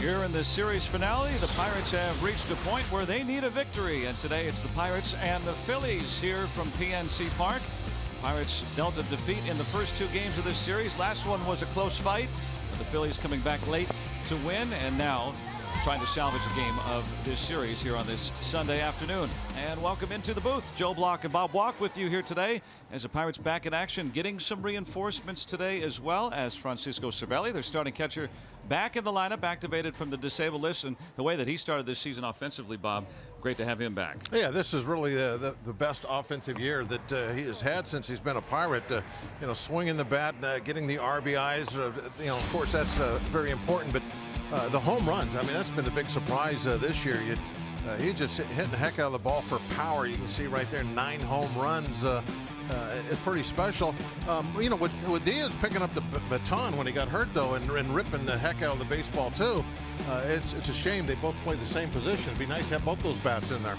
Here in this series finale, the Pirates have reached a point where they need a victory, and today it's the Pirates and the Phillies here from PNC Park. The Pirates dealt a defeat in the first two games of this series. Last one was a close fight, but the Phillies coming back late to win, and now trying to salvage a game of this series here on this Sunday afternoon. And welcome into the booth. Joe Block and Bob Walk with you here today as the Pirates back in action, getting some reinforcements today as well as Francisco Cervelli, their starting catcher, back in the lineup, activated from the disabled list. And the way that he started this season offensively, Bob, great to have him back. Yeah, this is really the best offensive year that he has had since he's been a Pirate. Swinging the bat, getting the RBIs. Of course, that's very important. But the home runs, I mean, that's been the big surprise this year. He just hitting the heck out of the ball for power. You can see right there, 9 home runs. It's pretty special. With Diaz picking up the baton when he got hurt, though, and ripping the heck out of the baseball, too, it's a shame they both play the same position. It'd be nice to have both those bats in there.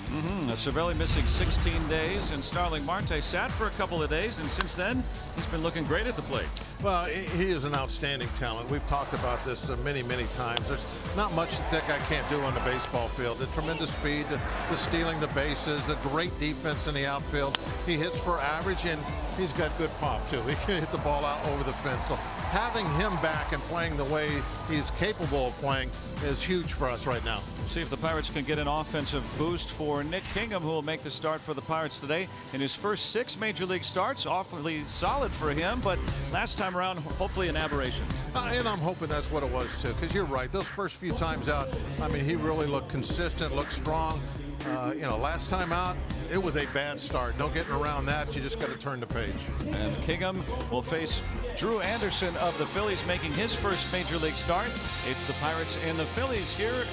Cervelli missing 16 days, and Starling Marte sat for a couple of days, and since then, he's been looking great at the plate. Well, he is an outstanding talent. We've talked about this many, many times. There's not much that guy can't do on the baseball field. The tremendous speed, the stealing the bases, the great defense in the outfield. He hits for average, and he's got good pop, too. He can hit the ball out over the fence. So having him back and playing the way he's capable of playing is huge for us right now. We'll see if the Pirates can get an offensive boost for Nick Kingham, who will make the start for the Pirates today. In his first 6 major league starts, awfully solid for him, but last time around, hopefully an aberration. And I'm hoping that's what it was, too, because you're right. Those first few times out, I mean, he really looked consistent, looked strong. Last time out, it was a bad start. No getting around that. You just got to turn the page. And Kingham will face Drew Anderson of the Phillies, making his first major league start. It's the Pirates and the Phillies here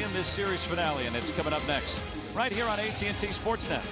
in this series finale, and it's coming up next right here on AT&T Sportsnet.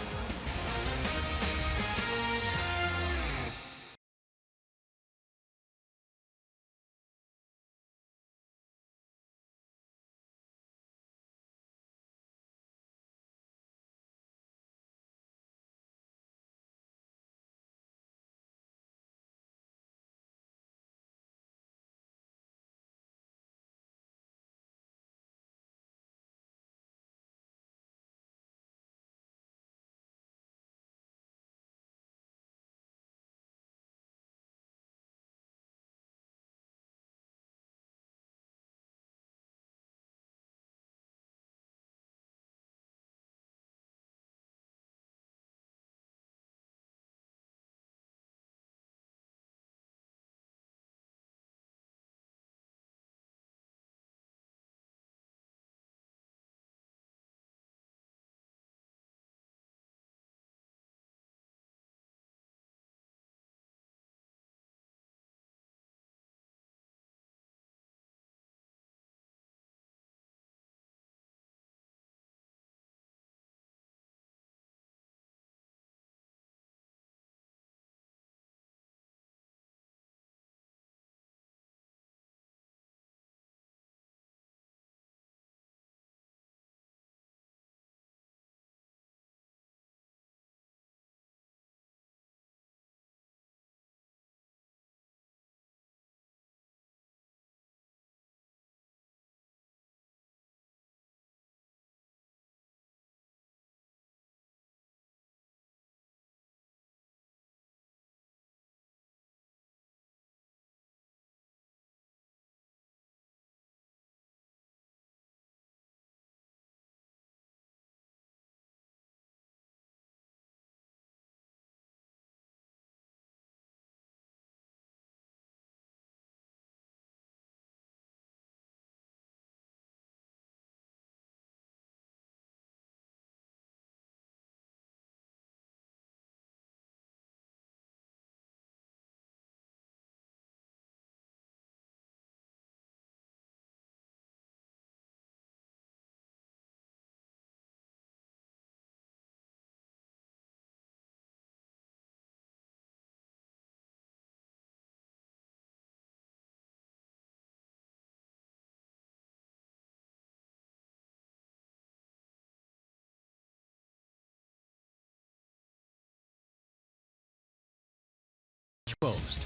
Post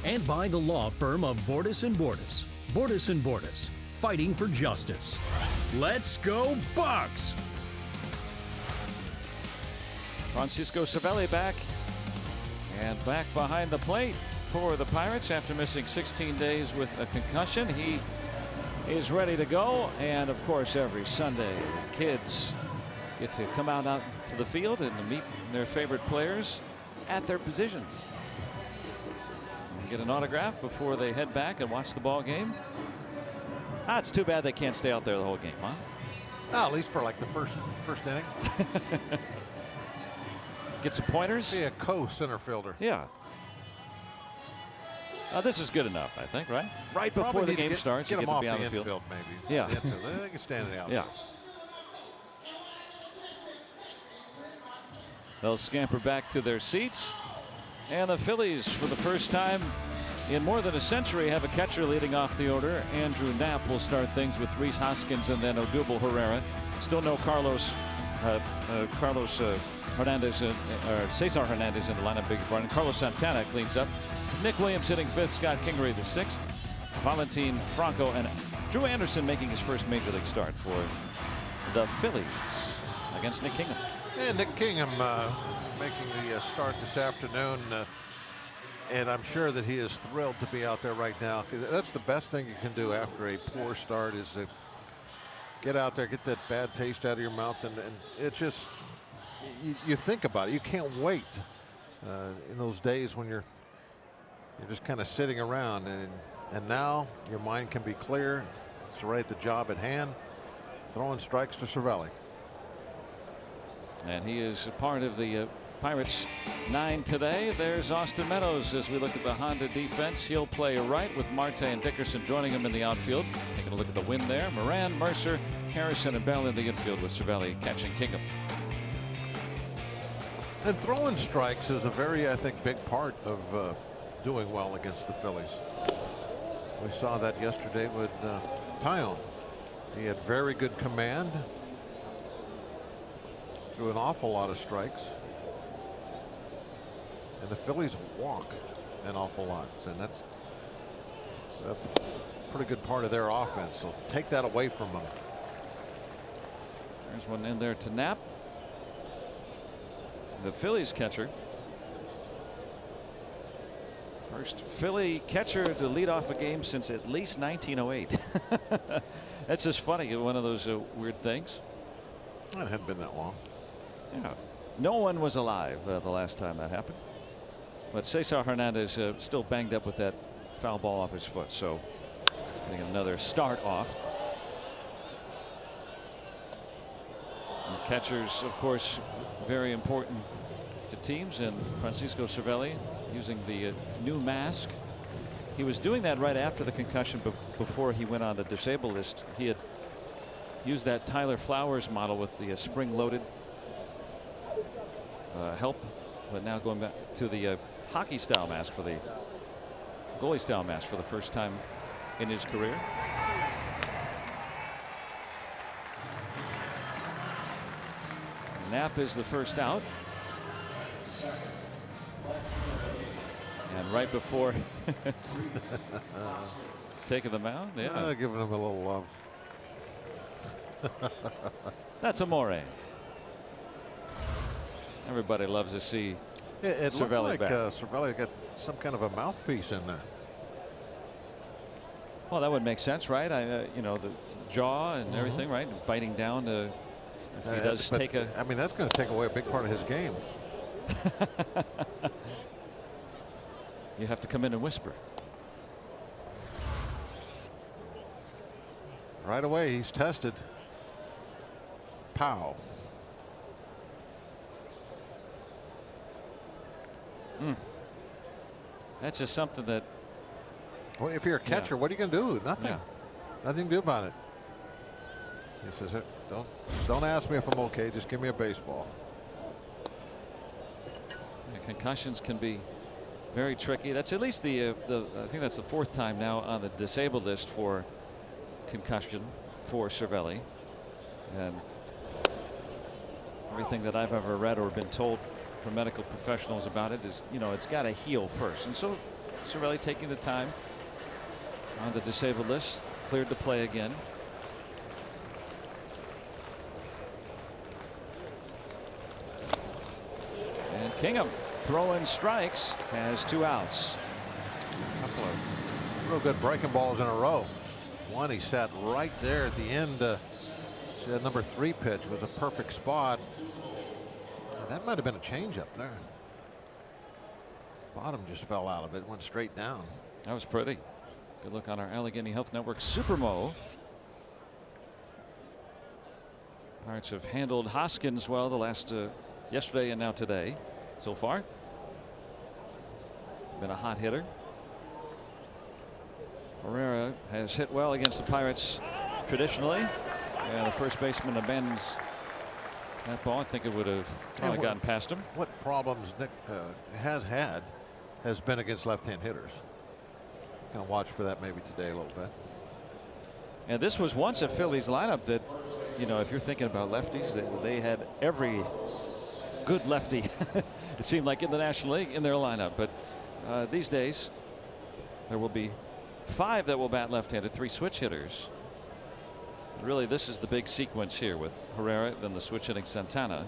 and by the law firm of Bordas & Bordas. Bordas & Bordas, fighting for justice. Let's go Bucks! Francisco Cervelli back behind the plate for the Pirates after missing 16 days with a concussion. He is ready to go, and of course every Sunday the kids get to come out to the field and to meet their favorite players at their positions. Get an autograph before they head back and watch the ball game. It's too bad they can't stay out there the whole game, huh? No, at least for like the first inning. Get some pointers. Be a co-center fielder. Yeah. This is good enough, I think, right? Right before the game starts, you get to be on the field. Maybe. Yeah. They can stand it out. Yeah. They'll scamper back to their seats. And the Phillies, for the first time in more than a century, have a catcher leading off the order. Andrew Knapp will start things with Rhys Hoskins and then Odubel Herrera. Still no Carlos Hernandez, or Cesar Hernandez in the lineup, big part. And Carlos Santana cleans up. Nick Williams hitting fifth, Scott Kingery the sixth. Valentin Franco and Drew Anderson making his first major league start for the Phillies against Nick Kingham. And Nick Kingham making the start this afternoon. And I'm sure that he is thrilled to be out there right now. That's the best thing you can do after a poor start, is to get out there, get that bad taste out of your mouth. And it just, you think about it. You can't wait in those days when you're just kind of sitting around. And now your mind can be clear. It's right at the job at hand. Throwing strikes to Cervelli. And he is a part of the Pirates 9 today. There's Austin Meadows as we look at the Honda defense. He'll play right with Marte and Dickerson joining him in the outfield. Taking a look at the win there. Moran, Mercer, Harrison, and Bell in the infield with Cervelli catching Kingham. And throwing strikes is a very, I think, big part of doing well against the Phillies. We saw that yesterday with Tyone. He had very good command. Threw an awful lot of strikes. And the Phillies walk an awful lot. And that's a pretty good part of their offense. So take that away from them. There's one in there to Knapp. The Phillies catcher. First Philly catcher to lead off a game since at least 1908. That's just funny. One of those weird things. It hadn't been that long. Yeah. No one was alive the last time that happened. But Cesar Hernandez still banged up with that foul ball off his foot. So getting another start off. And catchers, of course, very important to teams. And Francisco Cervelli using the new mask. He was doing that right after the concussion, before he went on the disabled list. He had used that Tyler Flowers model with the spring-loaded help, but now going back to the hockey style mask, for the goalie style mask for the first time in his career. Knapp is the first out. And right before taking the mound, giving him a little love. That's amore. Everybody loves to see it Cervelli looked like Cervelli got some kind of a mouthpiece in there. Well, that would make sense, right? You know, the jaw and everything, right? Biting down to, if he does take a. I mean, that's going to take away a big part of his game. You have to come in and whisper. Right away, he's tested. Pow. That's just something that. Well, if you're a catcher, what are you going to do? Nothing. Nothing to do about it. He says, "Don't ask me if I'm okay. Just give me a baseball." Concussions can be very tricky. That's at least I think that's the fourth time now on the disabled list for concussion for Cervelli. And everything that I've ever read or been told from medical professionals about it is, you know, it's got to heal first. And so Cervelli taking the time on the disabled list, cleared to play again. And Kingham throwing strikes, has 2 outs. A couple of real good breaking balls in a row. One he sat right there at the end. That number 3 pitch was a perfect spot. That might have been a changeup there. Bottom just fell out of it, went straight down. That was pretty. Good look on our Allegheny Health Network Supermo. Pirates have handled Hoskins well the last yesterday and now today so far. Been a hot hitter. Herrera has hit well against the Pirates traditionally. Yeah, the first baseman abandons that ball. I think it would have probably gotten past him. What problems Nick has had has been against left-hand hitters. Kind of watch for that maybe today a little bit. And this was once a Phillies lineup that, you know, if you're thinking about lefties, they had every good lefty it seemed like in the National League in their lineup. But these days there will be 5 that will bat left-handed, 3 switch hitters. Really, this is the big sequence here with Herrera, then the switch hitting Santana,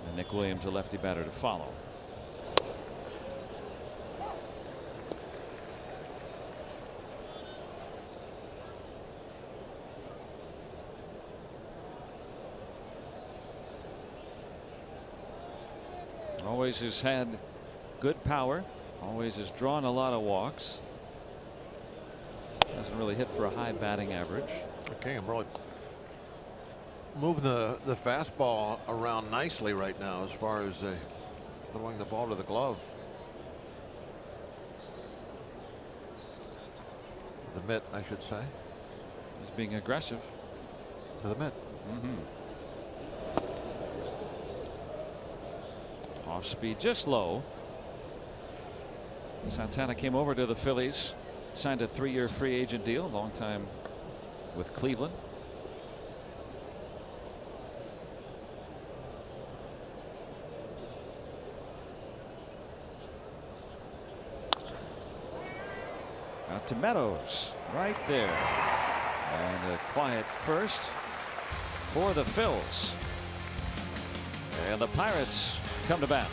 and Nick Williams, a lefty batter, to follow. Always has had good power, always has drawn a lot of walks. Doesn't really hit for a high batting average. Okay, I'm really moving the fastball around nicely right now as far as throwing the ball to the glove. The mitt, I should say. He's being aggressive. To the mitt. Off speed, just low. Santana came over to the Phillies, signed a 3-year free agent deal, long time with Cleveland. Out to Meadows, right there. And a quiet first for the Phils. And the Pirates come to bat.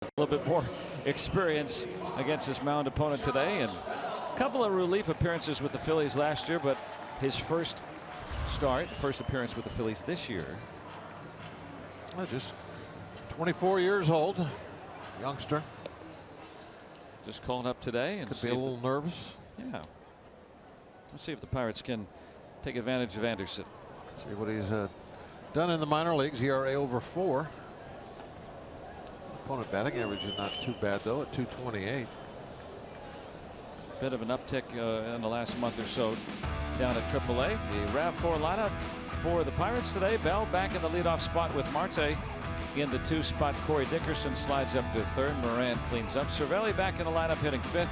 A little bit more experience against his mound opponent today, and a couple of relief appearances with the Phillies last year, but his first appearance with the Phillies this year. Just 24 years old, youngster. Just called up today and could be a little nervous. Yeah. Let's see if the Pirates can take advantage of Anderson. See what he's done in the minor leagues. ERA over 4. Opponent batting average is not too bad though at 228. bit of an uptick in the last month or so down at AAA. The RAV4 lineup for the Pirates today. Bell back in the leadoff spot with Marte. In the 2 spot, Corey Dickerson slides up to 3rd. Moran cleans up. Cervelli back in the lineup hitting 5th.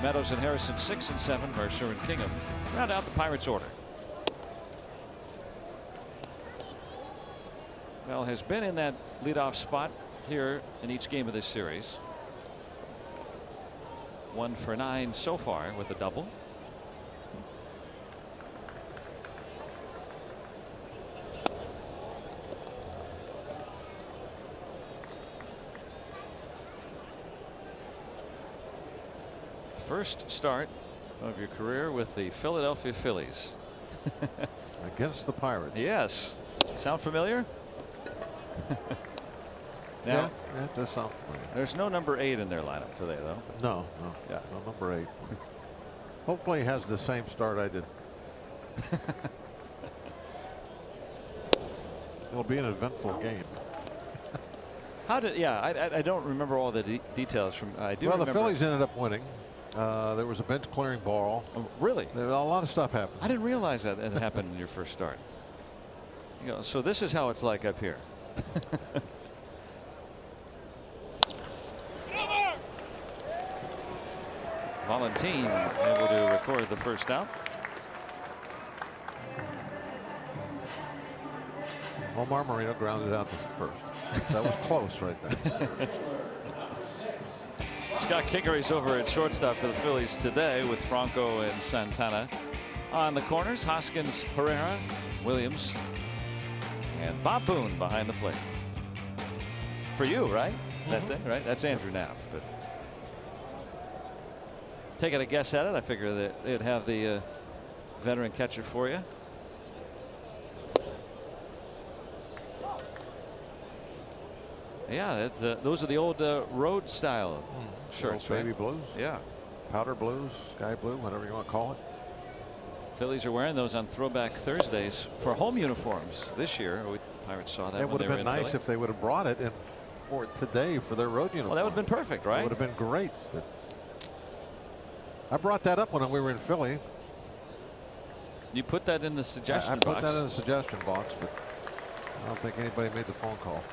Meadows and Harrison 6 and 7. Mercer and Kingham round out the Pirates order. Bell has been in that leadoff spot here in each game of this series. 1 for 9 so far with a double. First start of your career with the Philadelphia Phillies. Against the Pirates. Yes. Sound familiar? Now, yeah, it does sound familiar. There's no number 8 in their lineup today, though. No, Yeah. no number 8. Hopefully, he has the same start I did. It'll be an eventful game. How did? Yeah, I don't remember all the details from. I do. Well, remember. the Phillies ended up winning. There was a bench clearing ball. Oh, really? There, a lot of stuff happened. I didn't realize that it happened in your first start. You know, so this is how it's like up here. Valentin able to record the first out. Omar Moreno grounded out the first. That was close right there. Scott Kingery's over at shortstop for the Phillies today with Franco and Santana on the corners. Hoskins, Herrera, Williams, and Bob Boone behind the plate. For you, right? That day, right? That's Andrew Knapp. But taking a guess at it, I figure that they'd have the veteran catcher for you. Yeah, those are the old road style shirts, baby right? blues. Yeah. Powder blues, sky blue, whatever you want to call it. Phillies are wearing those on Throwback Thursdays for home uniforms this year. Pirates saw that. It would have been nice Philly. if they would have brought it in for today for their road uniform. Well, that would have been perfect, right? It would have been great. But I brought that up when we were in Philly. You put that in the suggestion I box. put that in the suggestion box, but I don't think anybody made the phone call.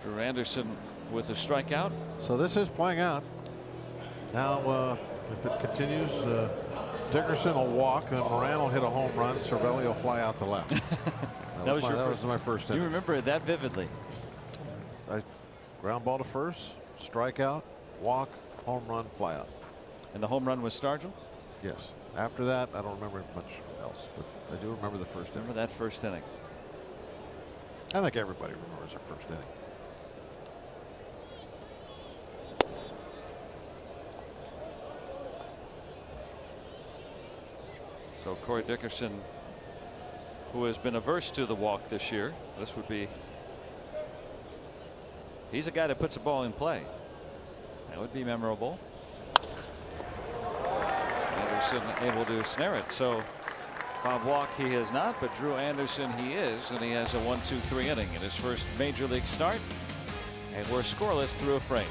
Drew Anderson with the strikeout. So this is playing out. Now, if it continues, Dickerson will walk, and Moran will hit a home run. Cervelli will fly out to left. That was my first inning. You remember it that vividly. Ground ball to first, strikeout, walk, home run, fly out. And the home run was Stargell? Yes. After that, I don't remember much else, but I do remember the first inning. Remember that first inning? I think everybody remembers their first inning. So Corey Dickerson, who has been averse to the walk this year, this would be. He's a guy that puts the ball in play. That would be memorable. Anderson able to snare it. So Bob Walk he has not, but Drew Anderson he is, and he has a 1-2-3 inning in his first major league start. And we're scoreless through a frame.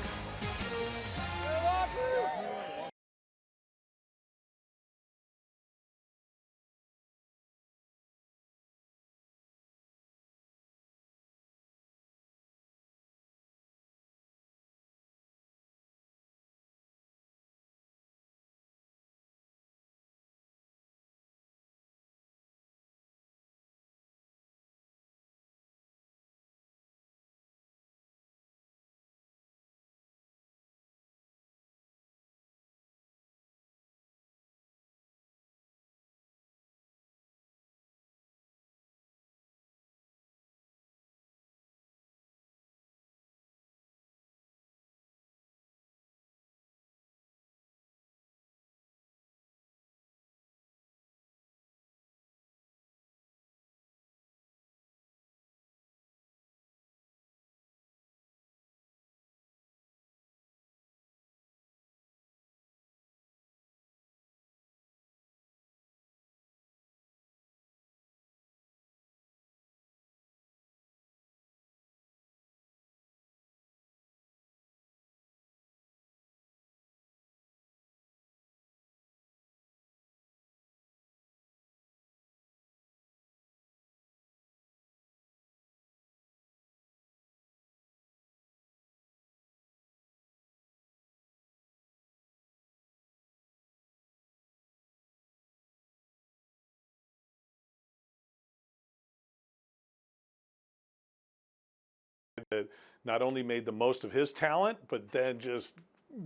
that not only made the most of his talent, but then just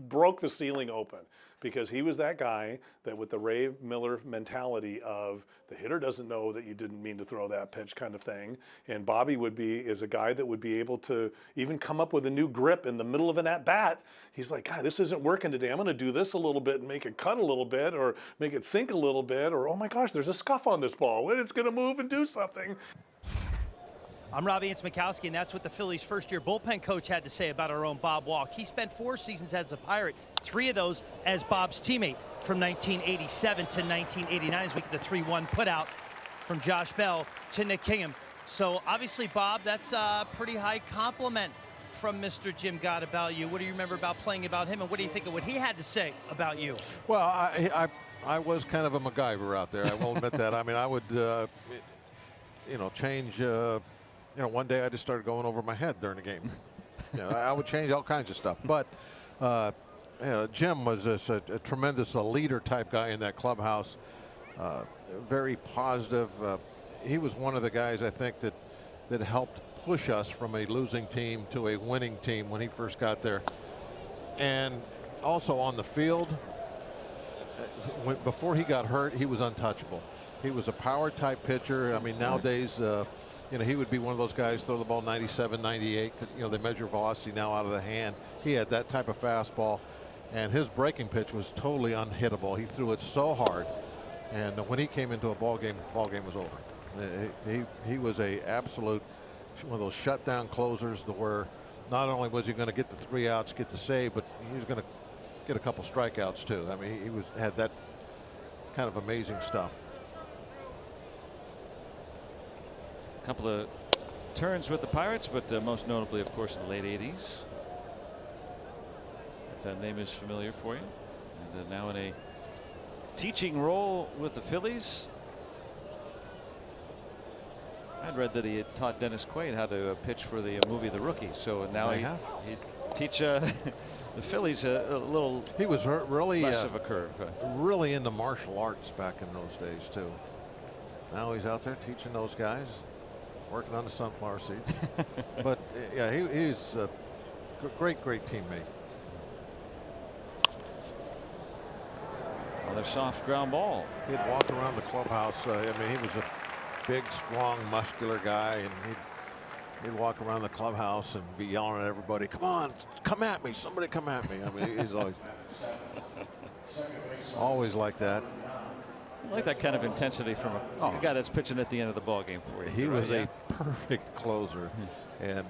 broke the ceiling open, because he was that guy that, with the Ray Miller mentality of the hitter doesn't know that you didn't mean to throw that pitch kind of thing. And Bobby is a guy that would be able to even come up with a new grip in the middle of an at-bat. He's like, God, this isn't working today. I'm going to do this a little bit and make it cut a little bit, or make it sink a little bit, or, oh my gosh, there's a scuff on this ball. It's going to move and do something. I'm Robbie Makowski, and that's what the Phillies' first-year bullpen coach had to say about our own Bob Walk. He spent 4 seasons as a Pirate, 3 of those as Bob's teammate from 1987 to 1989, as we get the 3-1 putout from Josh Bell to Nick Kingham. So obviously, Bob, that's a pretty high compliment from Mr. Jim Gott about you. What do you remember about playing about him, and what do you think of what he had to say about you? Well, I was kind of a MacGyver out there. I will admit that. I mean, I would, change. One day I just started going over my head during the game. I would change all kinds of stuff. But Jim was a tremendous leader type guy in that clubhouse. Very positive. He was one of the guys, I think, that helped push us from a losing team to a winning team when he first got there. And also on the field, before he got hurt, he was untouchable. He was a power type pitcher. I mean, nowadays, he would be one of those guys, throw the ball 97, 98, because, they measure velocity now out of the hand. He had that type of fastball, and his breaking pitch was totally unhittable. He threw it so hard, and when he came into a ball game was over. He was a absolute one of those shutdown closers, where not only was he going to get the 3 outs, get the save, but he was going to get a couple strikeouts too. I mean, he had that kind of amazing stuff. A couple of turns with the Pirates, but most notably, of course, in the late 80s. If that name is familiar for you. And now in a teaching role with the Phillies. I'd read that he had taught Dennis Quaid how to pitch for the movie The Rookie. So now he'd teach the Phillies a little. He was really less of a curve. Really into martial arts back in those days too. Now he's out there teaching those guys, working on the sunflower seeds. But yeah, he's a great teammate. Another soft ground ball. He'd walk around the clubhouse. I mean, he was a big, strong, muscular guy, and he'd walk around the clubhouse and be yelling at everybody, "Come on, come at me! Somebody come at me!" I mean, he's always like that. I like that kind of intensity from a guy that's pitching at the end of the ball game for you. He was a perfect closer, and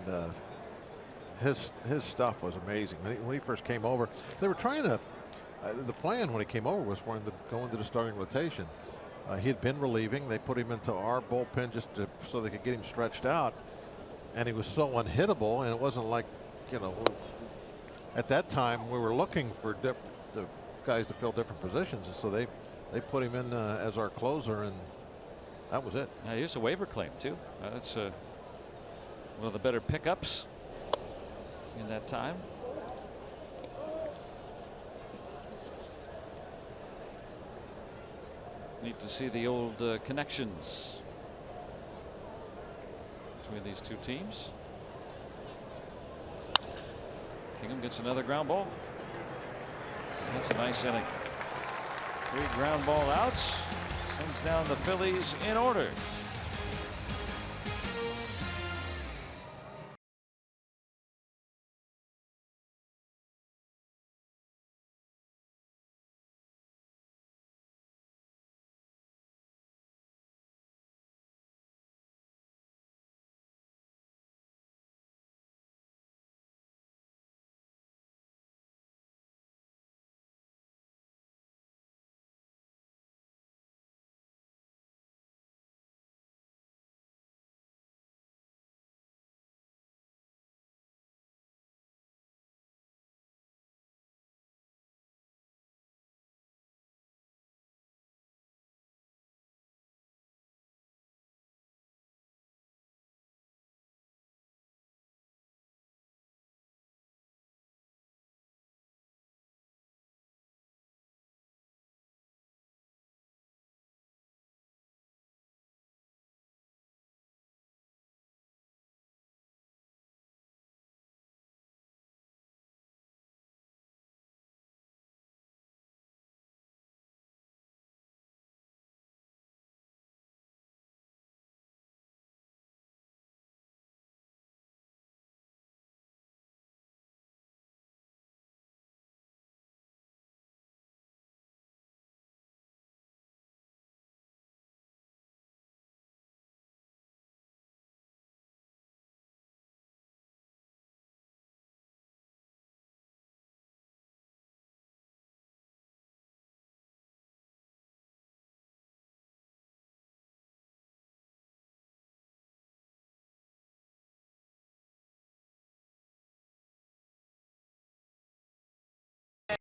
his stuff was amazing. When he first came over, they were trying to. The plan when he came over was for him to go into the starting rotation. He had been relieving. They put him into our bullpen just so they could get him stretched out, and he was so unhittable. And it wasn't like, at that time we were looking for guys to fill different positions, and so they put him in as our closer, and that was it. He used a waiver claim too. That's one of the better pickups in that time. Need to see the old connections between these two teams. Kingham gets another ground ball. That's a nice inning. 3 ground ball outs. Sends down the Phillies in order.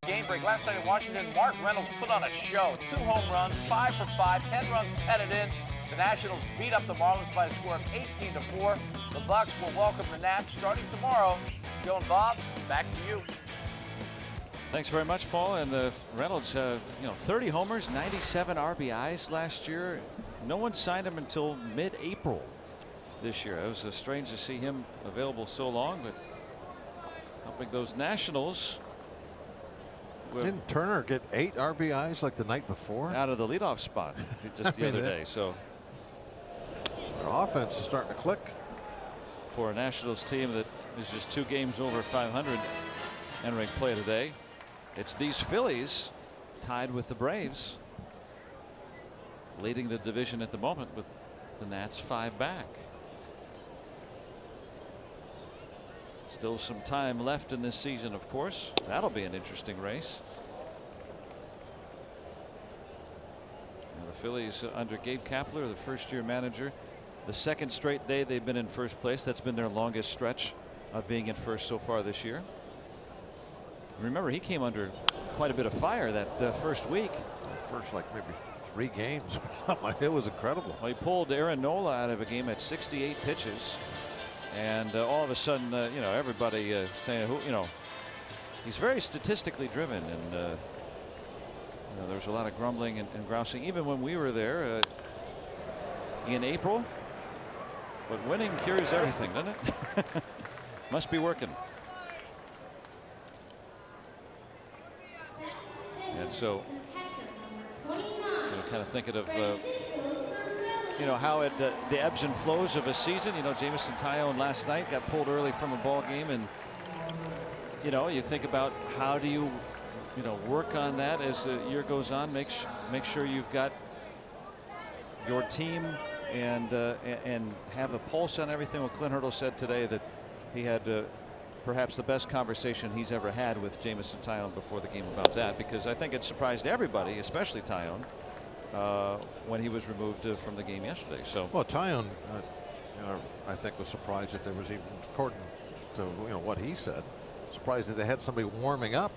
game break. Last night in Washington, Mark Reynolds put on a show. 2 home runs, 5 for 5, 10 runs headed in. The Nationals beat up the Marlins by a score of 18-4. The Bucks will welcome the Nats starting tomorrow. Joe and Bob, back to you. Thanks very much, Paul. And Reynolds, 30 homers, 97 RBIs last year. No one signed him until mid-April this year. It was strange to see him available so long, but helping those Nationals. Didn't Turner get 8 RBIs like the night before? Out of the leadoff spot just the other day. So their offense is starting to click. For a Nationals team that is just 2 games over 500 entering play today, it's these Phillies tied with the Braves, leading the division at the moment with the Nats 5 back. Still some time left in this season, of course. That'll be an interesting race. Now the Phillies under Gabe Kapler, the first-year manager, the second straight day they've been in first place. That's been their longest stretch of being in first so far this year. Remember, he came under quite a bit of fire that first week. First, like maybe 3 games. It was incredible. Well, he pulled Aaron Nola out of a game at 68 pitches. And all of a sudden, everybody saying, he's very statistically driven, and there was a lot of grumbling and grousing, even when we were there in April. But winning cures everything, doesn't it? Must be working. And so, kind of thinking of how the ebbs and flows of a season. Jameson Taillon last night got pulled early from a ball game, and you think about how do you work on that as the year goes on. Make sure you've got your team and have a pulse on everything. Well, Clint Hurdle said today that he had perhaps the best conversation he's ever had with Jameson Taillon before the game about that, because I think it surprised everybody, especially Taillon, when he was removed from the game yesterday. So, well, Taillon, I think was surprised that there was even, according to what he said, surprised that they had somebody warming up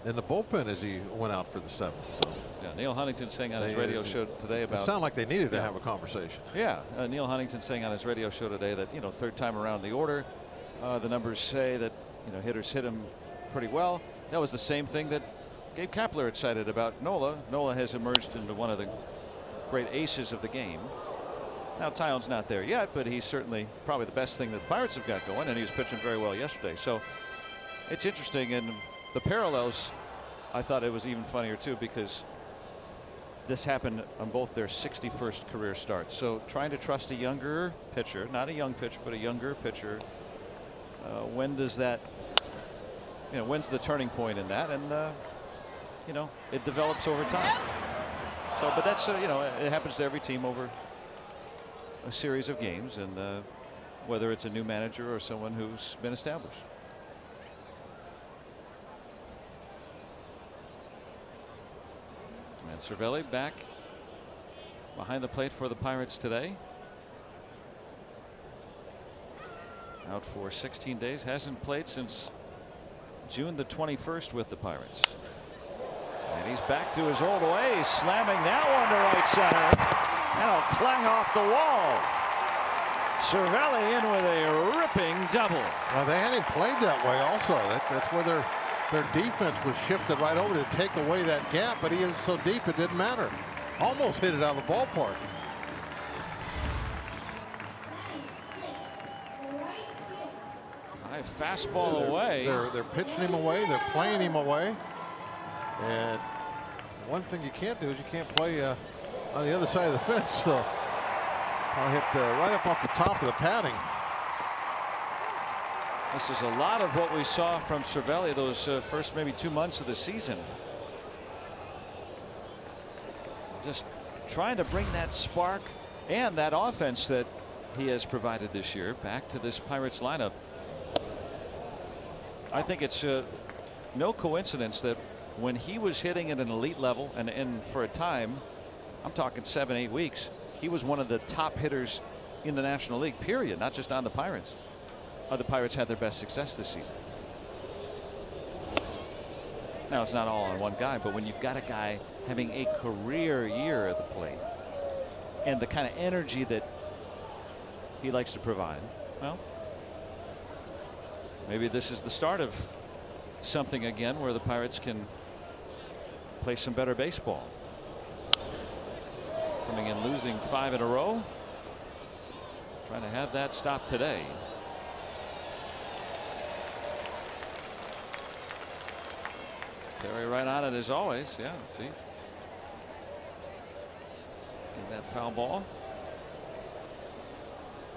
in the bullpen as he went out for the 7th. So, yeah, Neil Huntington saying on his radio show today about. It sounded like they needed to have a conversation. Yeah, Neil Huntington saying on his radio show today that 3rd time around the order, the numbers say that hitters hit him pretty well. That was the same thing that Gabe Kapler had cited about Nola. Nola has emerged into one of the great aces of the game. Now Taillon's not there yet, but he's certainly probably the best thing that the Pirates have got going, and he was pitching very well yesterday. So it's interesting, and the parallels, I thought it was even funnier too, because this happened on both their 61st career starts. So trying to trust a younger pitcher, not a young pitcher, but a younger pitcher. When does that, when's the turning point in that? And it develops over time. So, but that's it happens to every team over a series of games, and whether it's a new manager or someone who's been established. And Cervelli back behind the plate for the Pirates today. Out for 16 days, hasn't played since June the 21st with the Pirates. And he's back to his old ways, slamming that one to right center. And it'll clang off the wall. Cervelli in with a ripping double. Well, they hadn't played that way also. That's where their defense was shifted right over to take away that gap, but he is so deep it didn't matter. Almost hit it out of the ballpark. High fastball away. They're pitching him away. They're playing him away. And one thing you can't do is you can't play on the other side of the fence. So I'll hit right up off the top of the padding. This is a lot of what we saw from Cervelli those first maybe 2 months of the season. Just trying to bring that spark and that offense that he has provided this year back to this Pirates lineup. I think it's no coincidence that when he was hitting at an elite level, and for a time, I'm talking 7-8 weeks, he was one of the top hitters in the National League, period, not just on the Pirates. The Pirates had their best success this season. Now, it's not all on one guy, but when you've got a guy having a career year at the plate and the kind of energy that he likes to provide, well, maybe this is the start of something again where the Pirates can play some better baseball. Coming in losing 5 in a row. Trying to have that stop today. Terry right on it as always. Yeah, let's see. Getting that foul ball.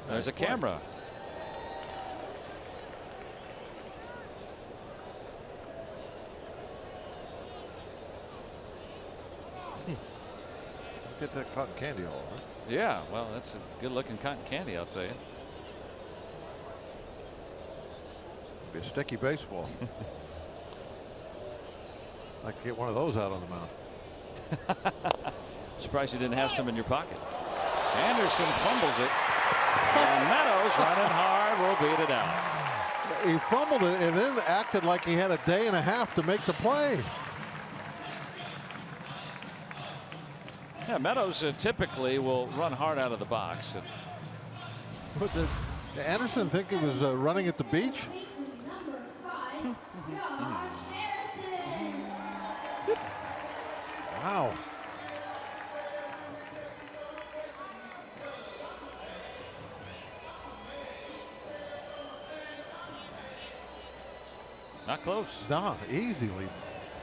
There's a camera. Get that cotton candy all over. Yeah, well, that's a good looking cotton candy, I'll tell you. Be a sticky baseball. I could get one of those out on the mound. Surprised you didn't have some in your pocket. Anderson fumbles it. And Meadows running hard will beat it out. He fumbled it and then acted like he had a day and a half to make the play. Yeah, Meadows typically will run hard out of the box. But did Anderson think he was running at the beach? Wow. Not close. No, easily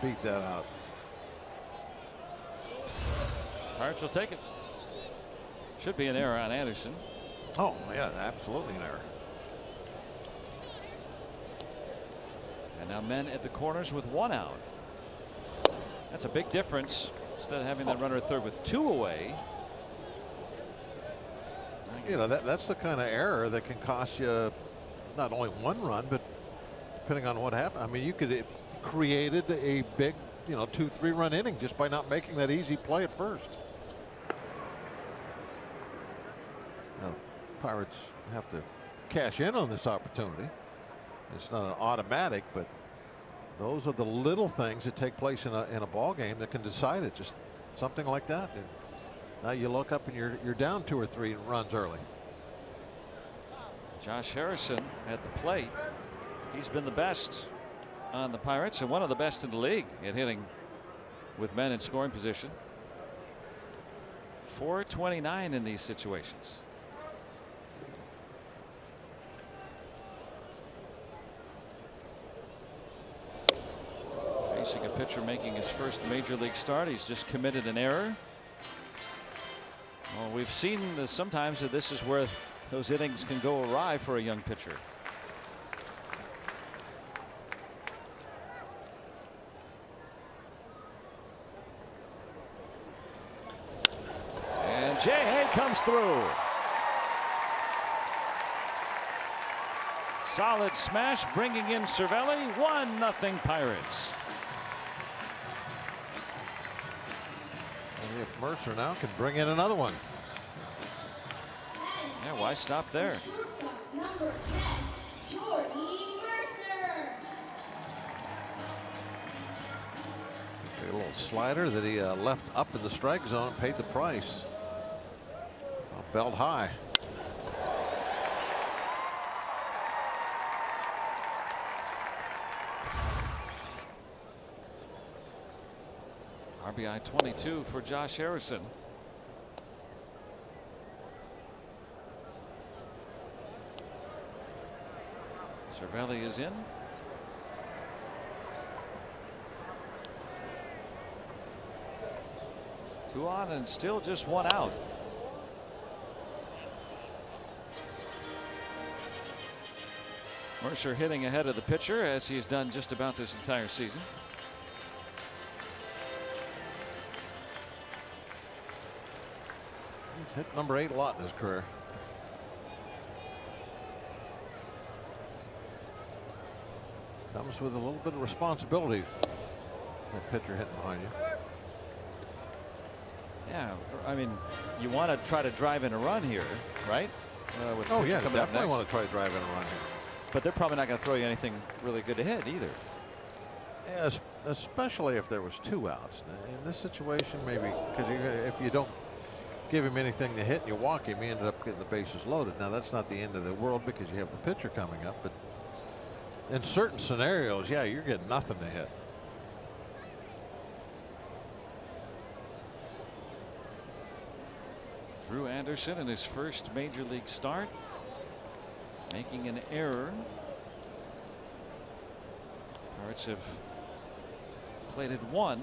beat that out. Pirates will take it. Should be an error on Anderson. Oh, yeah, absolutely an error. And now men at the corners with 1 out. That's a big difference. Instead of having that runner at third with 2 away. You know, that's the kind of error that can cost you not only 1 run, but depending on what happened. I mean, you could have created a big, 2-3 run inning just by not making that easy play at first. Now, Pirates have to cash in on this opportunity. It's not an automatic, but those are the little things that take place in a ball game that can decide it. Just something like that. And now you look up and you're down 2 or 3 runs early. Josh Harrison at the plate. He's been the best on the Pirates and one of the best in the league at hitting with men in scoring position. .429 in these situations. Facing a pitcher making his first major league start. He's just committed an error. Well, we've seen this sometimes that this is where those innings can go awry for a young pitcher. And Jay Hay comes through. Solid smash bringing in Cervelli. 1-0 Pirates. And if Mercer now can bring in another one. Yeah, why stop there? Number 10, Jordy Mercer. A little slider that he left up in the strike zone and paid the price. Belt high. RBI 22 for Josh Harrison. Cervelli is in. Two on and still just 1 out. Mercer hitting ahead of the pitcher as he's done just about this entire season. He's hit number 8 a lot in his career. Comes with a little bit of responsibility. That pitcher hitting behind you. Yeah, I mean, you want to try to drive in a run here, right? With Oh pitcher yeah, coming up definitely next. want to try to drive in a run here. But they're probably not going to throw you anything really good ahead either. Especially if there was 2 outs. In this situation, maybe, because if you don't give him anything to hit and you walk him, he ended up getting the bases loaded. Now, that's not the end of the world because you have the pitcher coming up, but in certain scenarios, yeah, you're getting nothing to hit. Drew Anderson in his first major league start, making an error. Pirates have plated 1.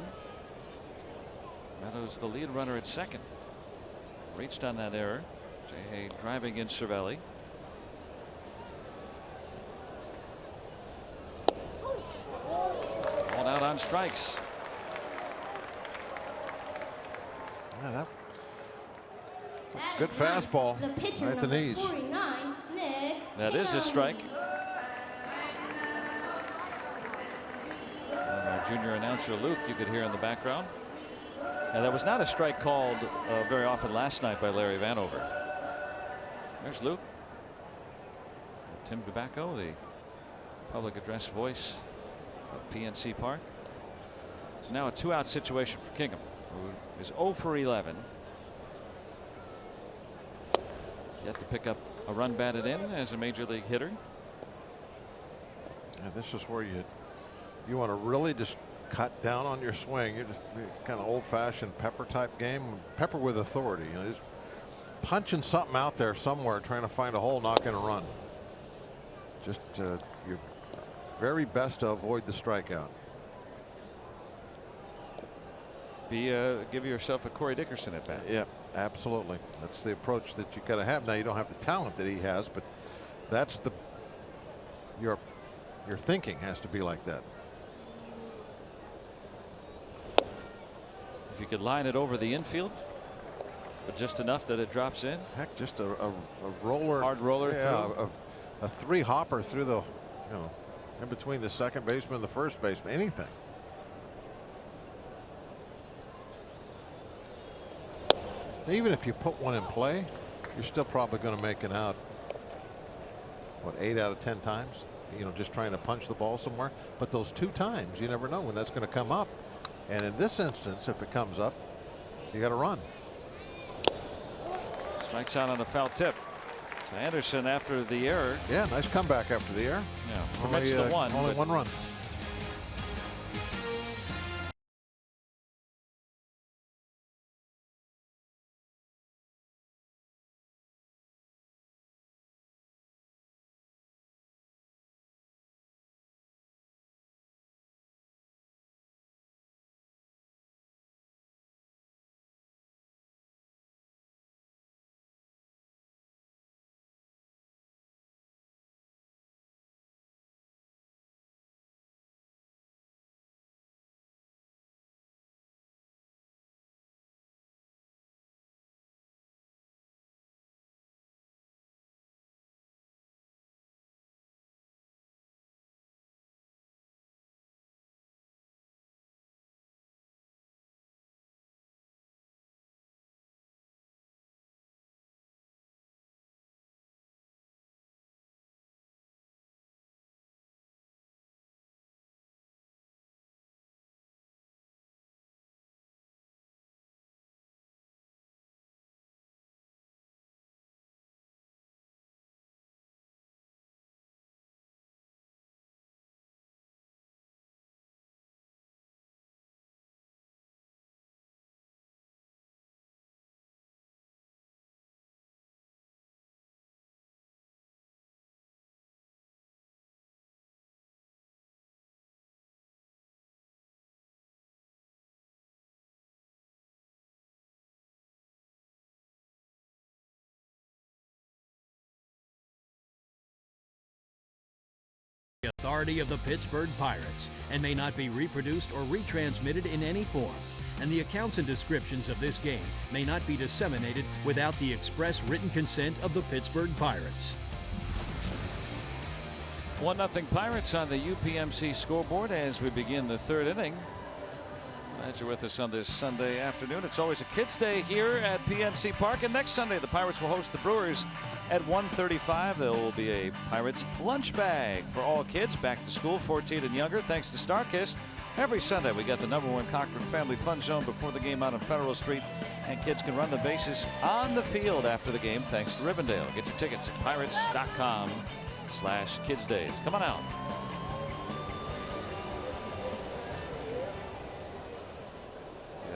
Meadows the lead runner at second. Reached on that error. J.A. driving in Cervelli. Called out on strikes. Yeah, that good fastball right at the knees. 49, Nick. That is a strike. And our junior announcer Luke, you could hear in the background. Now, that was not a strike called very often last night by Larry Vanover. There's Luke. Tim Tobacco, the public address voice of PNC Park. So now a 2-out situation for Kingham, who is 0 for 11. Yet to pick up a run batted in as a major league hitter. And this is where you want to really just cut down on your swing. You're just kind of old-fashioned Pepper type game. Pepper with authority. You know, just punching something out there somewhere, trying to find a hole, not going to run. Just your very best to avoid the strikeout. Give yourself a Corey Dickerson at bat. Yeah, absolutely. That's the approach that you got to have. Now, you don't have the talent that he has, but that's your thinking has to be like that. If you could line it over the infield, but just enough that it drops in. Heck, just a roller, hard roller, yeah, through. a 3-hopper through the, in between the second baseman and the first baseman, anything. Even if you put one in play, you're still probably going to make it out, what, 8 out of 10 times? Just trying to punch the ball somewhere. But those 2 times, you never know when that's going to come up. And in this instance, if it comes up, you got to run. Strikes out on a foul tip. So Anderson, after the error. Yeah, nice comeback after the error. Yeah, permits the one. Only 1 run. Authority of the Pittsburgh Pirates and may not be reproduced or retransmitted in any form. And the accounts and descriptions of this game may not be disseminated without the express written consent of the Pittsburgh Pirates. 1-0 Pirates on the UPMC scoreboard as we begin the 3rd inning. Glad you're with us on this Sunday afternoon. It's always a kids' day here at PNC Park, and next Sunday the Pirates will host the Brewers at 1:35. There will be a Pirates lunch bag for all kids back to school, 14 and younger, thanks to StarKist. Every Sunday, we got the #1 Cochran Family Fun Zone before the game out on Federal Street. And kids can run the bases on the field after the game thanks to Rivendell. Get your tickets at pirates.com/kidsdays. Come on out.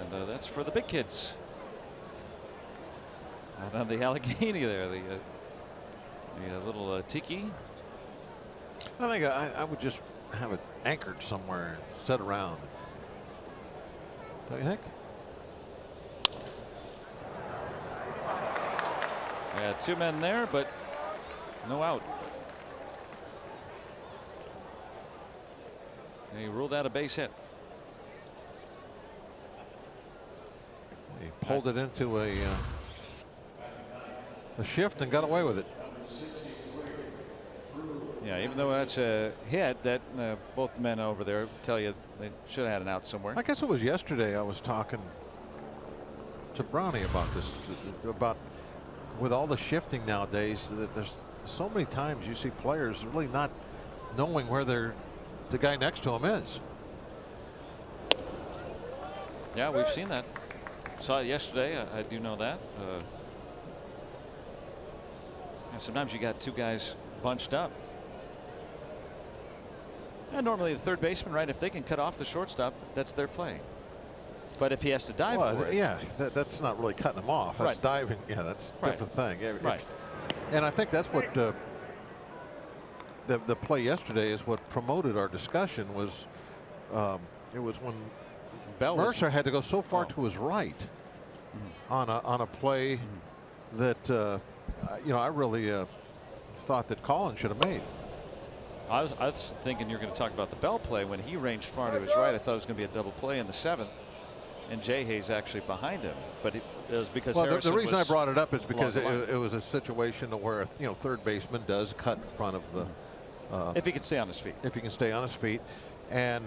And that's for the big kids. Out on the Allegheny there, the little tiki. I think I would just have it anchored somewhere and set around. Don't you think? Yeah, 2 men there, but no out. He ruled out a base hit. He pulled it into a shift and got away with it. Yeah, even though that's a hit, that both the men over there tell you they should have had an out somewhere. I guess it was yesterday I was talking to Brownie about this, about with all the shifting nowadays, that there's so many times you see players really not knowing where the guy next to him is. Yeah, we've seen that. Saw it yesterday. I do know that. And sometimes you got 2 guys bunched up. And normally the third baseman, right, if they can cut off the shortstop, that's their play. But if he has to dive for it. Yeah, that's not really cutting him off. That's right. diving. Yeah, that's a different thing. Yeah, right. And I think that's what the play yesterday is what promoted our discussion was it was when Mercer had to go so far to his right on a play that I really thought that Collins should have made. I was thinking you're going to talk about the Bell play when he ranged far to his right. I thought it was going to be a double play in the 7th, and Jay Hayes actually behind him. But it was because the reason I brought it up is because it was a situation where third baseman does cut in front of the. If he can stay on his feet. If he can stay on his feet, and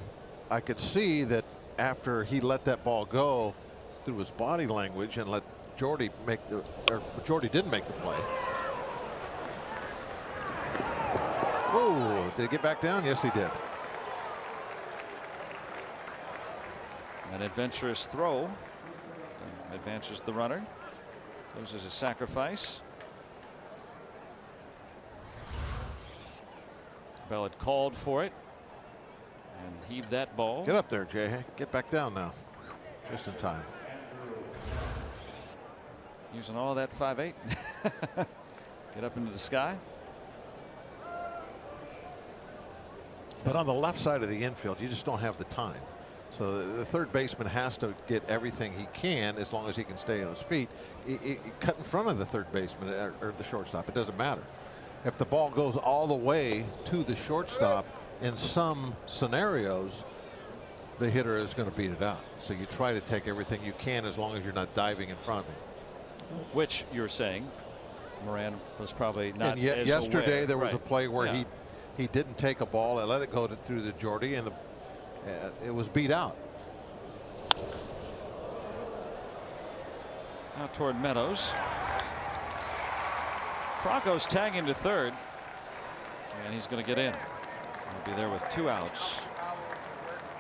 I could see that after he let that ball go through his body language and let Jordy make Jordy didn't make the play. Oh, did he get back down? Yes, he did. An adventurous throw. Advances the runner. Goes as a sacrifice. Bell had called for it and heaved that ball. Get up there, Jay. Get back down now. Just in time. Using all that 5'8". Get up into the sky. But on the left side of the infield, you just don't have the time. So the third baseman has to get everything he can as long as he can stay on his feet. Cut in front of the third baseman or the shortstop. It doesn't matter. If the ball goes all the way to the shortstop, in some scenarios, the hitter is going to beat it out. So you try to take everything you can as long as you're not diving in front of him. Which you're saying Moran was probably not. And as yesterday aware. there was right. a play where yeah. he didn't take a ball. I let it go through the Jordy, and it was beat out. Out toward Meadows. Franco's tagging to third, and he's going to get in. He'll be there with 2 outs.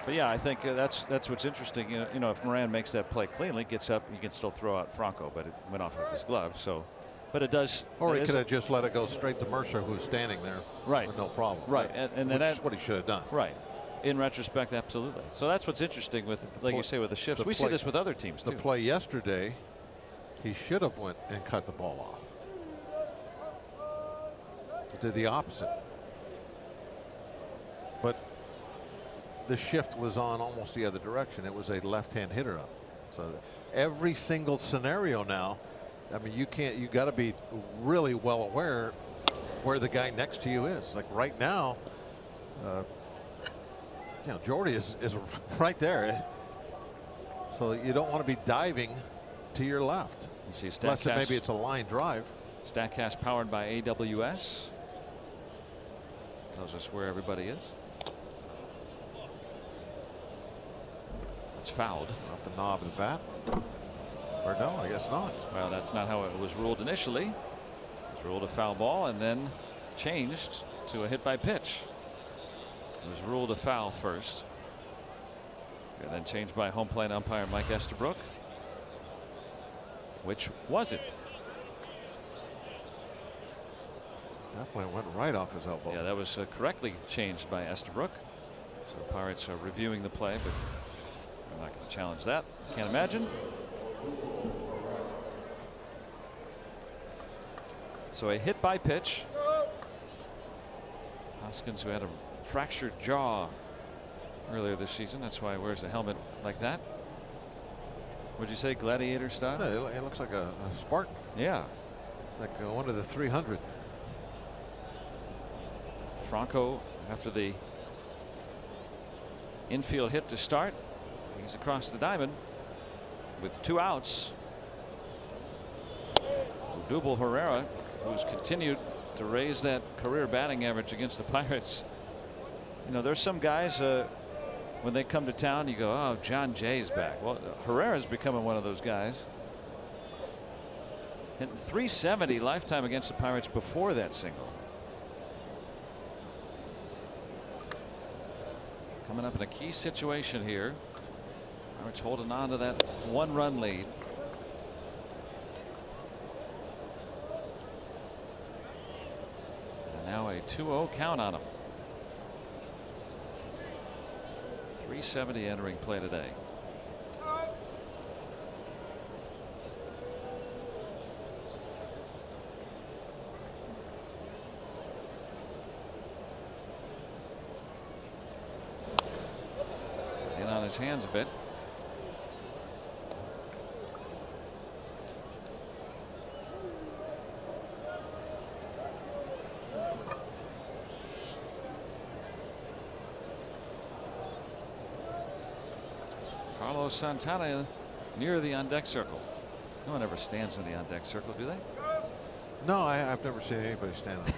But yeah, I think that's what's interesting. You know, if Moran makes that play cleanly, gets up, he can still throw out Franco, but it went off of his glove. So, but it does. Or he could have just let it go straight to Mercer, who was standing there, right, with no problem. Right, and which that's is what he should have done. Right. In retrospect, absolutely. So that's what's interesting with, like you say, with the shifts. We see this with other teams too. The play yesterday, he should have went and cut the ball off. He did the opposite. But the shift was on almost the other direction. It was a left-hand hitter up. So every single scenario now, I mean, you got to be really well aware where the guy next to you is. Like right now, Jordy is right there. So you don't want to be diving to your left. You see unless maybe it's a line drive. StatCast powered by AWS. Tells us where everybody is. It's fouled. Off the knob of the bat. Or no, I guess not. Well, that's not how it was ruled initially. It was ruled a foul ball and then changed to a hit by pitch. It was ruled a foul first. And then changed by home plate umpire Mike Estabrook. Which was it? Definitely went right off his elbow. Yeah, that was correctly changed by Estabrook. So the Pirates are reviewing the play, but I'm not going to challenge that. Can't imagine. So a hit by pitch. Hoskins, who had a fractured jaw earlier this season, that's why he wears a helmet like that. Would you say gladiator style? No, it looks like a Spartan. Yeah. Like one of the 300. Franco, after the infield hit to start, he's across the diamond with 2 outs. Odubel Herrera, who's continued to raise that career batting average against the Pirates. You know, there's some guys when they come to town, you go, oh, John Jay's back. Well, Herrera's becoming one of those guys. Hitting .370 lifetime against the Pirates before that single. Coming up in a key situation here. Pirates holding on to that 1-run lead. And now a 2-0 count on them. .370 entering play today. In on his hands a bit. Carlos Santana near the on deck circle. No one ever stands in the on deck circle, do they? No, I've never seen anybody stand on the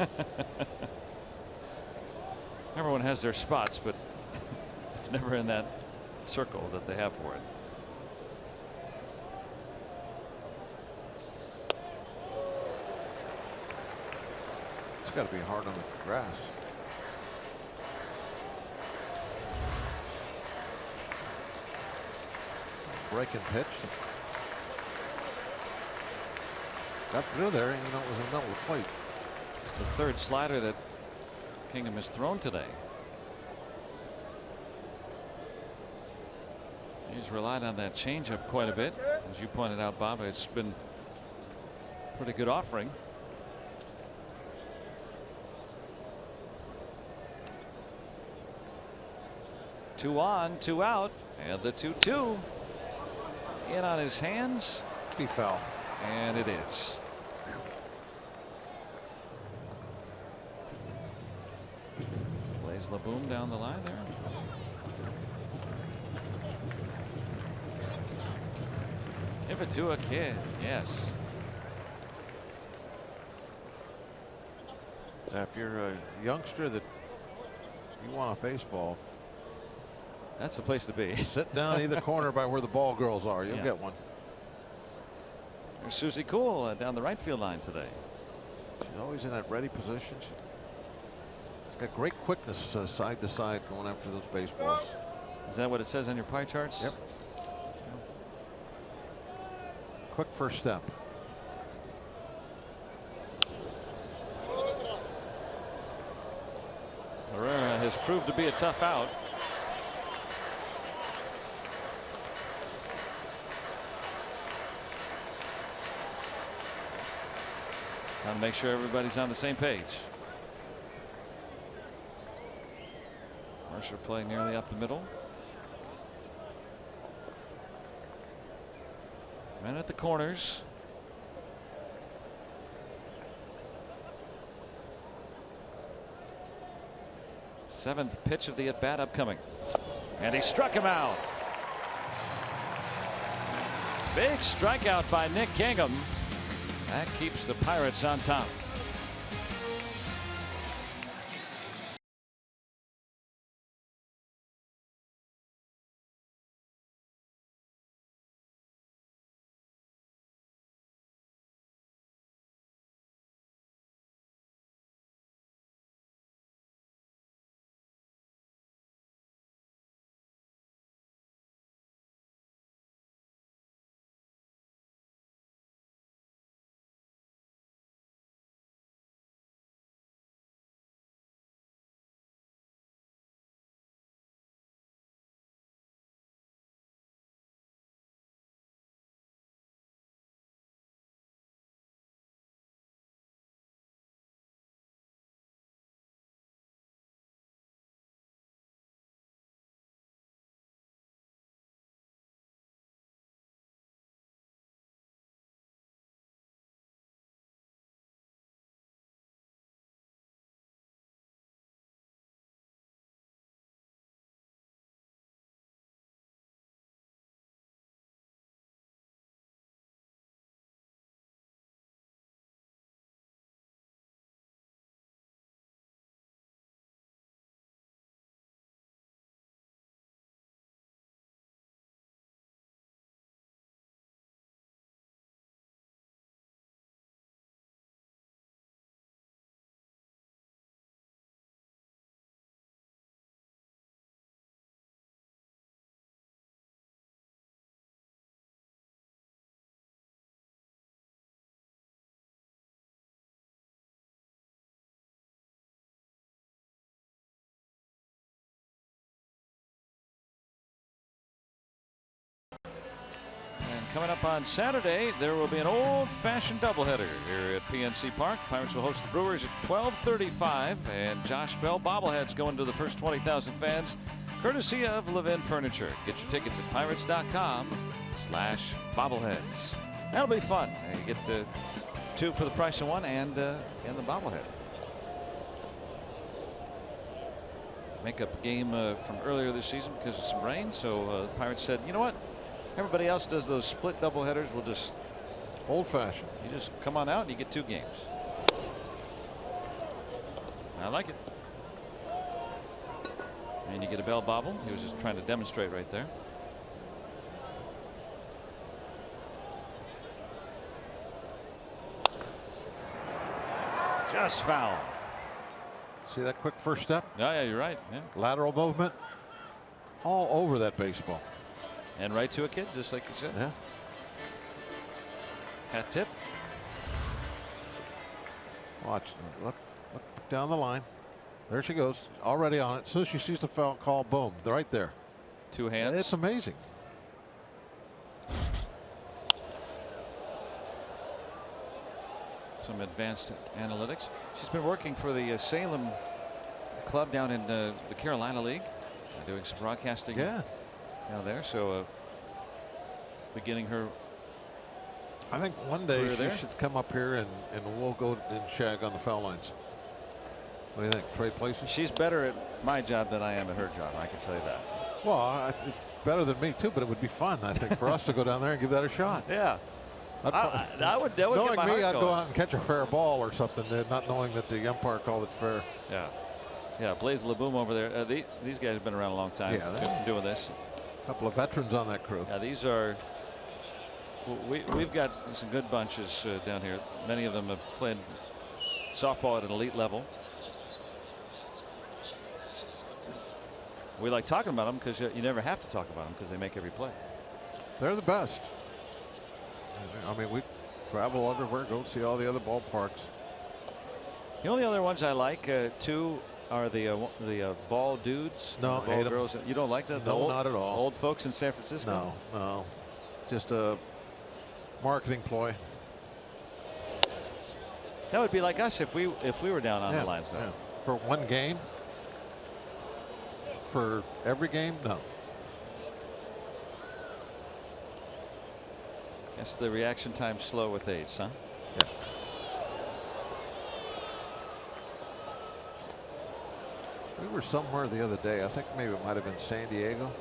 deck. Everyone has their spots, but it's never in that circle that they have for it. It's got to be hard on the grass. Breaking pitch. Got through there, even though it was a middle of the plate. It's the 3rd slider that Kingham has thrown today. He's relied on that changeup quite a bit. As you pointed out, Bob, it's been a pretty good offering. Two on, 2 out, and the 2-2. In on his hands. He fell. And it is. Blaze LaBoom down the line there. Give it to a kid. Yes. Now, if you're a youngster that you want a baseball, that's the place to be. Sit down either corner by where the ball girls are. You'll get one. There's Susie Cool down the right field line today. She's always in that ready position. She's got great quickness side to side going after those baseballs. Is that what it says on your pie charts? Yep. Quick first step. Herrera has proved to be a tough out. Trying to make sure everybody's on the same page. Mercer playing nearly up the middle. Men at the corners. Seventh pitch of the at bat upcoming. And he struck him out. Big strikeout by Nick Kingham. That keeps the Pirates on top. coming up on Saturday, there will be an old-fashioned doubleheader here at PNC Park. Pirates will host the Brewers at 12:35, and Josh Bell bobbleheads going to the first 20,000 fans, courtesy of Levin Furniture. Get your tickets at pirates.com/bobbleheads. That'll be fun. You get 2 for the price of 1 and the bobblehead. Makeup game from earlier this season because of some rain. So the Pirates said, you know what? Everybody else does those split doubleheaders. We'll just old-fashioned. You just come on out and you get 2 games. I like it. And you get a Bell bobble. He was just trying to demonstrate right there. Just foul. See that quick first step? Yeah, you're right. Yeah. Lateral movement. All over that baseball. And right to a kid, just like you said. Yeah. Hat tip. Watch. Look down the line. There she goes. Already on it. As soon as she sees the foul call, boom. They're right there. 2 hands. It's amazing. Some advanced analytics. She's been working for the Salem club down in the Carolina League, doing some broadcasting down there. So beginning her. I think one day she should come up here and we'll go and shag on the foul lines. What do you think? Trade places? She's better at my job than I am at her job. I can tell you that. Well, it's better than me too, but it would be fun, I think, for us to go down there and give that a shot. Yeah. That would knowing get my me, heart I'd going. go out and catch a fair ball or something, not knowing that the umpire called it fair. Yeah. Yeah, Blaze LeBoom over there. These guys have been around a long time. Yeah, doing this. A couple of veterans on that crew. Yeah, these are. We've got some good bunches down here. Many of them have played softball at an elite level. We like talking about them because you never have to talk about them because they make every play. They're the best. I mean, we travel everywhere, go see all the other ballparks. The only other ones I like, 2 are the ball dudes. No, ball girls. You don't like that? No, not at all. Old folks in San Francisco. No. Just a marketing ploy. That would be like us if we were down on the lines though. Yeah. For one game. For every game, no. Guess the reaction time's slow with age, huh? Yeah. We were somewhere the other day. I think maybe it might have been San Diego,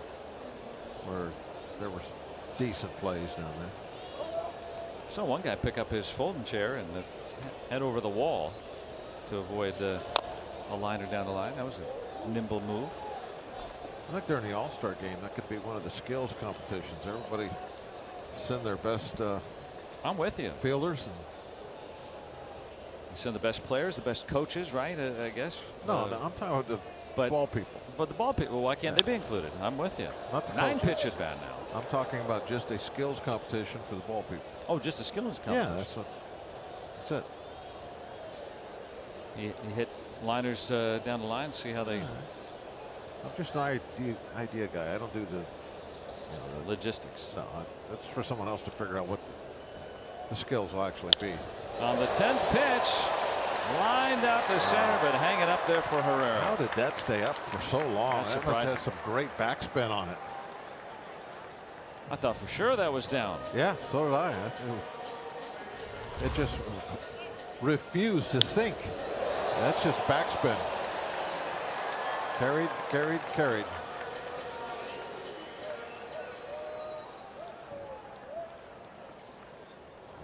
where there were decent plays down there. Saw one guy pick up his folding chair and head over the wall to avoid a liner down the line. That was a nimble move. I think during the All-Star game, that could be one of the skills competitions. Everybody send their best. I'm with you. Fielders. And you send the best players, the best coaches, right? I guess. No, I'm talking about the ball people. But the ball people, why can't they be included? I'm with you. Not the 9 coaches. pitch at bat now. I'm talking about just a skills competition for the ball people. Oh, just a skills competition. Yeah, that's it. You hit liners down the line, see how they. I'm just an idea guy. I don't do the logistics. No, that's for someone else to figure out what the skills will actually be. On the 10th pitch, lined out to center, but hanging up there for Herrera. How did that stay up for so long? That's that must have some great backspin on it. I thought for sure that was down. Yeah, so did I. It just refused to sink. That's just backspin. Carried.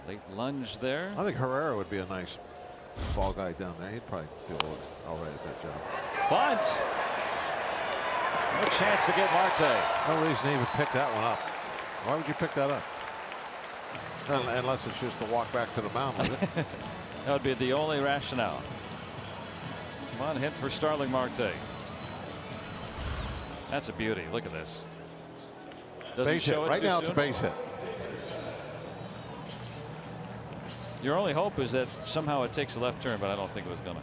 Late lunge there. I think Herrera would be a nice ball guy down there. He'd probably do all right at that job. Bunt. No chance to get Marte. No reason to even pick that one up. Why would you pick that up? Unless it's just to walk back to the mound with it. That would be the only rationale. Come on, hit for Starling Marte. That's a beauty. Look at this. Doesn't Base show hit. it Right too now soon. it's a base hit. Your only hope is that somehow it takes a left turn, but I don't think it was gonna.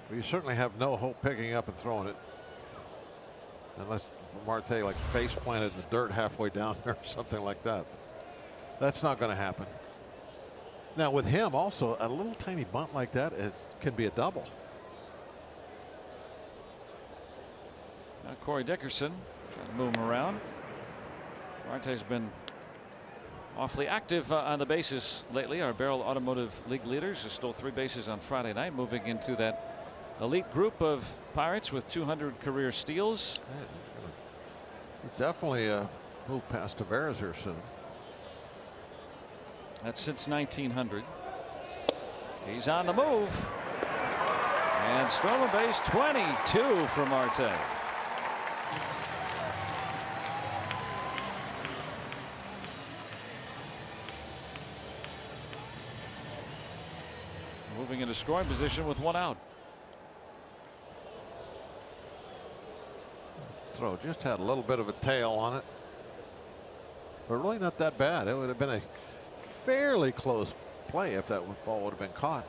Well, you certainly have no hope picking up and throwing it. Unless Marte like face planted in the dirt halfway down there or something like that. That's not going to happen. Now with him also, a little tiny bunt like that can be a double. Now Corey Dickerson trying to move him around. Marte's been awfully active on the bases lately. Our Barrel Automotive League leaders who stole 3 bases on Friday night, moving into that elite group of Pirates with 200 career steals. He definitely move past Tavares here soon. That's since 1900. He's on the move. And stolen base 22 for Marte. Moving into scoring position with 1 out. Throw just had a little bit of a tail on it, but really not that bad. It would have been a fairly close play if that ball would have been caught.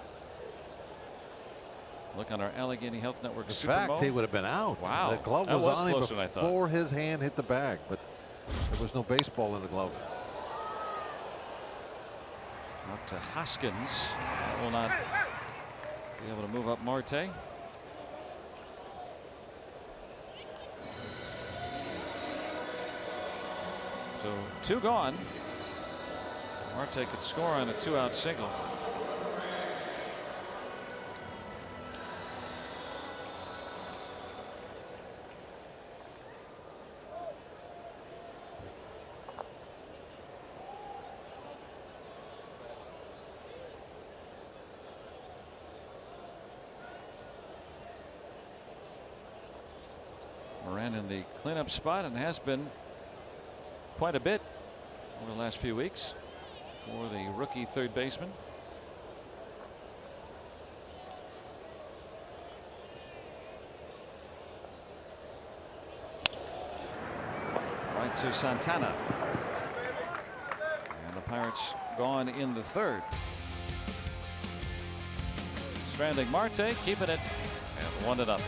Look on our Allegheny Health Network. In Super fact, Mode. he would have been out. Wow. The glove That was on him closer than I thought. before his hand hit the bag, but there was no baseball in the glove. Out to Hoskins. That will not be able to move up Marte. So 2 gone. Marte could score on a 2-out single. Moran in the cleanup spot and has been quite a bit over the last few weeks for the rookie third baseman. Right to Santana. And the Pirates gone in the 3rd. Stranding Marte, keeping it at 1-0.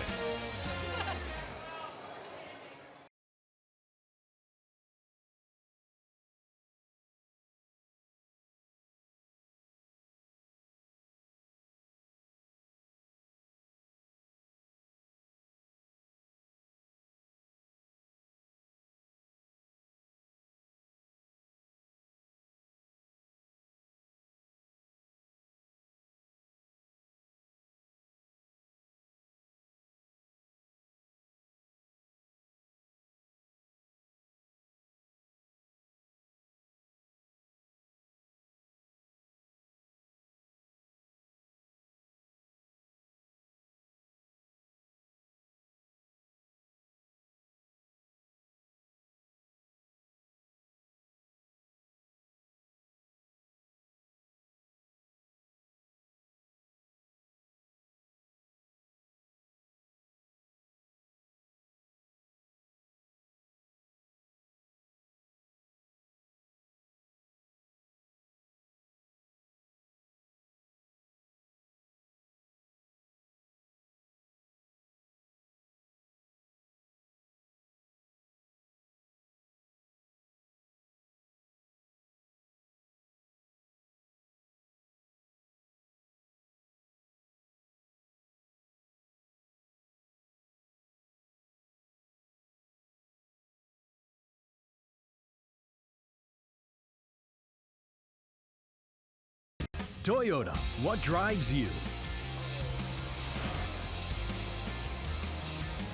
Toyota, what drives you?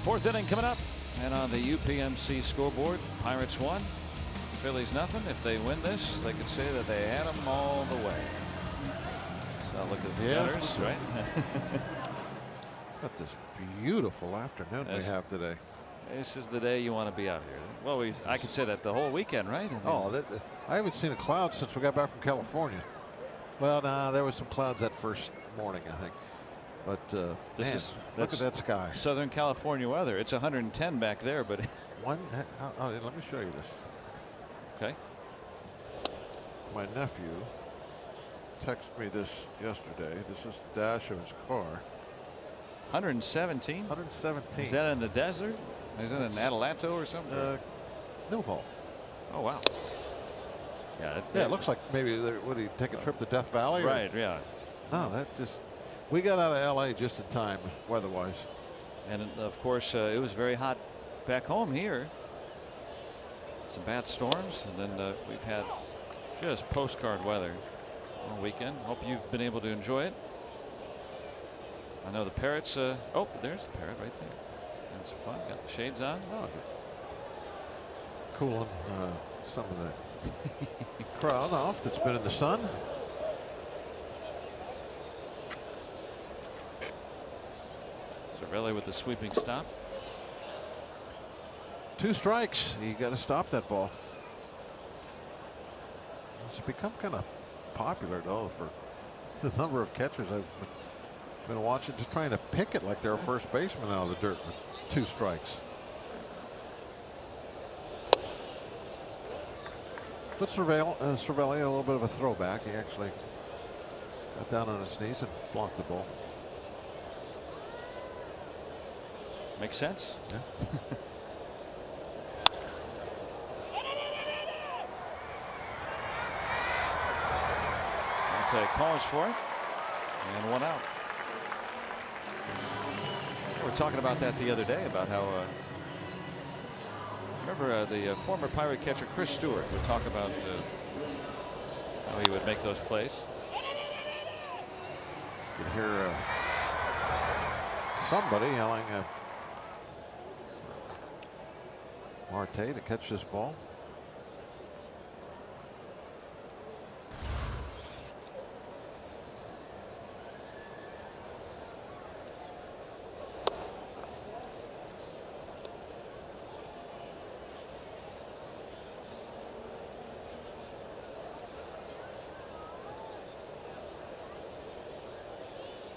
4th inning coming up, and on the UPMC scoreboard, Pirates 1, Phillies nothing. If they win this, they could say that they had them all the way. So look at the Gunners, right? Got this beautiful afternoon we have today. This is the day you want to be out here. Well, I could say that the whole weekend, right? I haven't seen a cloud since we got back from California. Well, nah, there was some clouds that first morning, I think. But look at that sky. Southern California weather. It's 110 back there, but let me show you this. Okay. My nephew texted me this yesterday. This is the dash of his car. 117. 117. Is that in the desert? Isn't it an Adelanto or something? Newhall. Oh, wow. Yeah, Yeah, it looks like maybe would he take a trip to Death Valley? Right, yeah. No, that just, we got out of LA just in time weather-wise. And of course, it was very hot back home here. Some bad storms, and then we've had just postcard weather all weekend. Hope you've been able to enjoy it. I know the parrots. Oh, there's the parrot right there. That's fun. Got the shades on. Oh, cooling some of the crowd off that's been in the sun. Cervelli with the sweeping stop. 2 strikes. You got to stop that ball. It's become kind of popular though for the number of catchers I've been watching, just trying to pick it like they're a first baseman out of the dirt with 2 strikes. But Cervelli, a little bit of a throwback. He actually got down on his knees and blocked the ball. Makes sense. Yeah. Calls for it, and 1 out. We were talking about that the other day about how remember the former Pirate catcher Chris Stewart would talk about how he would make those plays. You can hear somebody yelling Marte to catch this ball.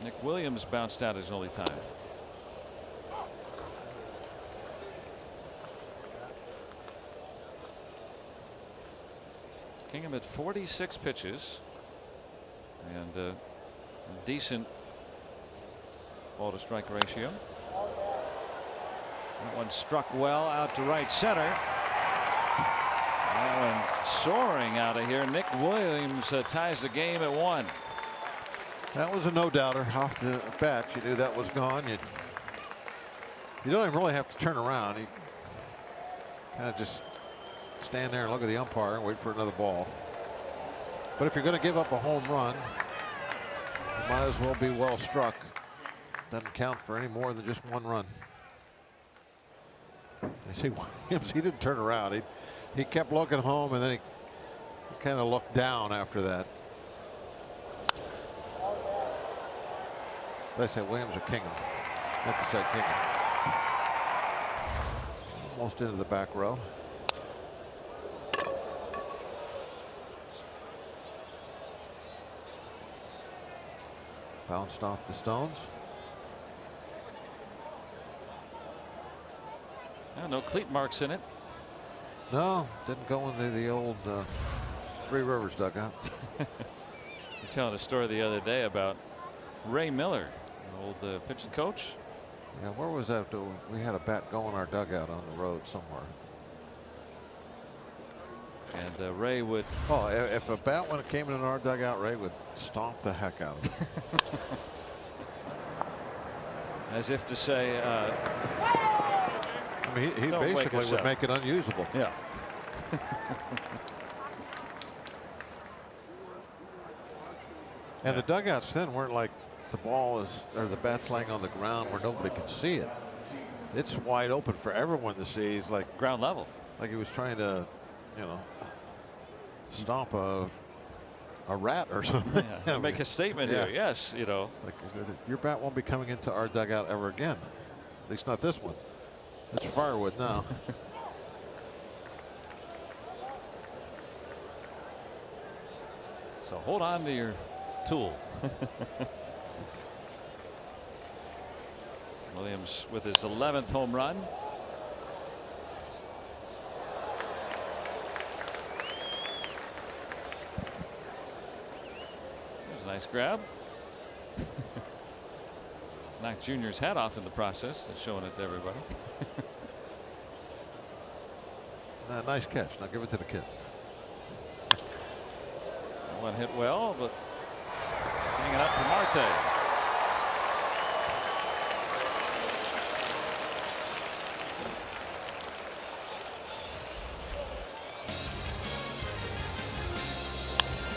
Nick Williams bounced out his only time. Kingham at 46 pitches and a decent ball to strike ratio. That one struck well out to right center. That one soaring out of here. Nick Williams ties the game at 1. That was a no-doubter off the bat. You knew that was gone. You don't even really have to turn around. You kind of just stand there and look at the umpire and wait for another ball. But if you're going to give up a home run, it might as well be well struck. Doesn't count for any more than just 1 run. You see Williams, he didn't turn around. He kept looking home, and then he kind of looked down after that. Did I say Williams or Kingham? I have to say Kingham. Almost into the back row. Bounced off the stones. Oh, no cleat marks in it. No, didn't go into the old Three Rivers dugout. You're telling a story the other day about Ray Miller, old pitching coach. Yeah, where was that? We had a bat go in our dugout on the road somewhere. And Ray would. Oh, if a bat when it came in our dugout, Ray would stomp the heck out of it. As if to say. I mean, he basically would make it unusable. Yeah. And the dugouts then weren't like the ball is or the bat's laying on the ground where nobody can see it. It's wide open for everyone to see. He's like ground level. Like he was trying to, you know, stomp a rat or something. Yeah, make a statement here. Yes, you know. It's like your bat won't be coming into our dugout ever again. At least not this one. It's firewood now. So hold on to your tool. Williams with his 11th home run. There's a nice grab. Knocked Junior's hat off in the process, showing it to everybody. Nice catch. Now give it to the kid. One hit well, but hanging up for Marte.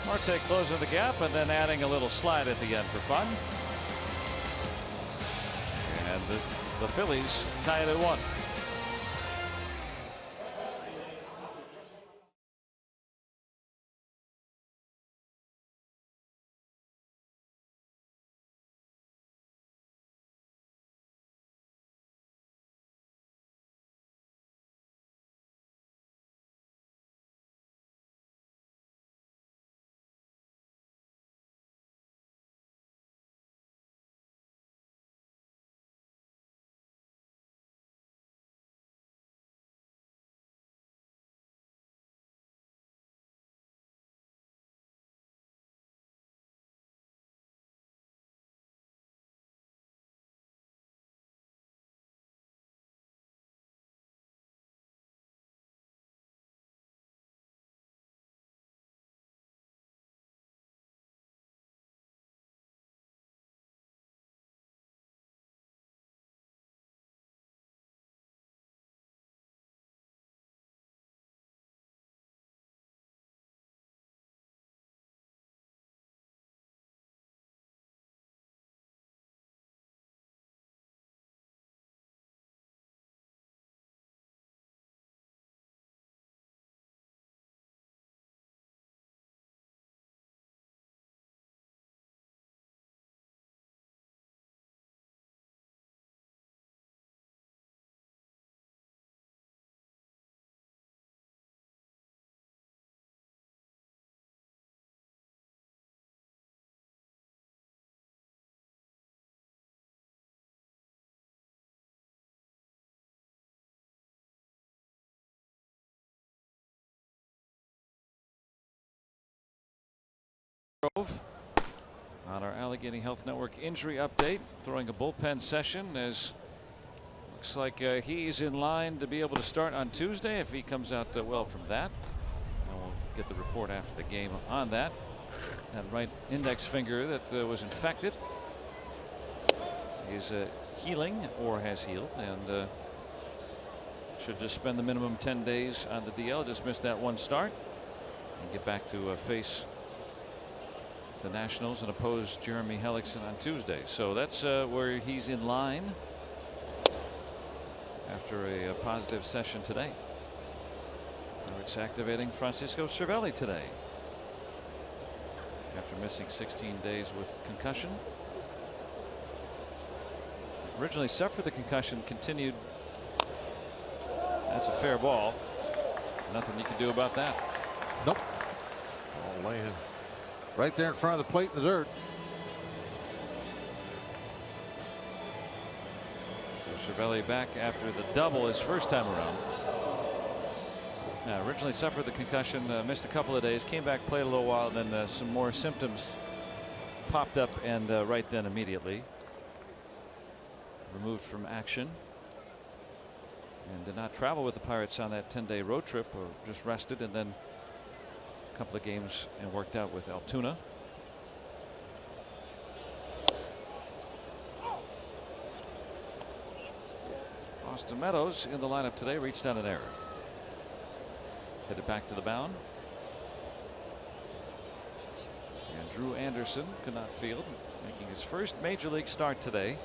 Marte closing the gap and then adding a little slide at the end for fun. And the Phillies tie it at 1. On our Allegheny Health Network injury update, throwing a bullpen session as looks like he's in line to be able to start on Tuesday if he comes out well from that. And we'll get the report after the game on that. That right index finger that was infected is healing or has healed and should just spend the minimum 10 days on the DL. Just missed that one start and get back to face the Nationals and oppose Jeremy Hellickson on Tuesday. So that's where he's in line after a positive session today. It's activating Francisco Cervelli today after missing 16 days with concussion. Originally suffered the concussion, continued. That's a fair ball. Nothing you can do about that. Nope. All laying right there in front of the plate in the dirt. So Cervelli back after the double his first time around. Now, originally suffered the concussion, missed a couple of days, came back, played a little while, and then some more symptoms popped up, and right then immediately removed from action. And did not travel with the Pirates on that 10-day road trip, or just rested, and then a couple of games and worked out with Altoona. Austin Meadows in the lineup today, reached on an error. Hit it back to the mound. And Drew Anderson could not field, making his first major league start today.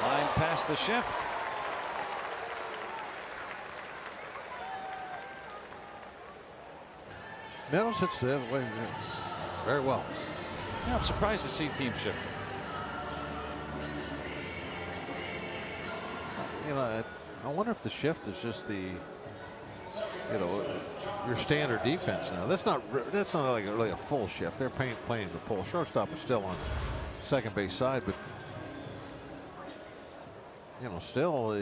Line past the shift. Meadows hits the other way very well. Yeah, I'm surprised to see team shift. You know, I wonder if the shift is just the, you know, your standard defense now. That's not like really a full shift. They're playing the pull. Shortstop is still on second base side, but you know, still,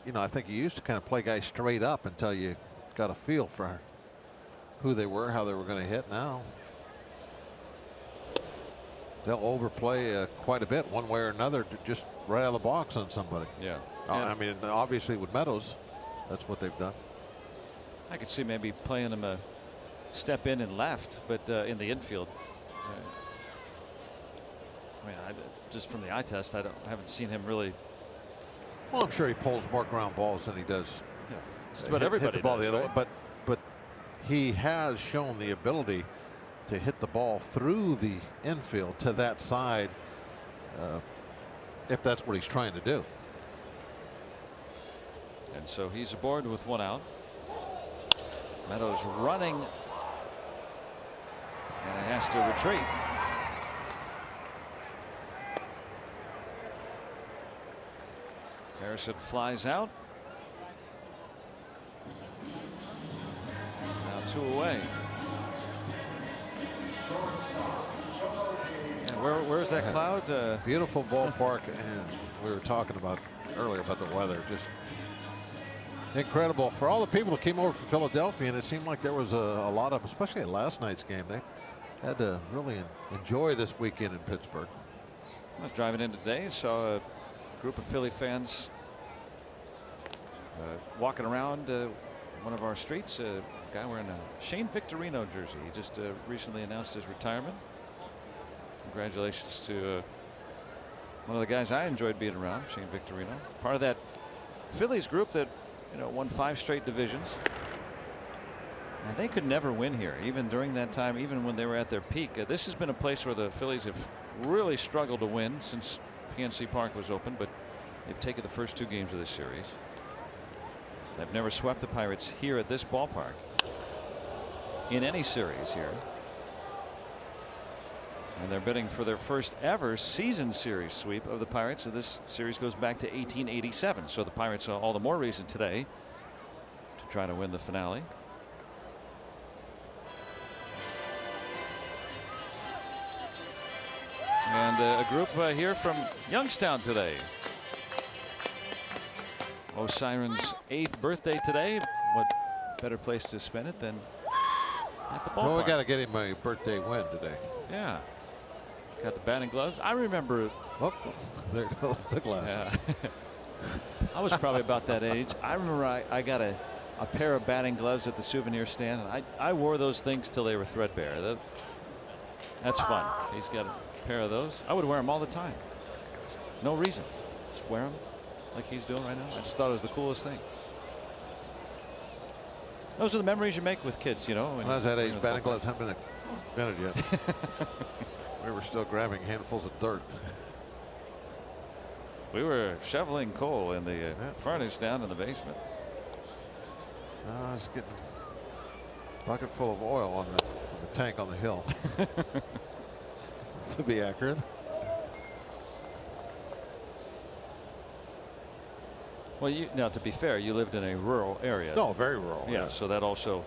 you know, I think you used to kind of play guys straight up until you got a feel for who they were, how they were going to hit. Now they'll overplay quite a bit one way or another, to just right out of the box on somebody. Yeah, I mean, obviously with Meadows, that's what they've done. I could see maybe playing him a step in and left, but in the infield. I mean, just from the eye test, I haven't seen him really. Well, I'm sure he pulls more ground balls than he does. Yeah, just about everybody hit the ball does, the other right? way. But he has shown the ability to hit the ball through the infield to that side, if that's what he's trying to do. And so he's aboard with 1 out. Meadows running, and he has to retreat. Harrison flies out. Now 2 away. And where's that cloud? Beautiful ballpark, and we were talking about earlier about the weather. Just incredible for all the people that came over from Philadelphia, and it seemed like there was a lot of, especially at last night's game. They had to really enjoy this weekend in Pittsburgh. I was driving in today, saw a group of Philly fans walking around one of our streets. A guy wearing a Shane Victorino jersey. He just recently announced his retirement. Congratulations to one of the guys I enjoyed being around, Shane Victorino. Part of that Phillies group that won 5 straight divisions. And they could never win here, even during that time, even when they were at their peak. This has been a place where the Phillies have really struggled to win since PNC Park was open, but they've taken the first 2 games of this series. They've never swept the Pirates here at this ballpark in any series here. And they're bidding for their first ever season series sweep of the Pirates. So this series goes back to 1887. So the Pirates are all the more reason today to try to win the finale. And a group here from Youngstown today. O'Siren's 8th birthday today. What better place to spend it than at the ballpark? Well, we got to get him a birthday win today. Yeah. Got the batting gloves. I remember. Oh, there goes the glasses. Yeah. I was probably about that age. I remember I got a pair of batting gloves at the souvenir stand, and I wore those things till they were threadbare. That's fun. He's got a pair of those. I would wear them all the time. No reason. Just wear them like he's doing right now. I just thought it was the coolest thing. Those are the memories you make with kids, When I was that age, batting gloves haven't been invented yet. We were still grabbing handfuls of dirt. We were shoveling coal in the furnace down in the basement. I was getting a bucket full of oil on the tank on the hill. To be accurate. Well, now to be fair, you lived in a rural area. No, very rural. Yeah, so that also,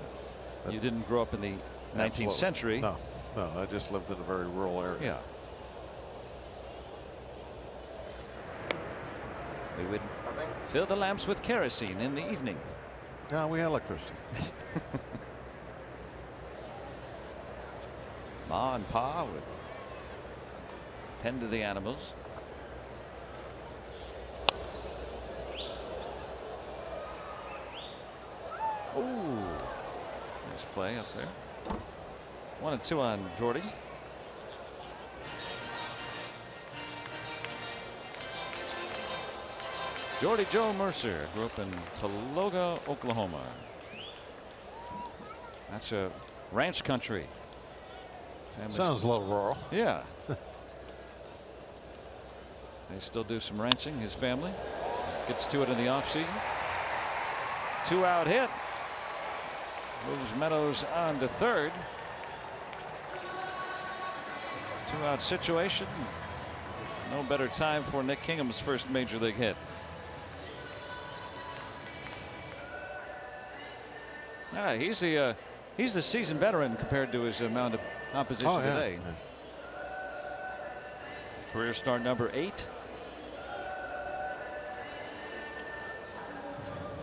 you didn't grow up in the 19th century. No, I just lived in a very rural area. Yeah. We would fill the lamps with kerosene in the evening. No, we had electricity. Ma and Pa would tend to the animals. Ooh, nice play up there. 1-2 on Jordy. Jordy Joe Mercer grew up in Tologa, Oklahoma. That's a ranch country. Sounds a little rural. Yeah. They still do some ranching. His family gets to it in the offseason. 2-out hit. Moves Meadows on to third. 2-out situation. No better time for Nick Kingham's first major league hit. He's the seasoned veteran compared to his amount of opposition today. Career start number 8.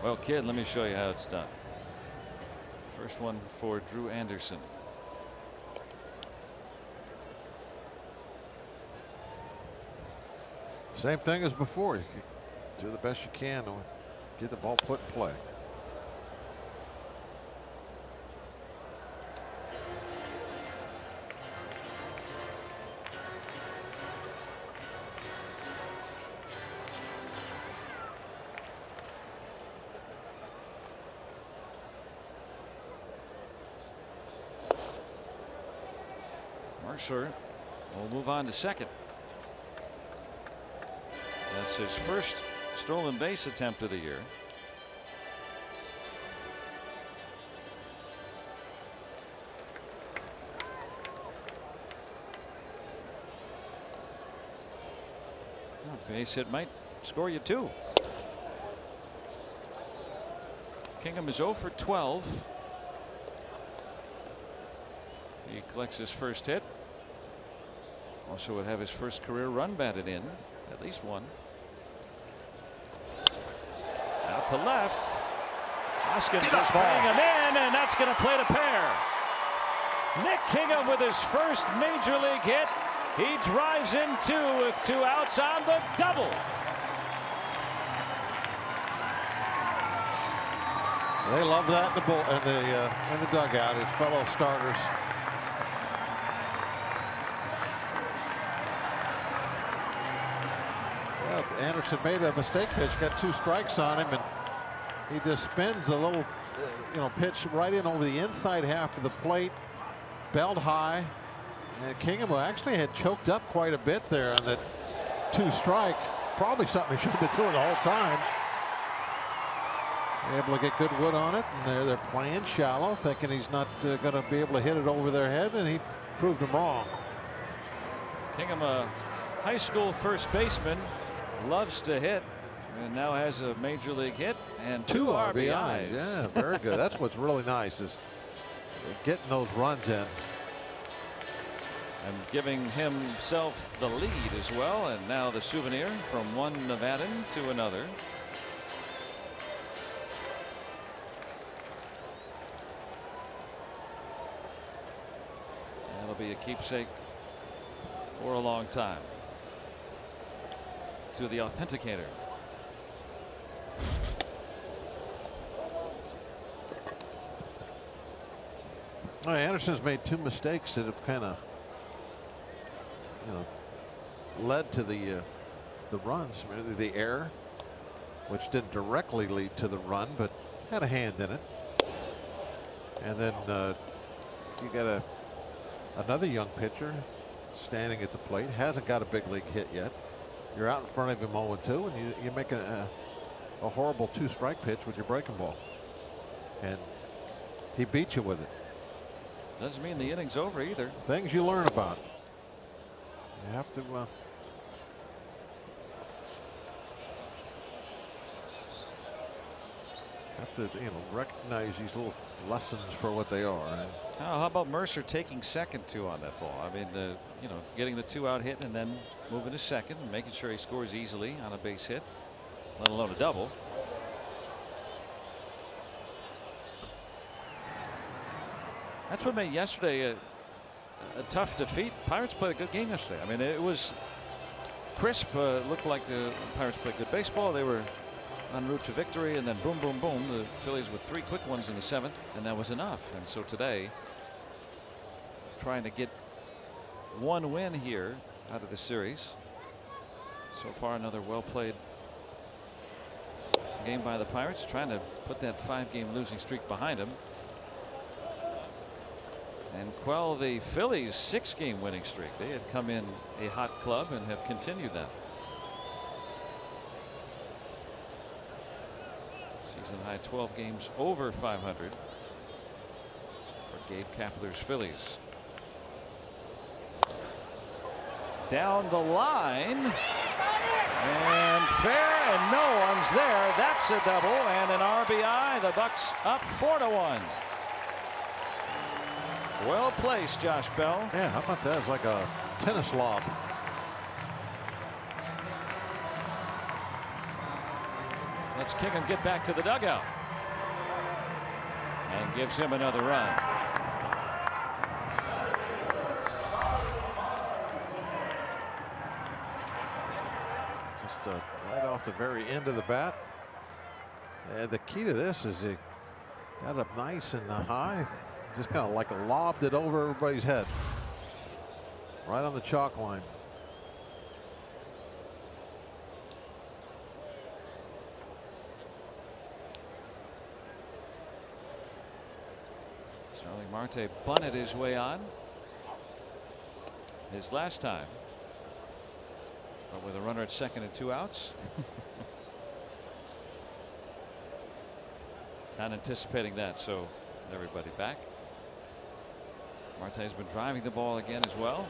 Well, kid, let me show you how it's done. First one for Drew Anderson. Same thing as before. do the best you can to get the ball put in play. Mercer will move on to second. That's his first stolen base attempt of the year. Base hit might score you 2. Kingham is 0 for 12. He collects his first hit. Also would have his first career run batted in, at least one. Out to left. Hoskins is putting him in, and that's going to play to pair. Nick Kingham with his first major league hit. He drives in 2 with 2 outs on the double. They love that in the dugout, his fellow starters. Well, Anderson made a mistake pitch, got 2 strikes on him, and he just spins a little, pitch right in over the inside half of the plate, belt high. And Kingham actually had choked up quite a bit there on that 2 strike. Probably something he should have been doing the whole time. Able to get good wood on it, and they're playing shallow, thinking he's not going to be able to hit it over their head, and he proved them wrong. Kingham, a high school first baseman, loves to hit, and now has a major league hit and 2 RBIs. Yeah, very good. That's what's really nice, is getting those runs in. And giving himself the lead as well, and now the souvenir from one Nevadan to another. That'll be a keepsake for a long time to the authenticator. Well, Anderson's made 2 mistakes that have kind of, led to the runs. The error, which didn't directly lead to the run, but had a hand in it. And then you got another young pitcher standing at the plate, hasn't got a big league hit yet. You're out in front of him 0-2, and you make a horrible 2-strike pitch with your breaking ball, and he beat you with it. Doesn't mean the inning's over either. Things you learn about. You have to recognize these little lessons for what they are. And how about Mercer taking second too on that ball? I mean, getting the 2-out hit and then moving to second and making sure he scores easily on a base hit, let alone a double. That's what made yesterday a tough defeat. Pirates played a good game yesterday. I mean, it was crisp. Looked like the Pirates played good baseball. They were en route to victory, and then boom, boom, boom. The Phillies with 3 quick ones in the 7th, and that was enough. And so today, trying to get 1 win here out of the series. So far, another well-played game by the Pirates, trying to put that 5-game losing streak behind them and quell the Phillies' 6-game winning streak. They had come in a hot club and have continued that. Season high 12 games over 500 for Gabe Kapler's Phillies. Down the line, and fair, and no one's there. That's a double and an RBI. The Bucks up 4-1. Well placed, Josh Bell. yeah, how about that? It's like a tennis lob. Let's Kingham get back to the dugout, and gives him another run. Just right off off the very end of the bat. And the key to this is he got it up nice and high. Just kind of like lobbed it over everybody's head. Right on the chalk line. Starling Marte bunted his way on. His last time. But with a runner at second and 2 outs. Not anticipating that, so everybody back. Marte's been driving the ball again as well.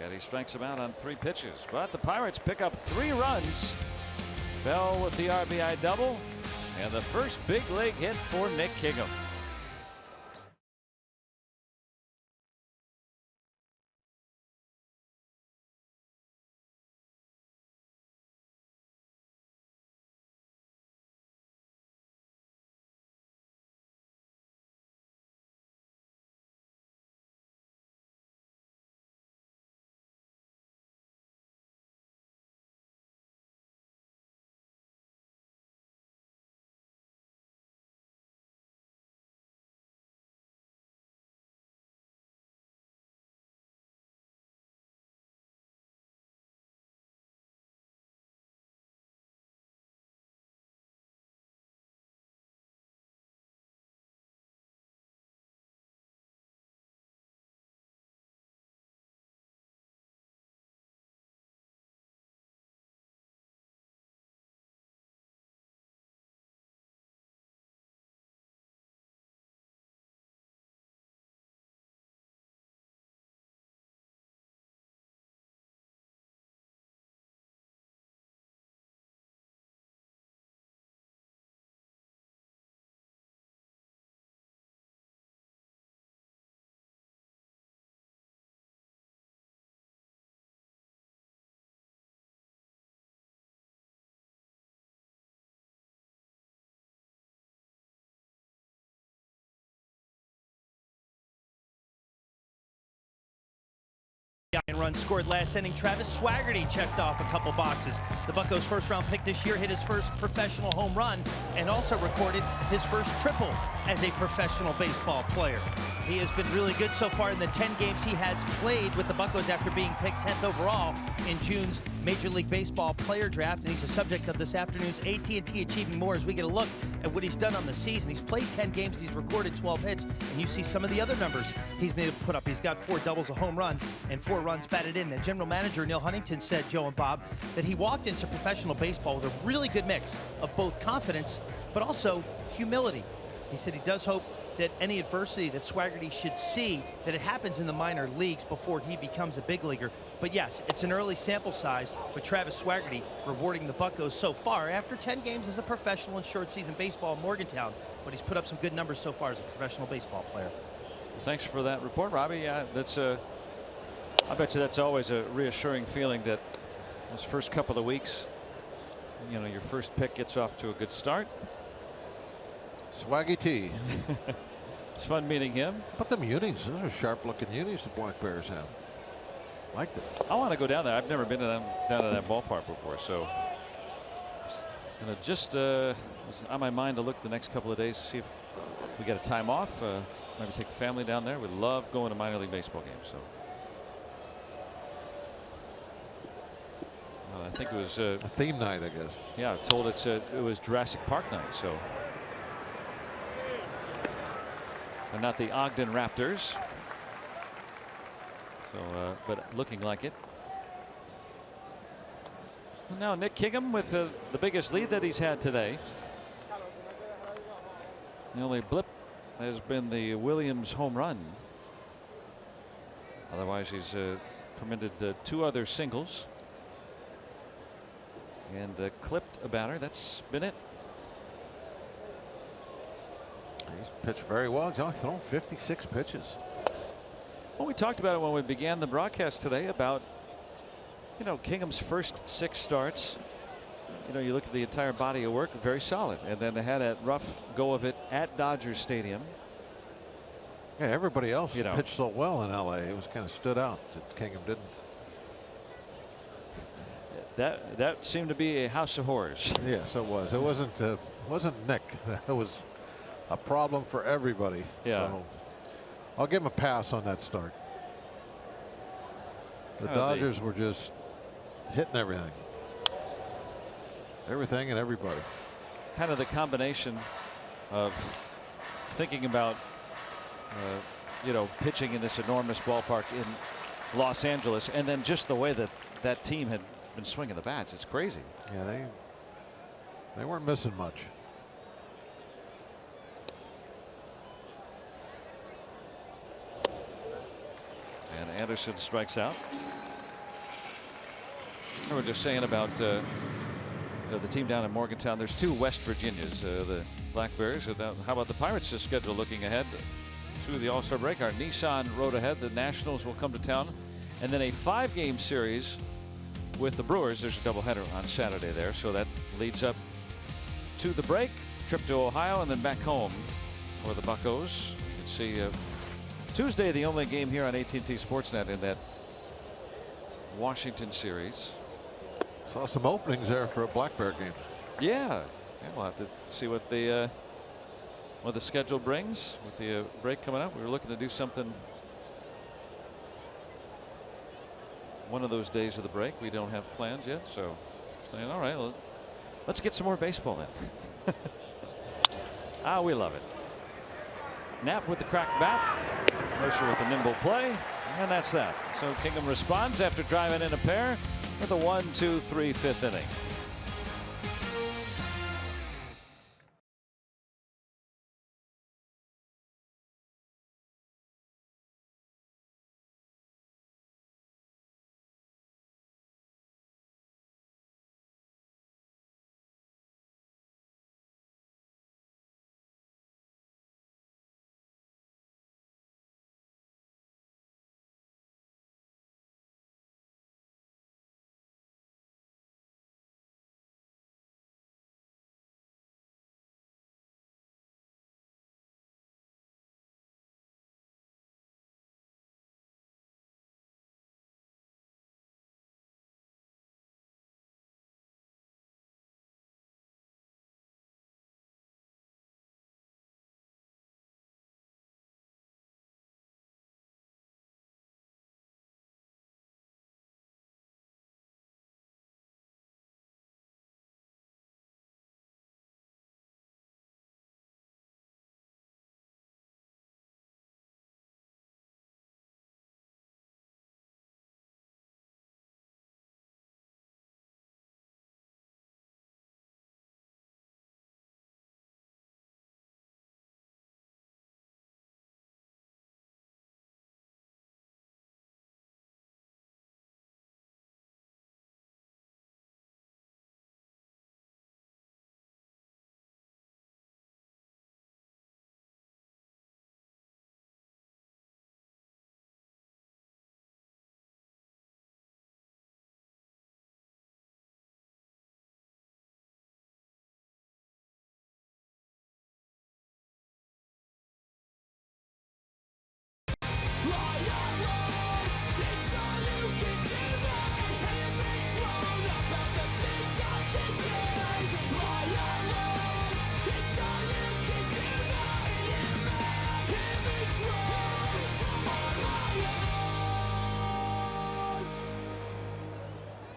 And he strikes him out on 3 pitches, but the Pirates pick up 3 runs. Bell with the RBI double and the first big league hit for Nick Kingham. Run scored last inning. Travis Swaggerty checked off a couple boxes. The Buccos' first-round pick this year hit his first professional home run and also recorded his first triple as a professional baseball player. He has been really good so far in the 10 games he has played with the Buccos after being picked 10th overall in June's Major League Baseball player draft, and he's the subject of this afternoon's AT&T Achieving More as we get a look at what he's done on the season. He's played 10 games, he's recorded 12 hits, and you see some of the other numbers he's been able to put up. He's got 4 doubles, a home run, and 4 runs batted in. And general manager Neil Huntington said, Joe and Bob, that he walked into professional baseball with a really good mix of both confidence but also humility. He said he does hope that any adversity that Swaggerty should see, that it happens in the minor leagues before he becomes a big leaguer. But yes, it's an early sample size with Travis Swaggerty rewarding the Buccos so far after 10 games as a professional in short season baseball in Morgantown. But he's put up some good numbers so far as a professional baseball player. Thanks for that report, Robbie. Yeah, that's I bet you that's always a reassuring feeling that those first couple of weeks, you know, your first pick gets off to a good start. Swaggy T. It's fun meeting him. But them unis, those are sharp looking unis the Black Bears have. Liked it. I want to go down there. I've never been to down to that ballpark before, so gonna just it's on my mind to look the next couple of days to see if we get a time off. Maybe take the family down there. We love going to minor league baseball games. So I think it was a theme night, I guess. Yeah, I'm told it was Jurassic Park night. So. And not the Ogden Raptors. So, but looking like it. And now Nick Kingham with the biggest lead that he's had today. The only blip has been the Williams home run. Otherwise, he's permitted 2 other singles. and clipped a batter. That's been it. He's pitched very well. He's only thrown 56 pitches. Well, we talked about it when we began the broadcast today about, you know, Kingham's first 6 starts. You know, you look at the entire body of work, very solid. And then they had a rough go of it at Dodger Stadium. Yeah, everybody else You know. pitched so well in LA. It was kind of stood out that Kingham didn't. That seemed to be a house of horrors. Yes, it was. It wasn't Nick. That was a problem for everybody. Yeah. So I'll give him a pass on that start. The Kind of Dodgers were just hitting everything. Everything and everybody. Kind of the combination of thinking about you know, pitching in this enormous ballpark in Los Angeles, and then just the way that that team had been swinging the bats. It's crazy. Yeah, they weren't missing much. And Anderson strikes out. We were just saying about you know, the team down in Morgantown. There's 2 West Virginias, the Black Bears. How about the Pirates' schedule looking ahead to the All-Star break? Our Nissan road ahead. The Nationals will come to town, and then a 5-game series with the Brewers. There's a doubleheader on Saturday there, so that leads up to the break. Trip to Ohio and then back home for the Buccos. You can see Tuesday the only game here on AT&T Sportsnet in that Washington series. Saw some openings there for a Black Bear game. Yeah, we'll have to see what the schedule brings with the break coming up. We were looking to do something one of those days of the break. We don't have plans yet, so saying, all right, let's get some more baseball then. We love it. Knapp with the cracked bat. Mercer with the nimble play, and that's that. So Kingham responds after driving in a pair with a 1-2-3 5th inning.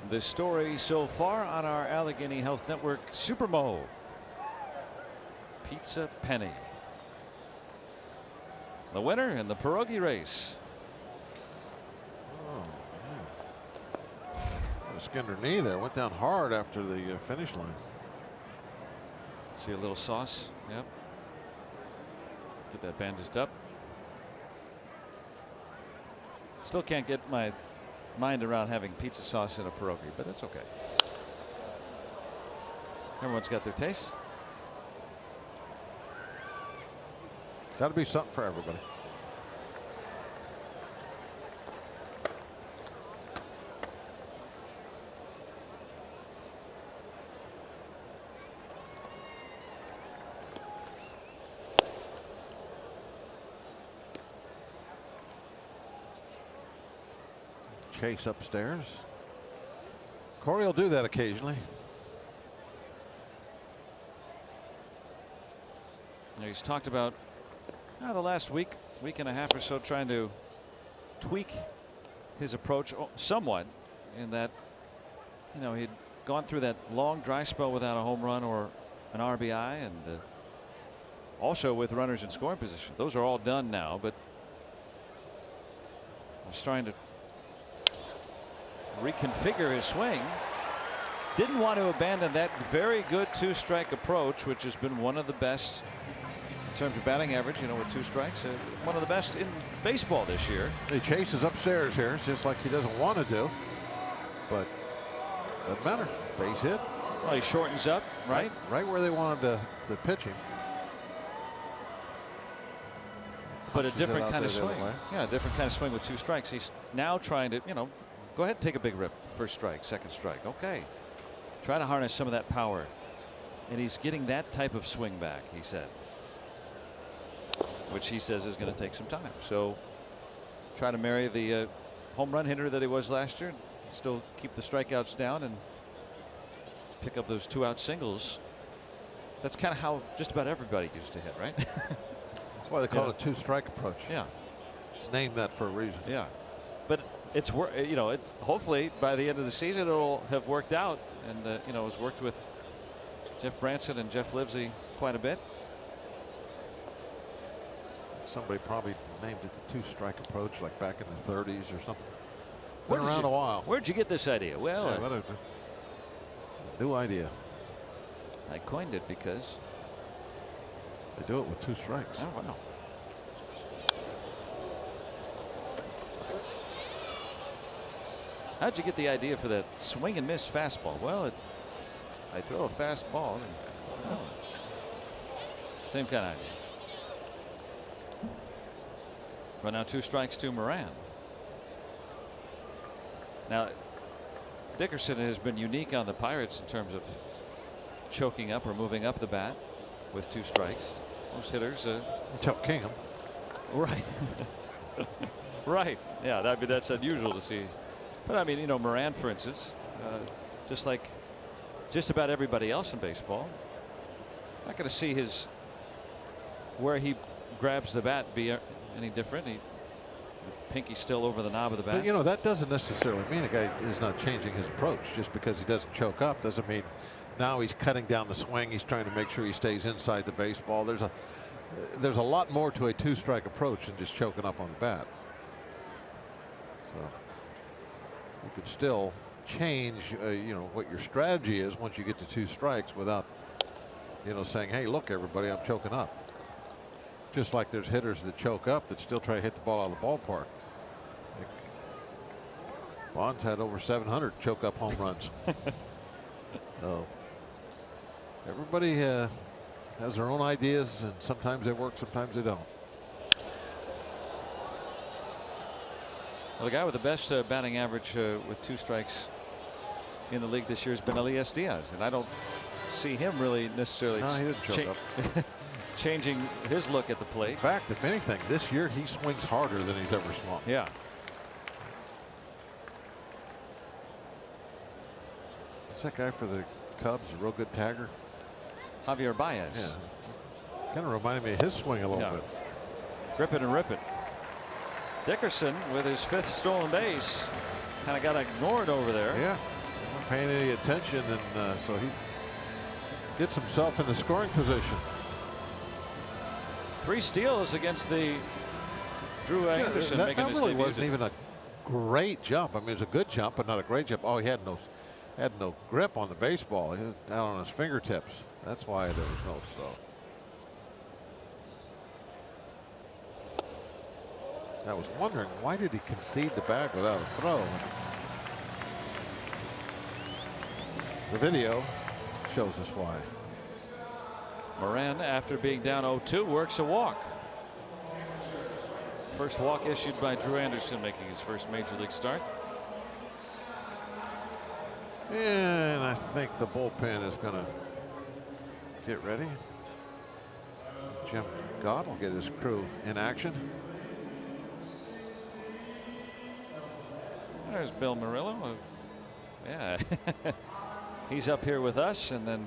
The story so far on our Allegheny Health Network Supermo. Pizza Penny. The winner in the pierogi race. Oh, man. Skinned her knee there. Went down hard after the finish line. See a little sauce. Yep. Get that bandaged up. Still can't get my mind around having pizza sauce in a pierogi, but that's okay. Everyone's got their taste. Got to be something for everybody. Chase upstairs. Corey will do that occasionally. He's talked about the last week and a half or so trying to tweak his approach somewhat, in that he'd gone through that long dry spell without a home run or an RBI, and also with runners in scoring position. Those are all done now, but he's trying to reconfigure his swing. Didn't want to abandon that very good two-strike approach, which has been one of the best in terms of batting average, with 2 strikes. One of the best in baseball this year. He chases upstairs here. It's just like he doesn't want to do, but doesn't matter. Base hit. Well, he shortens up, right? Right where they wanted to pitch him. But a different kind of swing. Yeah, a different kind of swing with 2 strikes. He's now trying to, go ahead and take a big rip. First strike, second strike. Okay. Try to harness some of that power. And he's getting that type of swing back, he said, which he says is going to take some time. So try to marry the home run hitter that he was last year, still keep the strikeouts down and pick up those 2-out singles. That's kind of how just about everybody used to hit, right? That's why they call it a 2-strike approach. Yeah. It's named that for a reason. Yeah. But it's it's hopefully by the end of the season it'll have worked out, and has worked with Jeff Branson and Jeff Livesey quite a bit. Somebody probably named it the 2-strike approach, like back in the 30s or something. Been around a while. Where'd you get this idea? Well, yeah, what a new idea. I coined it because they do it with 2 strikes. Oh wow. How'd you get the idea for that swing and miss fastball? Well, I throw a fastball. And, same kind of idea. But now 2 strikes to Moran. Now, Dickerson has been unique on the Pirates in terms of choking up or moving up the bat with 2 strikes. Most hitters. Chuck Kingham. Right. Right. Yeah, that's unusual to see. But I mean, Moran, for instance, just like just about everybody else in baseball, not going to see where he grabs the bat be any different. Pinky still over the knob of the bat. But that doesn't necessarily mean a guy is not changing his approach. Just because he doesn't choke up doesn't mean now he's cutting down the swing. He's trying to make sure he stays inside the baseball. There's a lot more to a 2-strike approach than just choking up on the bat. So you could still change, what your strategy is once you get to 2 strikes without, saying, hey, look, everybody, I'm choking up. Just like there's hitters that choke up that still try to hit the ball out of the ballpark. Bonds had over 700 choke up home runs. So everybody has their own ideas, and sometimes they work, sometimes they don't. Well, the guy with the best batting average with 2 strikes in the league this year has been Elias Diaz, and I don't see him really necessarily he didn't choke up. changing his look at the plate. In fact, if anything, this year he swings harder than he's ever swung. Yeah. What's that guy for the Cubs? A real good tagger. Javier Baez. Yeah. Kind of reminded me of his swing a little bit. Grip it and rip it. Dickerson with his 5th stolen base kind of got ignored over there. Yeah. Not paying any attention, and so he gets himself in the scoring position. 3 steals against the Drew Anderson making that his really debut. wasn't even a great jump. I mean, it was a good jump, but not a great jump. Oh, he had no grip on the baseball. He was down on his fingertips. That's why there was no throw. I was wondering, why did he concede the bag without a throw? The video shows us why. Moran, after being down 0-2, works a walk. First walk issued by Drew Anderson, making his first major league start. And I think the bullpen is going to get ready. Jim Gott will get his crew in action. There's Bill Murillo. Yeah. He's up here with us and then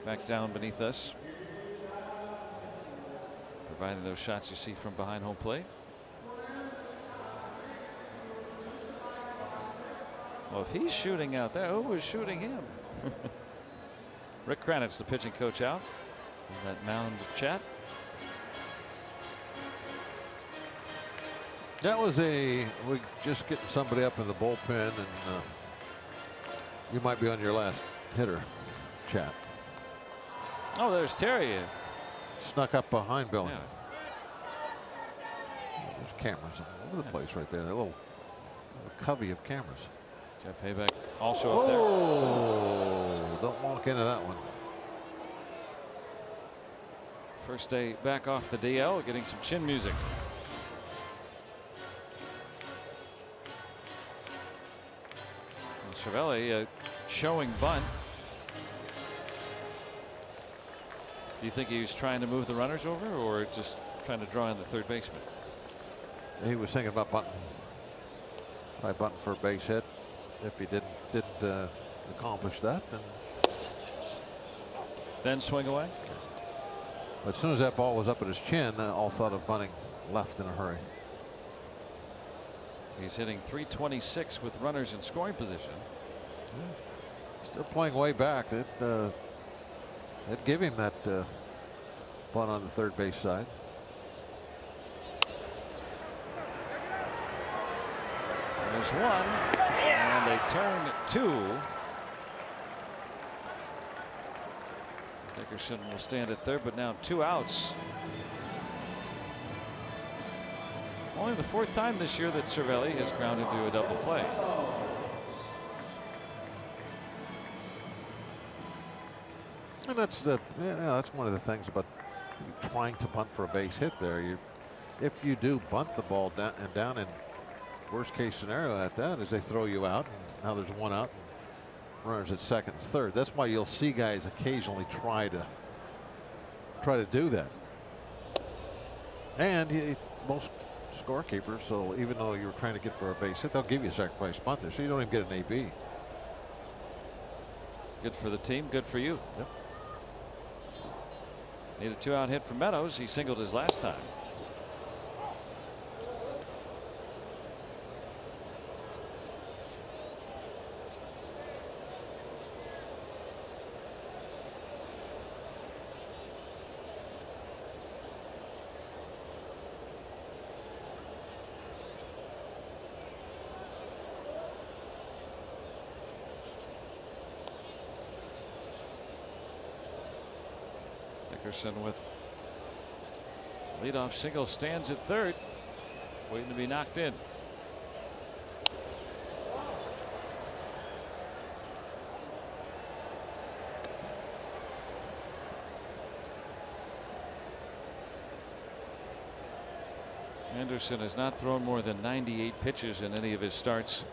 back down beneath us, providing those shots you see from behind home plate. Well, if he's shooting out there, who was shooting him? Rick Kranitz, the pitching coach, out in that mound chat. That was we just getting somebody up in the bullpen, and you might be on your last hitter chat. Oh, there's Terry. Snuck up behind Bill. Yeah. There's cameras all over the place right there. That little covey of cameras. Jeff Haybeck also up there. Oh, don't walk into that one. First day back off the DL, getting some chin music. And Cervelli showing bunt. Do you think he was trying to move the runners over or just trying to draw in the third baseman? He was thinking about bunting. Probably bunting for a base hit. If he didn't accomplish that, then swing away. But as soon as that ball was up at his chin, all thought of bunting left in a hurry. He's hitting .326 with runners in scoring position. Still playing way back. They'd give him that bunt on the third base side. There's one, and they turn two. Dickerson will stand at third, but now 2 outs. Only the 4th time this year that Cervelli has grounded to a double play. And that's that's one of the things about trying to bunt for a base hit there. If you do bunt the ball down in worst case scenario at that is they throw you out, and now there's 1 out, and runners at second and third. That's why you'll see guys occasionally try to do that. And most scorekeepers, so even though you're trying to get for a base hit, they'll give you a sacrifice bunt there, so you don't even get an AB. Good for the team, good for you. Yep. Need a 2-out hit from Meadows. He singled his last time. Dickerson with leadoff single stands at third, waiting to be knocked in. Anderson has not thrown more than 98 pitches in any of his starts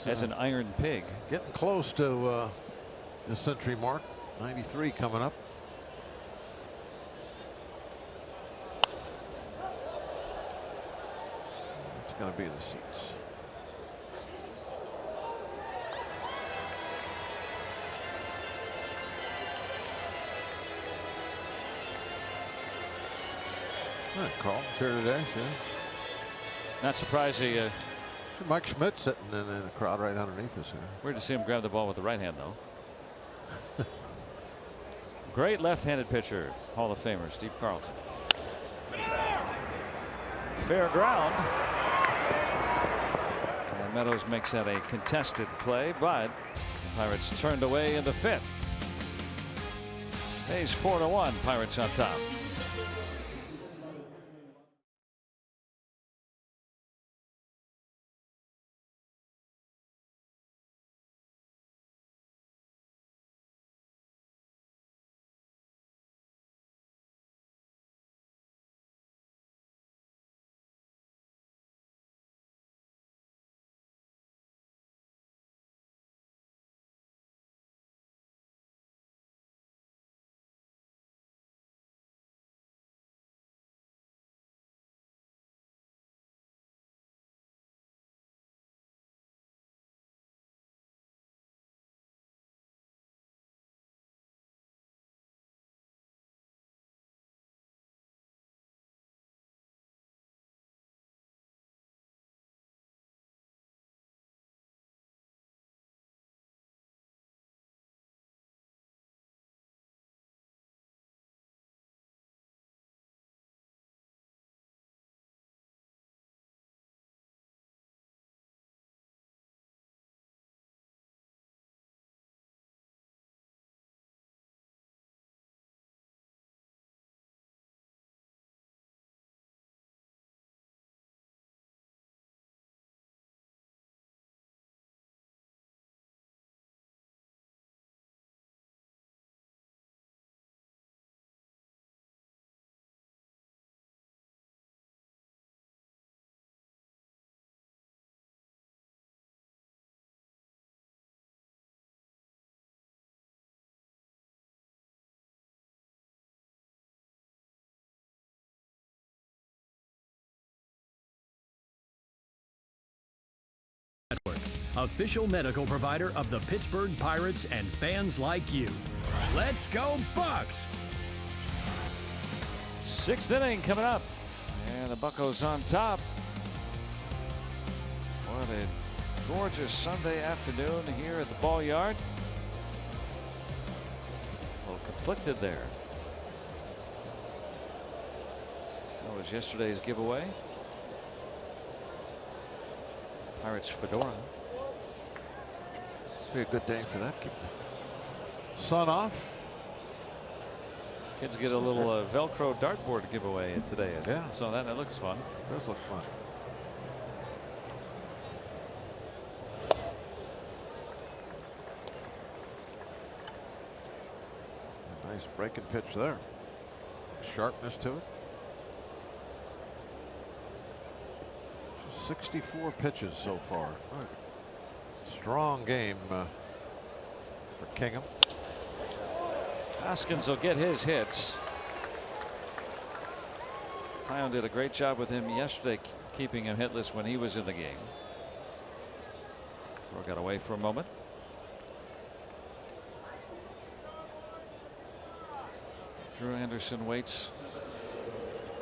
as an Iron Pig. Getting close to the century mark. 93 coming up. Going to be the seats. All right, Carlton's here today. See? Not surprising. See Mike Schmidt sitting in the crowd right underneath us here. Weird to see him grab the ball with the right hand, though. Great left-handed pitcher, Hall of Famer Steve Carlton. Fair ground. And Meadows makes that a contested play, but the Pirates turned away in the 5th. Stays 4-1. Pirates on top. official medical provider of the Pittsburgh Pirates and fans like you. Let's go Bucks! 6th inning coming up, and the Buccos on top. What a gorgeous Sunday afternoon here at the ball yard. A little conflicted there. That was yesterday's giveaway. Pirates fedora. Be a good day for that. Keep the sun off. Kids get a little Velcro dartboard giveaway today. Yeah. So that looks fun. It does look fun. A nice breaking pitch there. Sharpness to it. Just 64 pitches so far. Strong game for Kingham. Hoskins will get his hits. Tyon did a great job with him yesterday, keeping him hitless when he was in the game. Throw got away for a moment. Drew Anderson waits.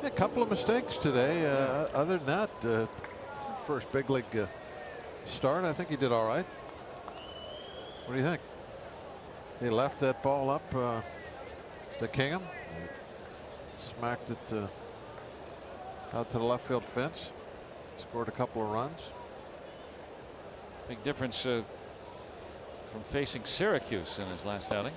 A couple of mistakes today. Other than that, first big league start, I think he did all right. What do you think? He left that ball up to Kingham. He smacked it out to the left field fence. Scored a couple of runs. Big difference from facing Syracuse in his last outing.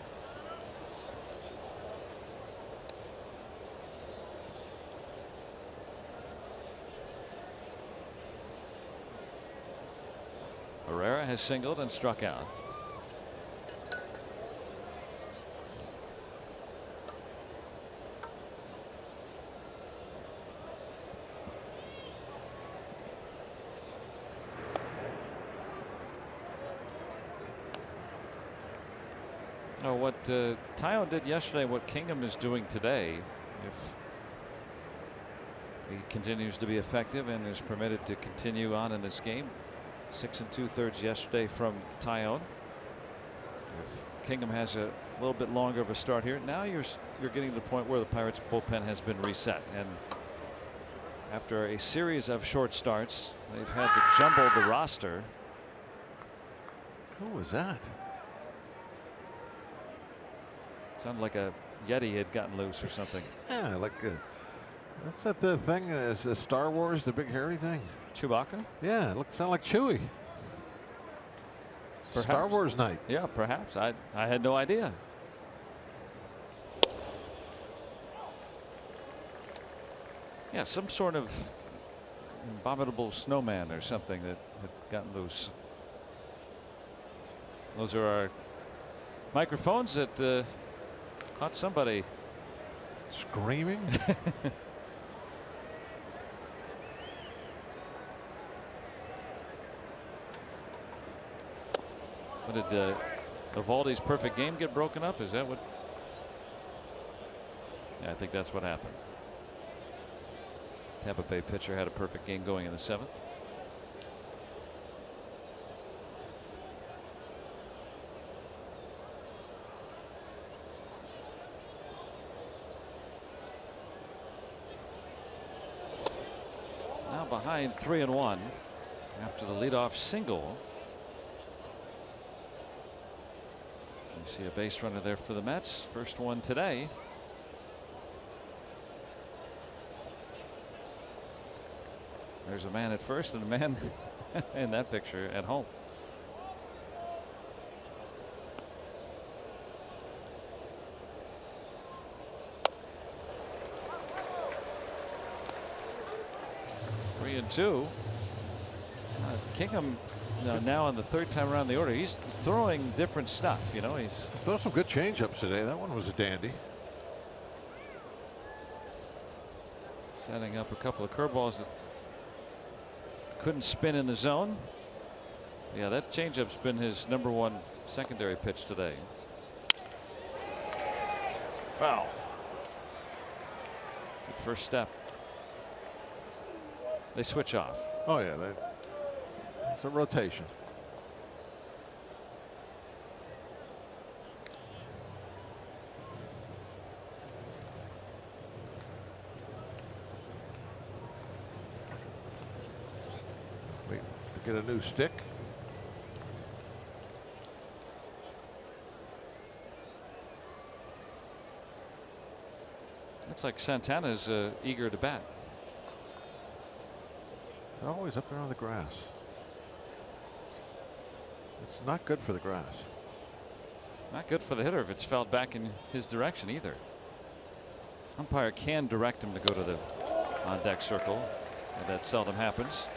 Herrera has singled and struck out. Oh, what Tyon did yesterday, what Kingham is doing today, if he continues to be effective and is permitted to continue on in this game. 6 2/3 yesterday from Tyon. If Kingham has a little bit longer of a start here, now you're getting to the point where the Pirates bullpen has been reset, and after a series of short starts, they've had to jumble the roster. Who was that? Sounded like a Yeti had gotten loose or something. Yeah, like that's not the thing. Is Star Wars, the big hairy thing? Chewbacca? Yeah, it sounded like Chewie. Perhaps. Star Wars night. Yeah, perhaps. I had no idea. Yeah, some sort of abominable snowman or something that had gotten loose. Those are our microphones that caught somebody screaming. What did Eovaldi's perfect game get broken up? Is that what? Yeah, I think that's what happened. Tampa Bay pitcher had a perfect game going in the 7th. Now behind 3-1 after the leadoff single. You see a base runner there for the Mets. First one today. There's a man at first and a man in that picture at home. Three and two. Kingham now on the 3rd time around the order. He's throwing different stuff. You know, he's throw some good changeups today. That one was a dandy. setting up a couple of curveballs that couldn't spin in the zone. Yeah, that changeup's been his #1 secondary pitch today. Foul. Good first step. They switch off. Oh yeah, it's a rotation. Waiting to get a new stick. Looks like Santana's eager to bat. They're always up there on the grass. It's not good for the grass. Not good for the hitter if it's fouled back in his direction either. Umpire can direct him to go to the on deck circle, but that seldom happens.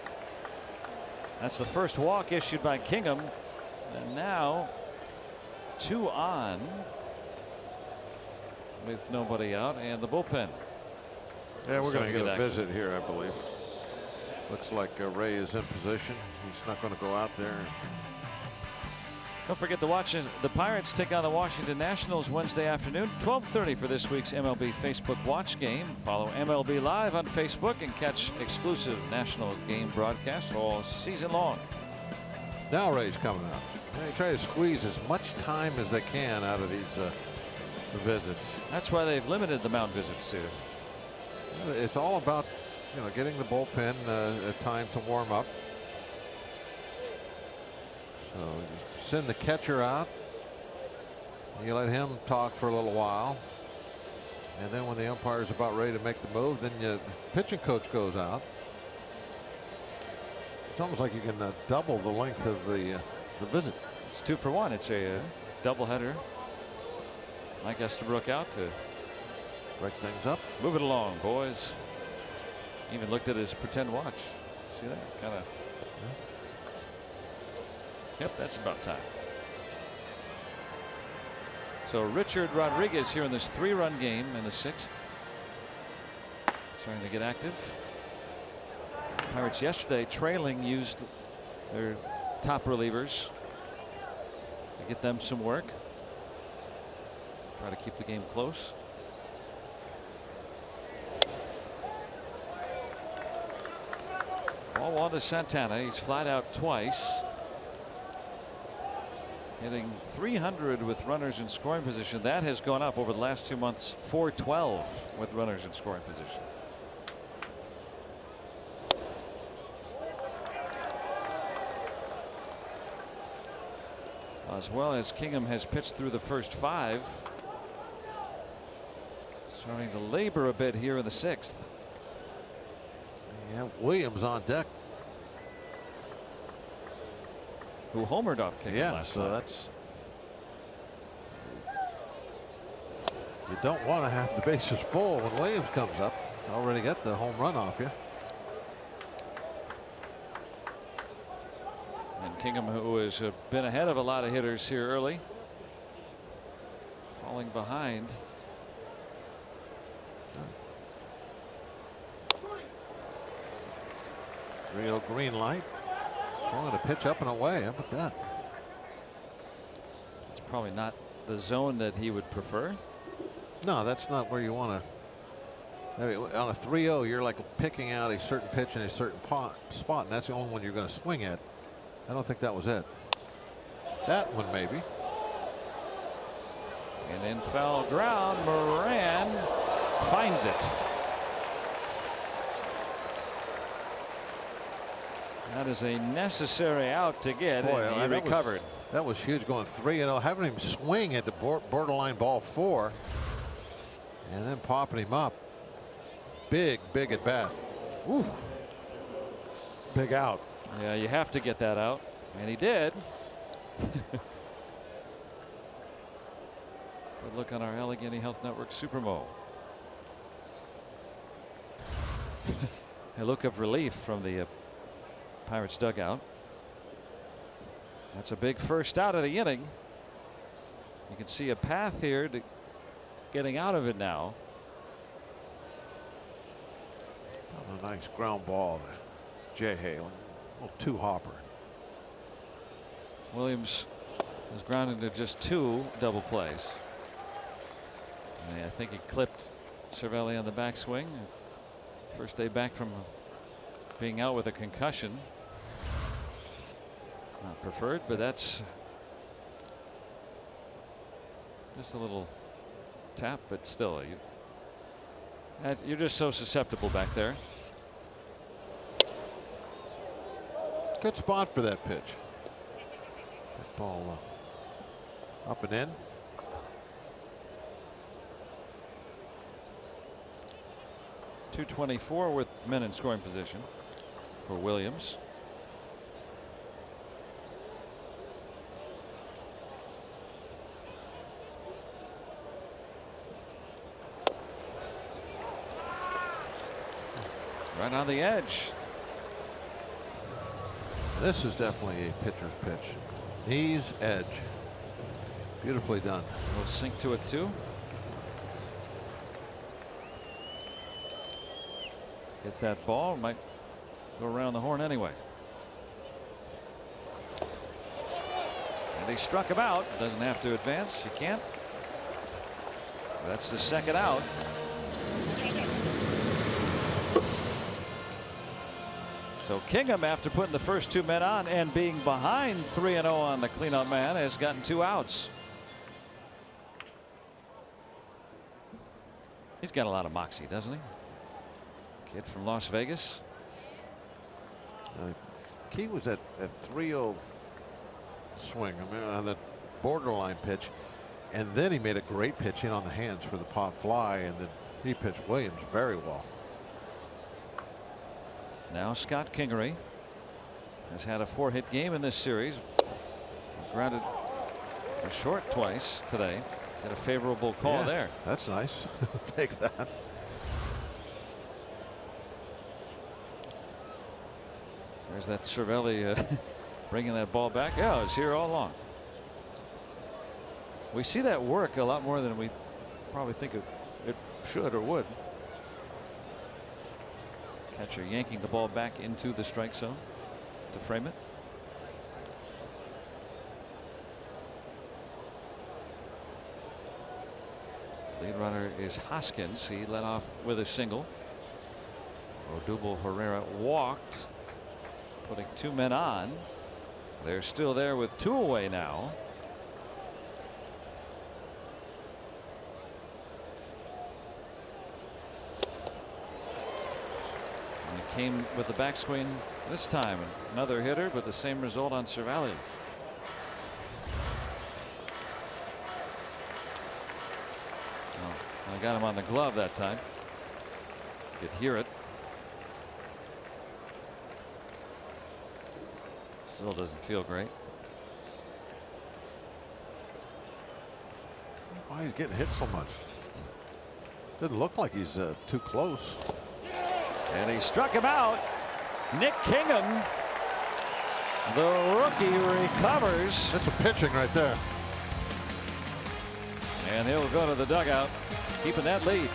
That's the first walk issued by Kingham, and now 2 on with nobody out, and the bullpen. Yeah, we're going to get a active. visit here, I believe. Looks like Ray is in position. He's not going to go out there. Don't forget to watch the Pirates take on the Washington Nationals Wednesday afternoon, 12:30 for this week's MLB Facebook Watch Game. Follow MLB Live on Facebook and catch exclusive national game broadcasts all season long. Now Ray's coming out. They try to squeeze as much time as they can out of these visits. That's why they've limited the mound visits to. It's all about, you know, getting the bullpen time to warm up. So you send the catcher out. You let him talk for a little while. And then when the umpire is about ready to make the move, then the pitching coach goes out. It's almost like you can double the length of the visit. It's 2 for 1. It's a doubleheader. Mike Estabrook out to break things up. Move it along, boys. Even looked at his pretend watch. See that? Kind of. Yep, that's about time. So Richard Rodriguez here in this 3-run game in the 6th. Starting to get active. Pirates yesterday trailing used their top relievers to get them some work. Try to keep the game close. Ball 1 to Santana. He's flat out twice. Hitting .300 with runners in scoring position. That has gone up over the last 2 months. .412 with runners in scoring position. As well as Kingham has pitched through the first 5. Starting to labor a bit here in the 6th. Yeah, Williams on deck. Who homered off Kingham last time. That's. You don't want to have the bases full when Williams comes up. It's already got the home run off you. And Kingham, who has been ahead of a lot of hitters here early, falling behind. Real green light. Swung a pitch up and away. How about that? It's probably not the zone that he would prefer. No, that's not where you want to. I mean, on a 3-0, you're like picking out a certain pitch in a certain spot, and that's the only one you're going to swing at. I don't think that was it. That one maybe. And in foul ground, Moran finds it. That is a necessary out to get. Boy, and he recovered. That was huge, going 3-0, having him swing at the borderline ball 4, and then popping him up. Big at bat. Ooh. Big out. Yeah, you have to get that out, and he did. Good look on our Allegheny Health Network Supermo. A look of relief from the Pirates dugout. That's a big first out of the inning. You can see a path here to getting out of it now. A nice ground ball to Jay Halen. A little two-hopper. Williams has grounded into just 2 double plays. And I think he clipped Cervelli on the backswing. First day back from being out with a concussion. Not preferred, but that's just a little tap, but still, you're just so susceptible back there. Good spot for that pitch. That ball up and in. .224 with men in scoring position for Williams. Right on the edge. This is definitely a pitcher's pitch. Knees, edge. Beautifully done. We'll sink to it too. Hits that ball, might go around the horn anyway. And he struck him out. Doesn't have to advance. He can't. That's the second out. So Kingham, after putting the first two men on and being behind 3-0 on the cleanup man, has gotten 2 outs. He's got a lot of moxie, doesn't he? Kid from Las Vegas. Key was at 3-0 swing, I mean, on the borderline pitch, and then he made a great pitch in on the hands for the pop fly, and then he pitched Williams very well. Now Scott Kingery has had a 4-hit game in this series. Grounded a short twice today. Had a favorable call there. That's nice. Take that. There's that Cervelli bringing that ball back. Yeah, it's here all along. We see that work a lot more than we probably think it should or would. Catcher yanking the ball back into the strike zone to frame it. Lead runner is Hoskins. He led off with a single. Odubel Herrera walked, putting 2 men on. They're still there with 2 away now. And he came with the backswing this time. Another hitter, but the same result on Cervelli. I got him on the glove that time. Could hear it. Still doesn't feel great. Why he's getting hit so much? Didn't look like he's too close. And he struck him out. Nick Kingham, the rookie, recovers. That's some pitching right there. And he'll go to the dugout, keeping that lead.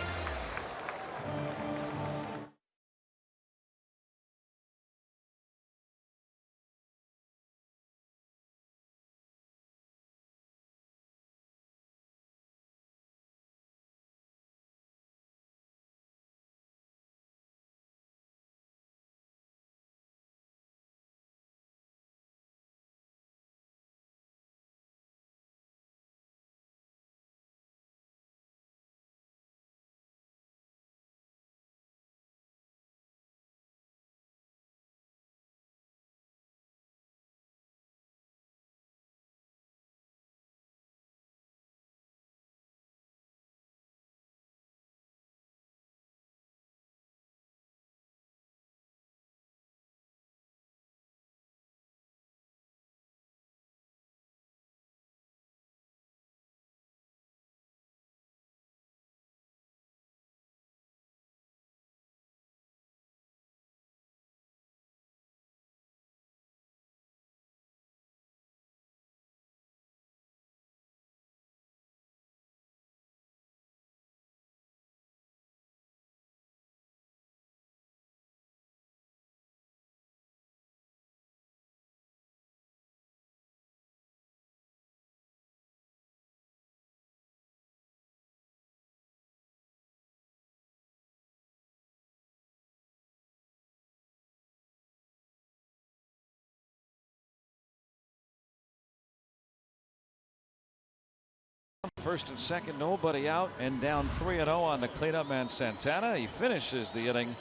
First and second, nobody out, and down 3-0 on the cleanup man Santana. He finishes the inning,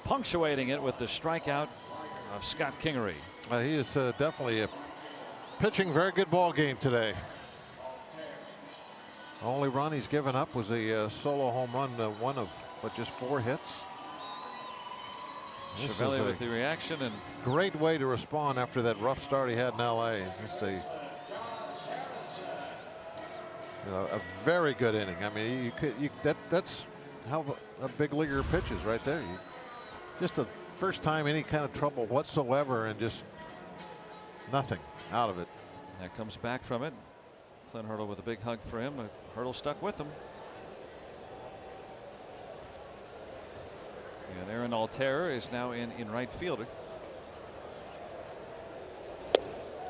punctuating it with the strikeout of Scott Kingery. He is definitely pitching very good ball game today. Only run he's given up was a solo home run, one of just 4 hits. Chevalier with the reaction, and great way to respond after that rough start he had in LA. Just a very good inning. I mean, that's how a big leaguer pitches right there. Just the first time any kind of trouble whatsoever, and just nothing out of it. That comes back from it. Clint Hurdle with a big hug for him. Hurdle stuck with him. And Aaron Altair is now in right fielder.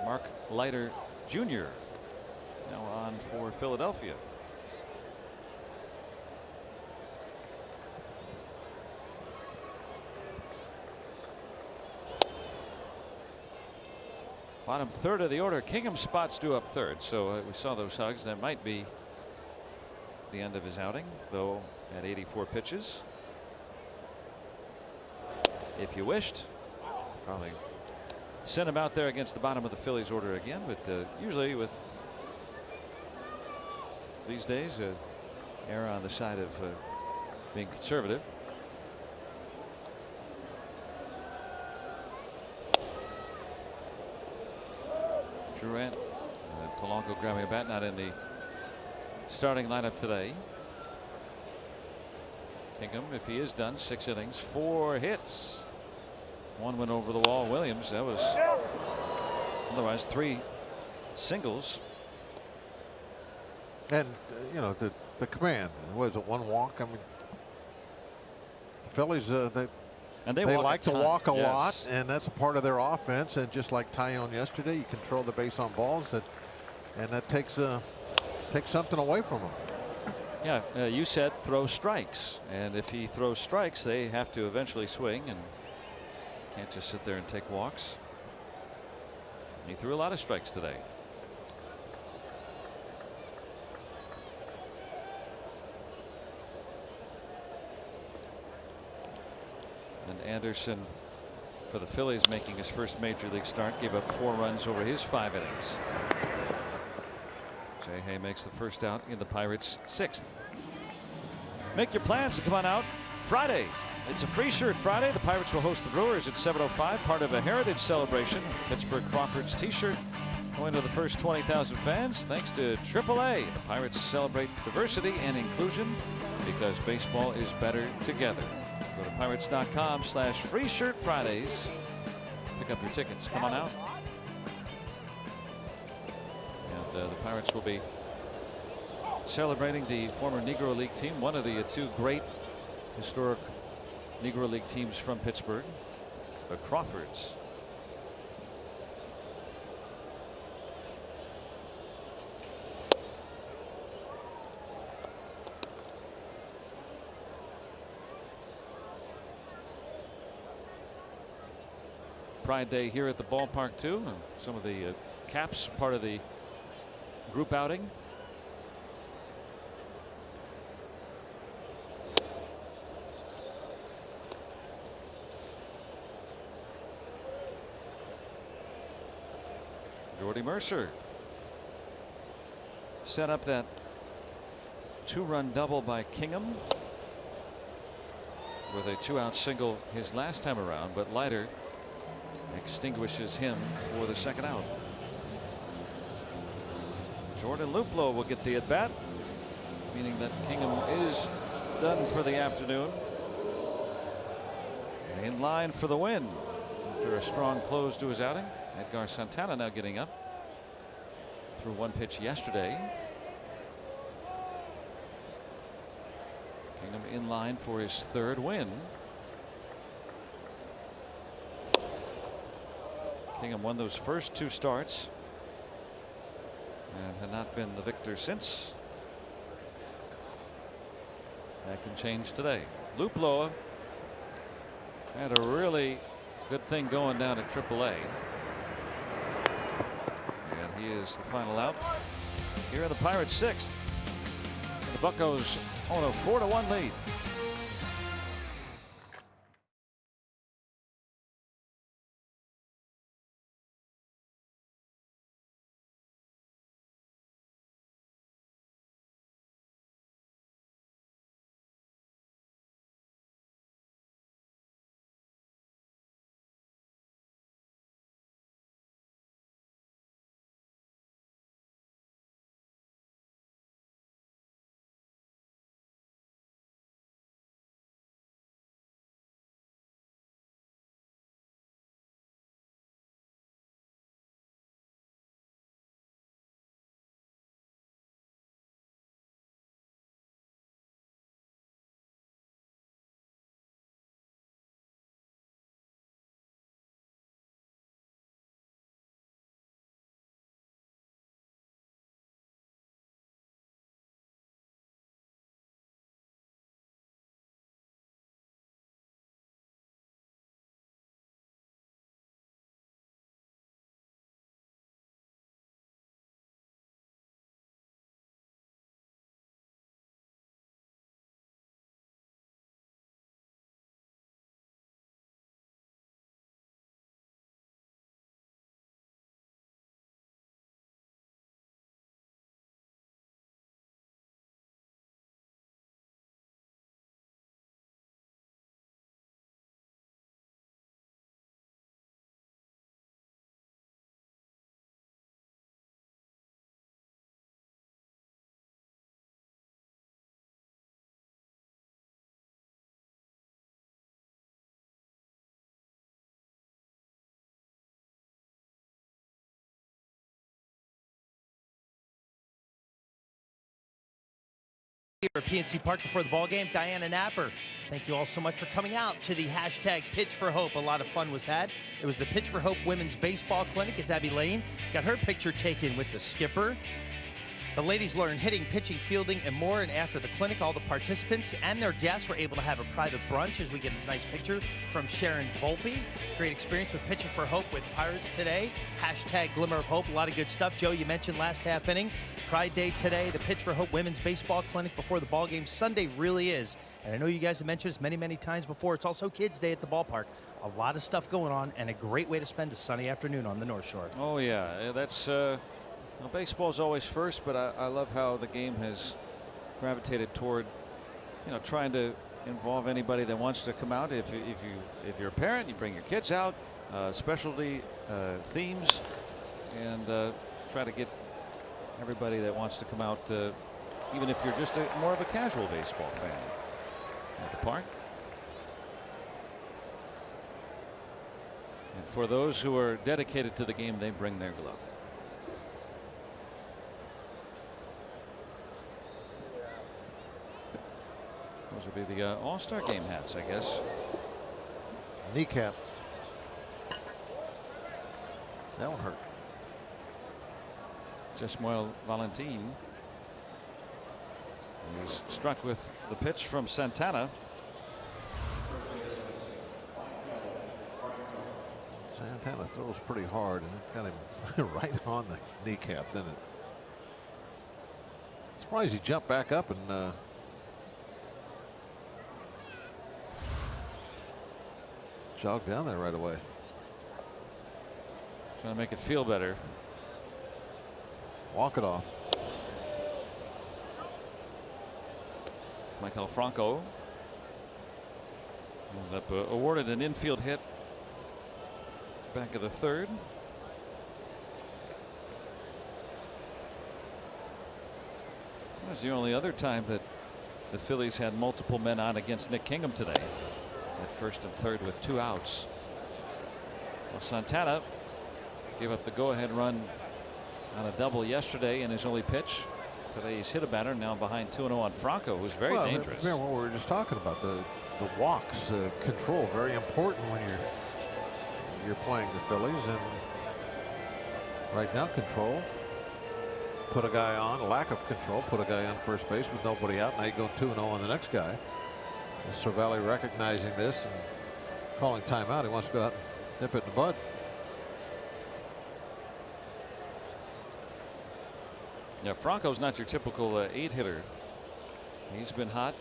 Mark Leiter Jr. now on for Philadelphia. Bottom third of the order. Kingham spots due up third, so we saw those hugs. That might be the end of his outing, though, at 84 pitches. If you wished, probably send him out there against the bottom of the Phillies order again, but usually with these days, err on the side of being conservative. Durant, Polanco grabbing a bat, not in the starting lineup today. Kingham, if he is done, 6 innings, 4 hits. 1 went over the wall. Williams, that was otherwise 3 singles. And the command, was it 1 walk? I mean, the Phillies they like to walk a lot, and that's a part of their offense. And just like Tyone yesterday, you control the base on balls, and that takes something away from them. Yeah, you said throw strikes, and if he throws strikes, they have to eventually swing, and can't just sit there and take walks. He threw a lot of strikes today. And Anderson, for the Phillies, making his first major league start, gave up 4 runs over his 5 innings. Jay Hay makes the first out in the Pirates' 6th. Make your plans to come on out Friday. It's a free shirt Friday. The Pirates will host the Brewers at 7:05, part of a heritage celebration. Pittsburgh Crawford's t-shirt going to the first 20,000 fans thanks to AAA. The Pirates celebrate diversity and inclusion because baseball is better together. Go to pirates.com/free shirt Fridays. Pick up your tickets. Come on out. And the Pirates will be celebrating the former Negro League team, one of the 2 great historic Negro League teams from Pittsburgh, the Crawfords. Pride Day here at the ballpark too, and some of the caps part of the group outing. Jordy Mercer set up that 2-run double by Kingham with a 2-out single his last time around, but Leiter extinguishes him for the 2nd out. Jordan Luplow will get the at bat, meaning that Kingham is done for the afternoon. In line for the win after a strong close to his outing. Edgar Santana now getting up. Threw 1 pitch yesterday. Kingham in line for his 3rd win. Kingham won those first 2 starts and had not been the victor since. That can change today. Luplow had a really good thing going down at AAA. And he is the final out here in the Pirates' 6th. And the Buccos own a 4-1 lead. At PNC Park before the ball game, Diana Napper. Thank you all so much for coming out to the hashtag Pitch for Hope. A lot of fun was had. It was the Pitch for Hope Women's Baseball Clinic as Abby Lane got her picture taken with the skipper. The ladies learned hitting, pitching, fielding, and more. And after the clinic, all the participants and their guests were able to have a private brunch as we get a nice picture from Sharon Volpe. Great experience with Pitching for Hope with Pirates today. Hashtag Glimmer of Hope. A lot of good stuff. Joe, you mentioned last half inning. Pride Day today. The Pitch for Hope Women's Baseball Clinic before the ball game. Sunday really is. And I know you guys have mentioned this many, many times before. It's also Kids Day at the ballpark. A lot of stuff going on and a great way to spend a sunny afternoon on the North Shore. Oh, yeah. That's... Well, baseball's always first, but I love how the game has gravitated toward, trying to involve anybody that wants to come out. If you're a parent, you bring your kids out, specialty themes, and try to get everybody that wants to come out, even if you're just more of a casual baseball fan, at the park. And for those who are dedicated to the game, they bring their glove. Those would be the All-Star game hats, I guess. Kneecap. That one hurt. Jesmuel Valentin. He's struck with the pitch from Santana. Santana throws pretty hard, and it got him right on the kneecap, didn't it? Surprised he jumped back up and jogged down there right away. Trying to make it feel better. Walk it off. Michael Franco ended up awarded an infield hit back of the third. That was the only other time that the Phillies had multiple men on against Nick Kingham today. At first and third with 2 outs. Well, Santana gave up the go-ahead run on a double yesterday in his only pitch. Today he's hit a batter, now behind 2-0 on Franco, who's very dangerous. Remember what we were just talking about, the walks, control, very important when you're playing the Phillies. And right now, control. Put a guy on, lack of control, put a guy on first base with nobody out. Now you go 2-0 on the next guy. Cervelli recognizing this and calling timeout. He wants to go out and nip it in the bud. Yeah, Franco's not your typical 8-hitter. He's been hot.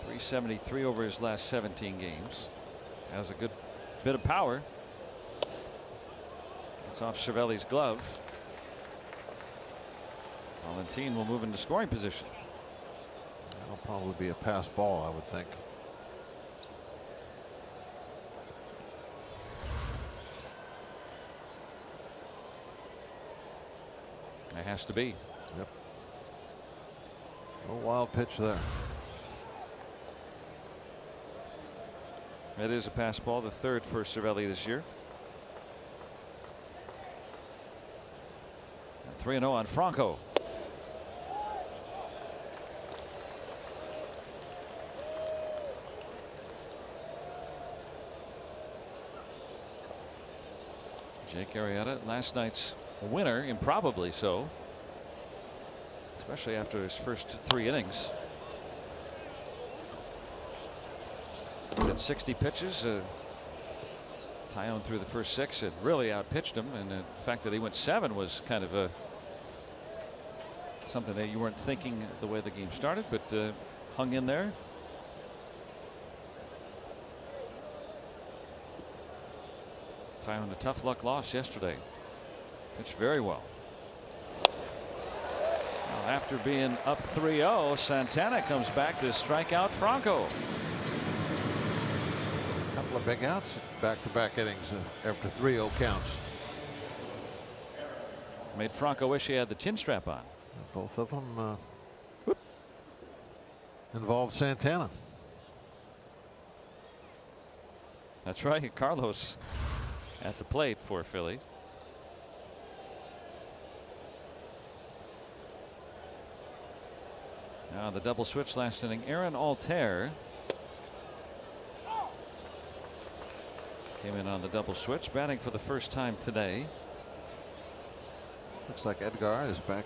373 over his last 17 games. Has a good bit of power. It's off Cervelli's glove. Valentin will move into scoring position. That'll probably be a pass ball, I would think. It has to be. Yep. A wild pitch there. It is a pass ball, the third for Cervelli this year. 3-0 on Franco. Jake Arrieta, last night's winner, improbably so, especially after his first 3 innings. He's had 60 pitches. Tyone through the first 6 had really outpitched him, and the fact that he went 7 was kind of something that you weren't thinking the way the game started, but hung in there. Tyone, a tough luck loss yesterday. Pitched very well. Well, after being up 3-0, Santana comes back to strike out Franco. A couple of big outs, back-to-back innings after 3-0 counts. Made Franco wish he had the chin strap on. Both of them involved Santana. That's right, Carlos at the plate for Phillies. The double switch last inning. Aaron Altair came in on the double switch, batting for the first time today. Looks like Edgar is back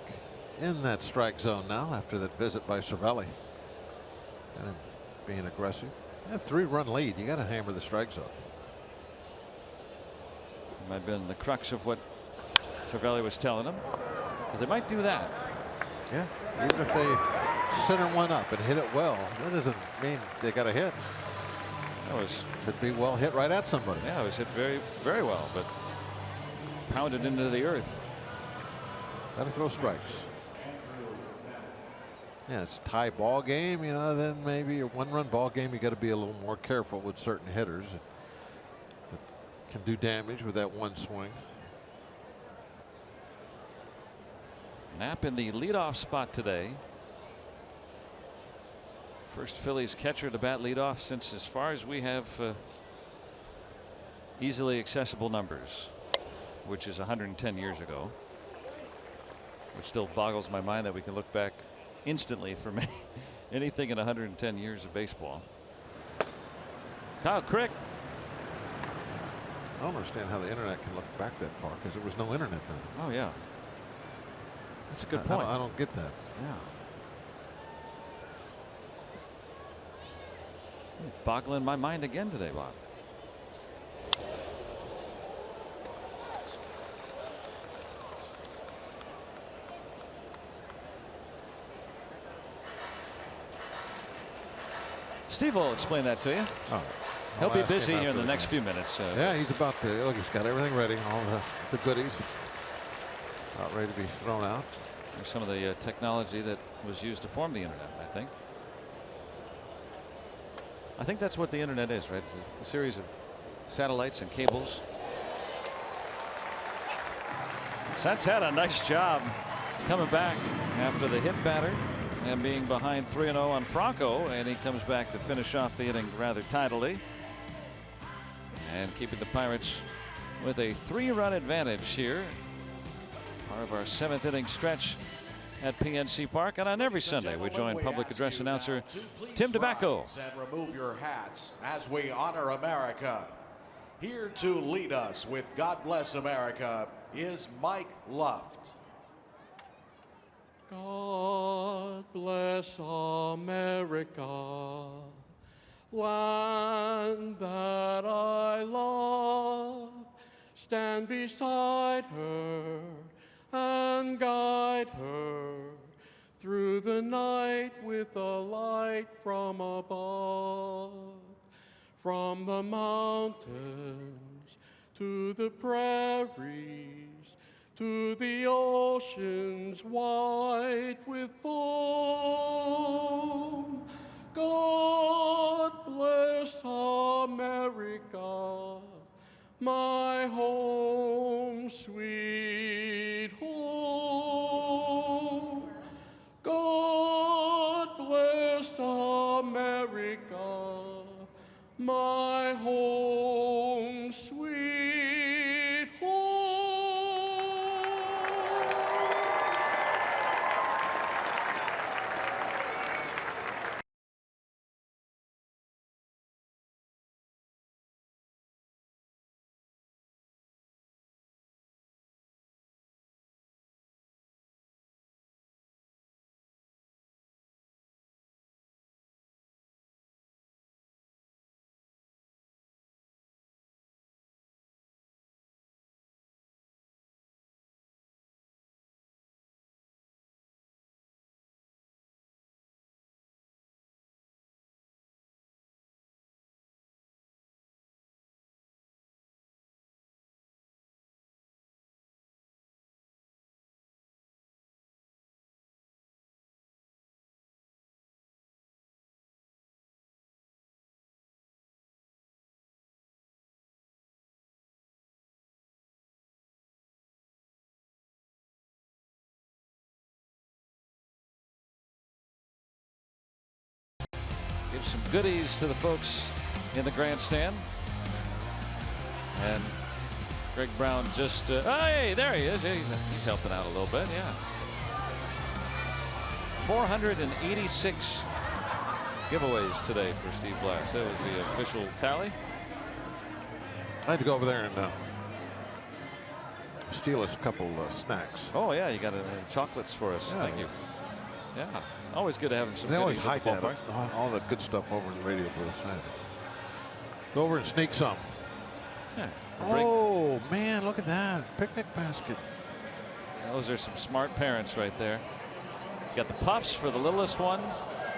in that strike zone now after that visit by Cervelli. And being aggressive. A 3-run lead. You got to hammer the strike zone. Might have been the crux of what Cervelli was telling him, because they might do that. Yeah, even if they center one up and hit it well, that doesn't mean they got a hit. Could be well hit right at somebody. Yeah, it was hit very, very well, but pounded into the earth. Got to throw strikes. Yeah, it's a tie ball game, you know, then maybe a 1-run ball game, you got to be a little more careful with certain hitters that can do damage with that one swing. Knapp in the leadoff spot today. First Phillies catcher to bat leadoff since, as far as we have easily accessible numbers, which is 110 years ago. Which still boggles my mind that we can look back instantly for anything in 110 years of baseball. Kyle Crick. I don't understand how the internet can look back that far, because there was no internet then. Oh yeah, that's a good point. I don't get that. Yeah. Boggling my mind again today, Bob. Steve will explain that to you. Oh, he'll be busy here in the next few minutes. Yeah, he's about to. Look, he's got everything ready, all the goodies, about ready to be thrown out. There's some of the technology that was used to form the internet, I think. I think that's what the internet is, right? It's a series of satellites and cables. Santana, a nice job coming back after the hit batter and being behind 3-0 on Franco, and he comes back to finish off the inning rather tidily and keeping the Pirates with a 3-run advantage here. Part of our 7th inning stretch at PNC Park, and on every Sunday we join public address announcer Tim DeBacco. And remove your hats as we honor America. Here to lead us with God Bless America is Mike Luft. God bless America, land that I love. Stand beside her and guide her through the night with a light from above. From the mountains to the prairies, to the oceans white with foam. God bless America, my home, sweet home. God bless America, my home, sweet home. Give some goodies to the folks in the grandstand. And Greg Brown just, hey, there he is. He's helping out a little bit, yeah. 486 giveaways today for Steve Blass. That was the official tally. I had to go over there and steal us a couple snacks. Oh yeah, you got chocolates for us. Yeah. Thank you. Yeah, always good to have some. They always goodies hide at the that, ballpark. all the good stuff over in the radio booth. I had to go over and sneak some. Yeah. Oh man, look at that picnic basket. Those are some smart parents right there. You got the puffs for the littlest one.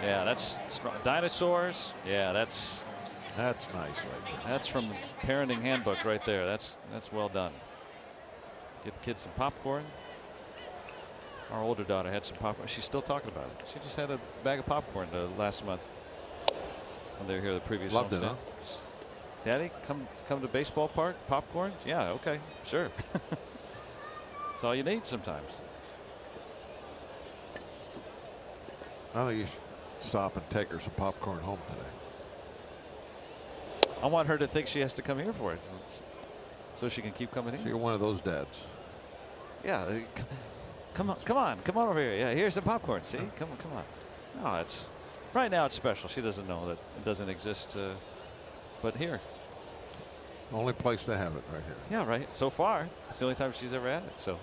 Yeah, that's dinosaurs. Yeah, that's nice right there. That's from the parenting handbook right there. That's well done. Get the kids some popcorn. Our older daughter had some popcorn. She's still talking about it. She just had a bag of popcorn last month when they were here the previous Loved it, homestand. huh? Daddy, come to baseball park, popcorn? Yeah, okay, sure. That's all you need sometimes. I think you should stop and take her some popcorn home today. I want her to think she has to come here for it, so she can keep coming So here. you're one of those dads. Yeah, come on over here. Yeah, here's some popcorn. See, come on. No, it's right now it's special. She doesn't know that it doesn't exist, but here. Only place they have it right here. Yeah, right. So far, it's the only time she's ever had it. So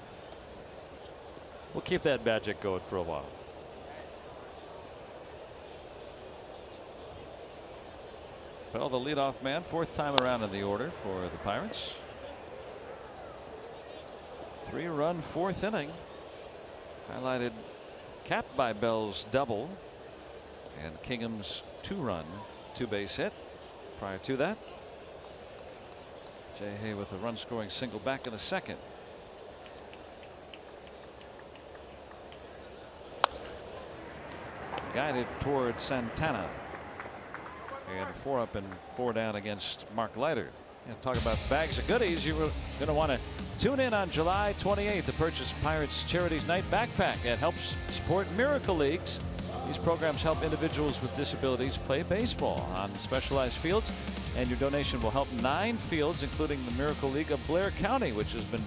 we'll keep that magic going for a while. Bell, the leadoff man, fourth time around in the order for the Pirates. 3-run fourth inning, highlighted, capped by Bell's double and Kingham's 2-run 2-base hit. Prior to that, Jay Hay with a run-scoring single back in the second. Guided toward Santana. And 4 up and 4 down against Mark Leiter. And talk about bags of goodies. You're going to want to tune in on July 28th to purchase Pirates Charities Night Backpack. It helps support Miracle Leagues. These programs help individuals with disabilities play baseball on specialized fields. And your donation will help 9 fields, including the Miracle League of Blair County, which has been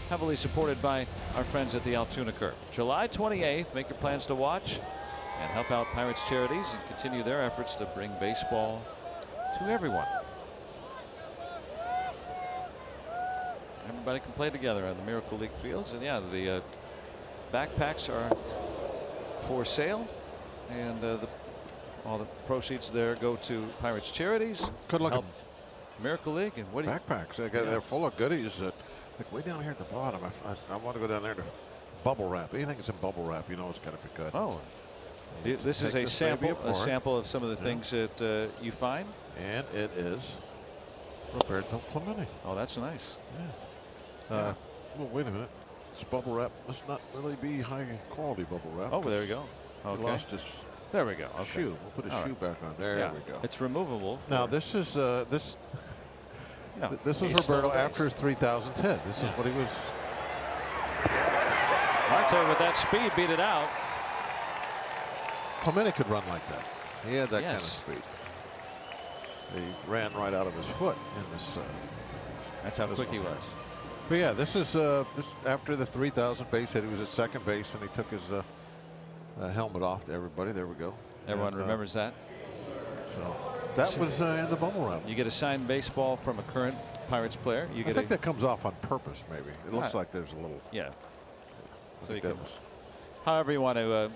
heavily supported by our friends at the Altoona Curve. July 28th, make your plans to watch and help out Pirates Charities and continue their efforts to bring baseball to everyone. Everybody can play together on the Miracle League fields. And yeah, the backpacks are for sale, and all the proceeds there go to Pirates Charities. Good looking. Help Miracle League. And what do you, Backpacks. They're full of goodies. Like way down here at the bottom. I want to go down there to bubble wrap. Anything that's in bubble wrap, you know it's got to be good. Oh, this is a sample of some of the things that you find. And it is Roberto Clemente. Oh, that's nice. Yeah. Well, wait a minute. This bubble wrap must not really be high quality bubble wrap. Oh, there we go. He lost his there we go. Okay. shoe. We'll put his shoe back on. There we go. It's removable. Now this is this is Roberto after his 3,000th hit. This is what he was. Marte with that speed beat it out. Clemente could run like that. He had that kind of speed. He ran right out of his foot in this. That's how quick he was. But yeah, this is this after the 3,000 base hit. He was at second base and he took his helmet off to everybody. There we go. Everyone remembers that. So that was in the bubble wrap. You get a signed baseball from a current Pirates player. You get I think that comes off on purpose. Maybe it looks like there's a little. Yeah. So you can. However you want to,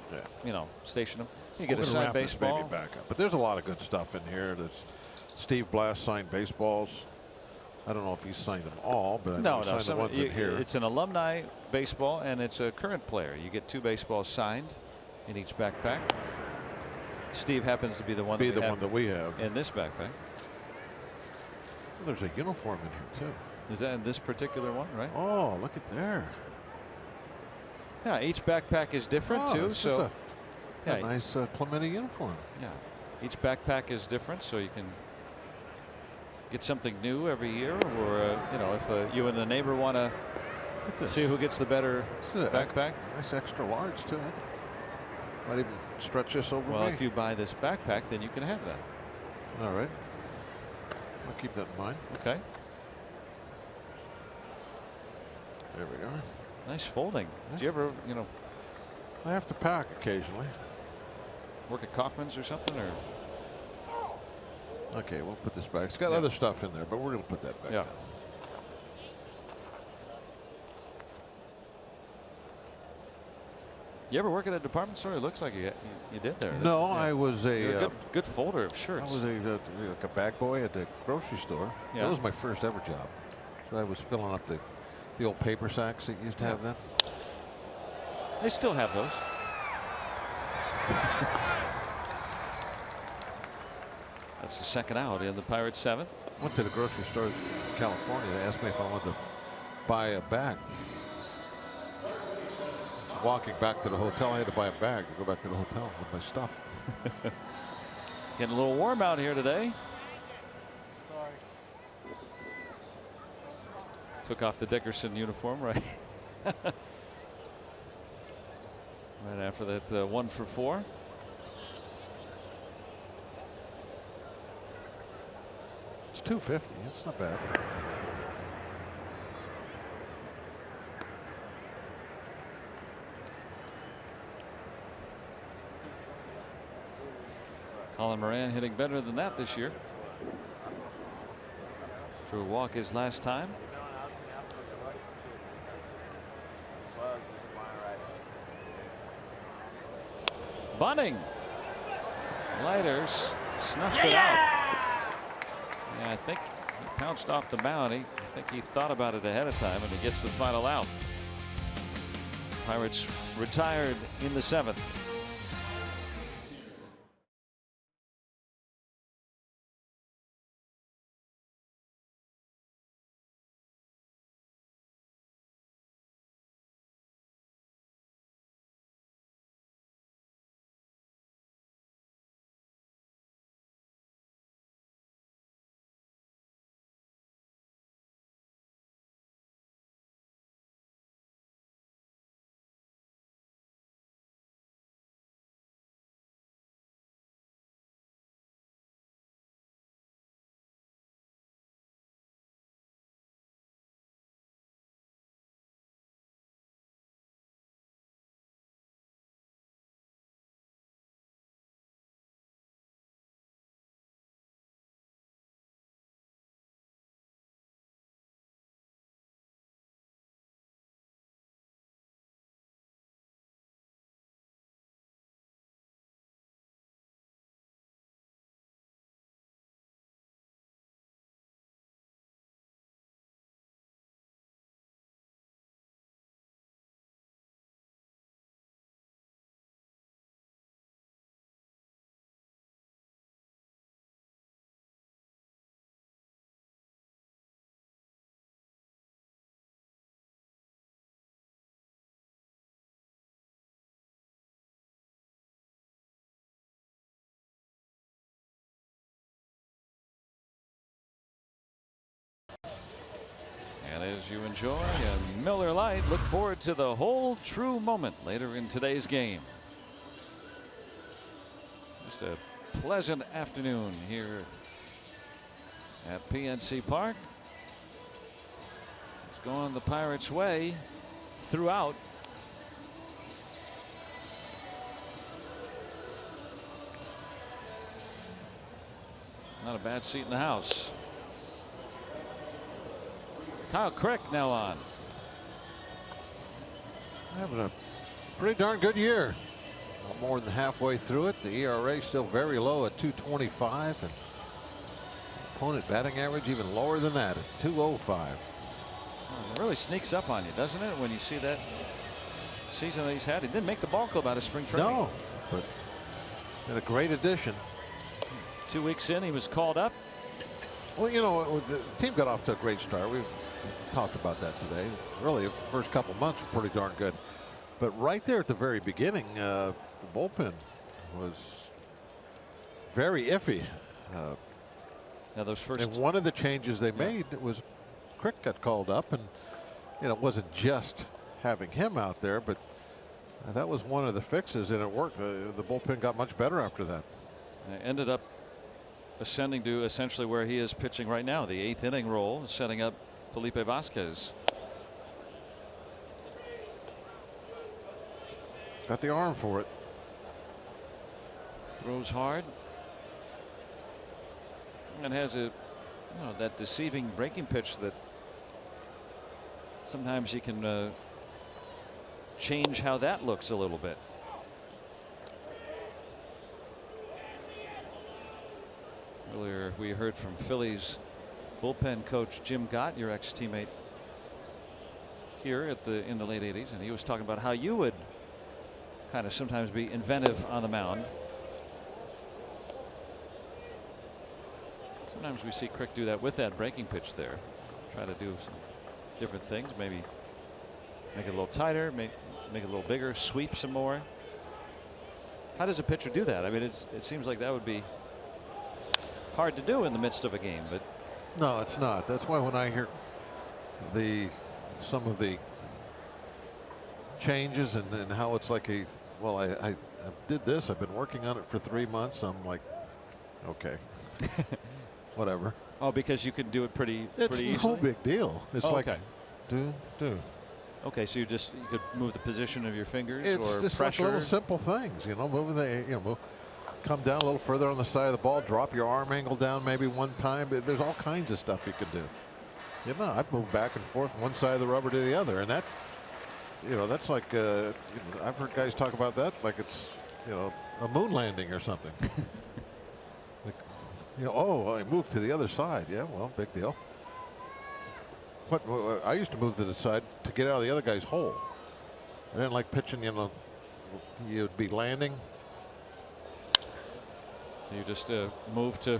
you know, station them. You get a signed baseball. Maybe back up. But there's a lot of good stuff in here. There's Steve Blass signed baseballs. I don't know if he's signed them all, but I know he signed the ones in here. It's an alumni baseball, and it's a current player. You get 2 baseballs signed in each backpack. Steve happens to be the one. That we have in this backpack. Well, there's a uniform in here too. Is that in this particular one, right? Oh, look at there. Yeah, each backpack is different too. So, a nice Clemente uniform. Yeah, each backpack is different, so you can get something new every year, or you know, if you and the neighbor want to see who gets the better backpack. Nice extra large too. Might even stretch this over Well, me. if you buy this backpack, then you can have that. All right. I'll keep that in mind. Okay. There we are. Nice folding. Did you ever, you know, I have to pack occasionally. Work at Kaufman's or something, or? Okay, we'll put this back. It's got other stuff in there, but we're going to put that back down. You ever work at a department store? It looks like you did there. No, I was a good folder of shirts. I was like a bag boy at the grocery store. Yeah. That was my first ever job. So I was filling up the old paper sacks that you used to have then. They still have those. That's the second out in the Pirates' 7th. Went to the grocery store in California. They asked me if I wanted to buy a bag. Walking back to the hotel, I had to buy a bag to go back to the hotel with my stuff. Getting a little warm out here today. Took off the Dickerson uniform right right after that 1 for 4. It's 250. It's not bad. Colin Moran hitting better than that this year. Drew a walk his last time. Bunting. Lighters snuffed it out. Yeah, I think he pounced off the mound. I think he thought about it ahead of time, and he gets the final out. Pirates retired in the 7th. And as you enjoy a Miller Lite, look forward to the whole true moment later in today's game. Just a pleasant afternoon here at PNC Park. It's going the Pirates' way throughout. Not a bad seat in the house. Kyle Crick now on. Having a pretty darn good year. More than halfway through it. The ERA still very low at 2.25, and opponent batting average even lower than that at 2.05. It really sneaks up on you, doesn't it, when you see that season that he's had? He didn't make the ball club out of spring training. No, but been a great addition. 2 weeks in, he was called up. Well, you know, the team got off to a great start. We've talked about that today. Really, the first couple months were pretty darn good. But right there at the very beginning, the bullpen was very iffy. Now those first. And one of the changes they made was Crick got called up, and you know, it wasn't just having him out there, but that was one of the fixes, and it worked. The bullpen got much better after that. Ended up ascending to essentially where he is pitching right now, the 8th inning role, setting up Felipe Vasquez. Got the arm for it. Throws hard. And has a, that deceiving breaking pitch that sometimes you can change how that looks a little bit. Earlier we heard from Phillies bullpen coach Jim Gott, your ex-teammate here in the late 80s, and he was talking about how you would kind of sometimes be inventive on the mound. Sometimes we see Crick do that with that breaking pitch there. Try to do some different things, maybe make it a little tighter, make it a little bigger, sweep some more. How does a pitcher do that? I mean, it seems like that would be hard to do in the midst of a game, but no, it's not. That's why when I hear some of the changes and how it's like I did this, I've been working on it for 3 months. I'm like, okay, whatever. Oh, because you can do it pretty easily. It's no big deal. It's like do. Okay, so you could move the position of your fingers It's or just pressure. like little simple things, moving come down a little further on the side of the ball, drop your arm angle down maybe one time. There's all kinds of stuff you can do. I've moved back and forth one side of the rubber to the other, and that, that's like I've heard guys talk about that like it's a moon landing or something. Like, oh, I moved to the other side. Yeah, well, big deal. I used to move to the side to get out of the other guy's hole. I didn't like pitching. You'd be landing. So you just move to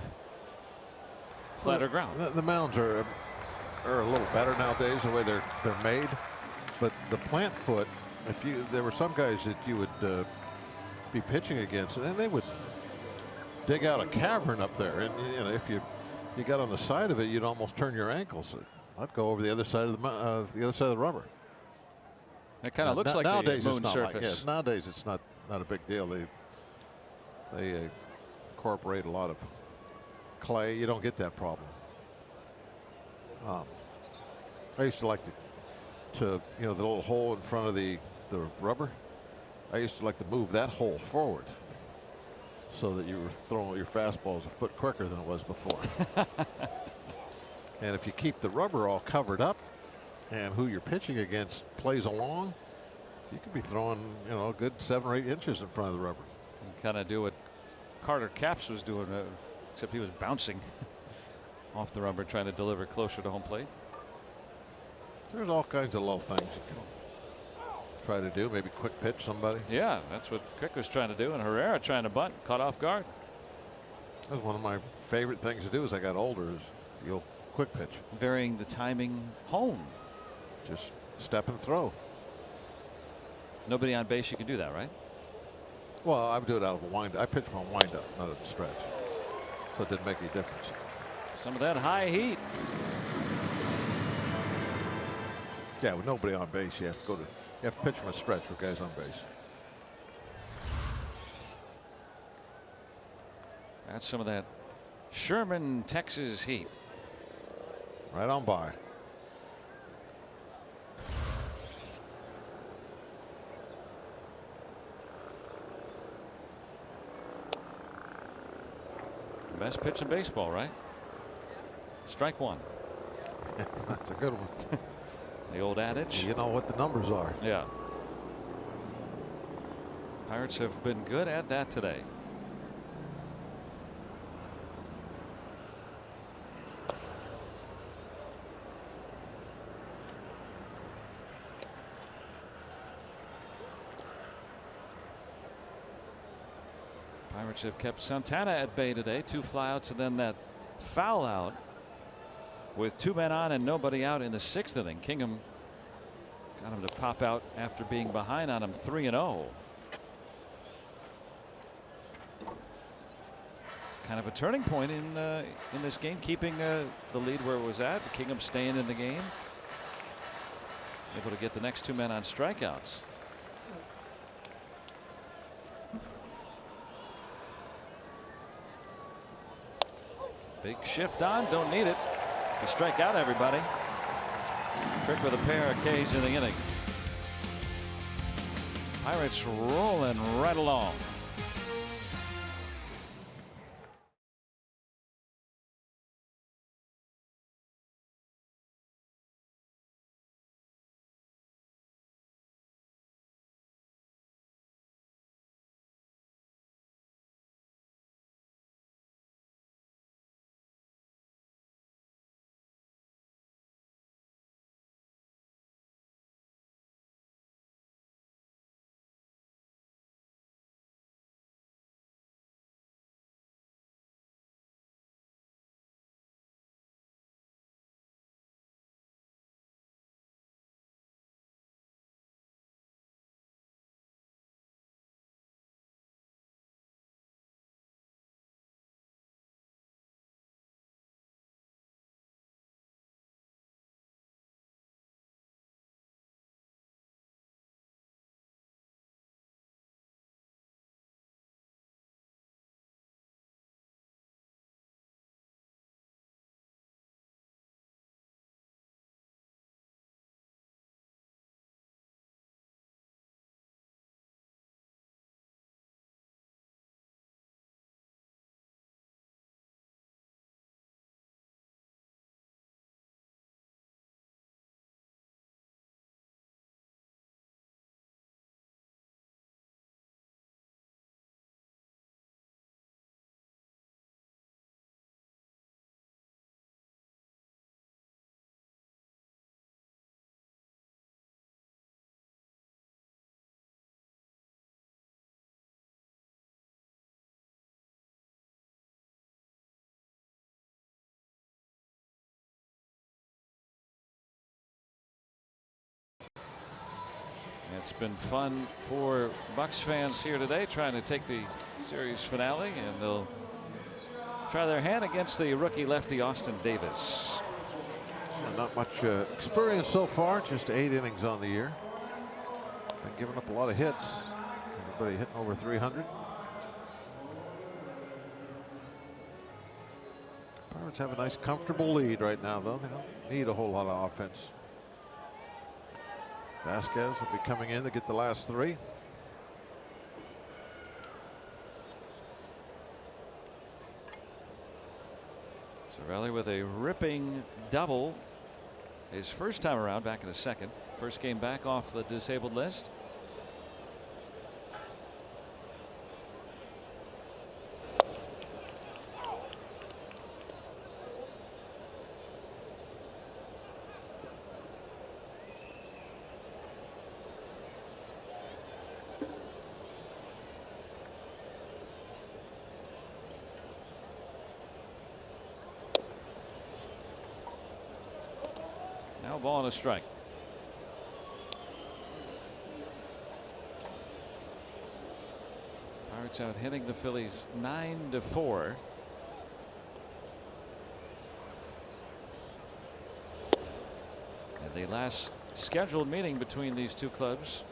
flatter ground. The mounds are a little better nowadays the way they're made, but the plant foot. There were some guys that you would be pitching against, and they would dig out a cavern up there, and if you got on the side of it, you'd almost turn your ankles. I'd go over the other side of the rubber. It kind of looks like nowadays the moon it's not surface. Nowadays it's not a big deal. They incorporate a lot of clay. You don't get that problem. I used to like to the little hole in front of the rubber. I used to like to move that hole forward so that you were throwing your fastballs a foot quicker than it was before. And if you keep the rubber all covered up and who you're pitching against plays along, you could be throwing a good 7 or 8 inches in front of the rubber. You kind of do what Carter Capps was doing, except he was bouncing off the rubber trying to deliver closer to home plate. There's all kinds of little things you can try to do. Maybe quick pitch somebody. Yeah, that's what Crick was trying to do, and Herrera trying to bunt, caught off guard. That was one of my favorite things to do as I got older, is the old quick pitch. Varying the timing home. Just step and throw. Nobody on base, you can do that, right? Well, I would do it out of a wind. I pitch from a wind up, not a stretch. So it didn't make any difference. Some of that high heat. Yeah, with nobody on base, you have to pitch from a stretch with guys on base. That's some of that Sherman, Texas heat. Right on by. Best pitch in baseball, right? Strike one. That's a good one. The old adage. You know what the numbers are. Yeah. Pirates have been good at that today. Pirates have kept Santana at bay today. 2 flyouts and then that foul out with 2 men on and nobody out in the 6th inning. Kingham got him to pop out after being behind on him 3-0. Kind of a turning point in this game, keeping the lead where it was at. Kingham staying in the game, able to get the next 2 men on strikeouts. Big shift on, don't need it. To strike out everybody. Crick with a pair of Ks in the inning. Pirates rolling right along. It's been fun for Bucks fans here today, trying to take the series finale, and they'll try their hand against the rookie lefty Austin Davis. Not much experience so far, just 8 innings on the year. Been giving up a lot of hits. Everybody hitting over 300. Pirates have a nice comfortable lead right now, though. They don't need a whole lot of offense. Vasquez will be coming in to get the last 3. Cervelli with a ripping double his first time around back in the second. First game back off the disabled list. Now ball and a strike. Pirates out hitting the Phillies 9-4. And the last scheduled meeting between these two clubs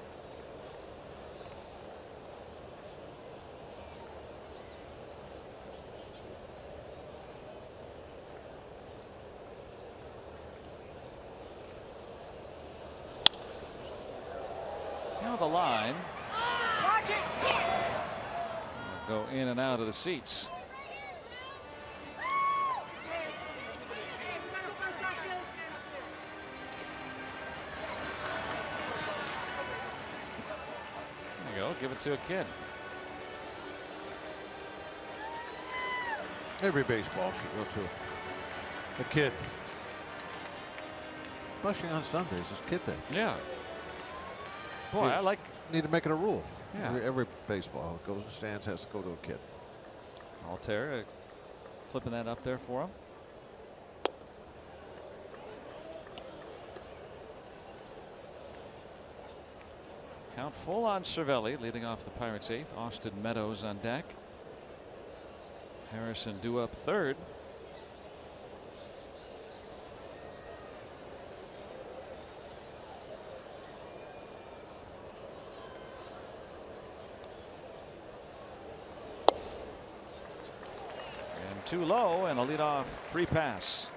the line. Go in and out of the seats. There you go. Give it to a kid. Every baseball should go to a kid. Especially on Sundays. It's kid day. Yeah. Boy, I like. Need to make it a rule. Yeah. Every baseball that goes in stands has to go to a kid. Altair flipping that up there for him. Count full on Cervelli, leading off the Pirates' 8th. Austin Meadows on deck. Harrison due up 3rd. Too low, and a leadoff free pass.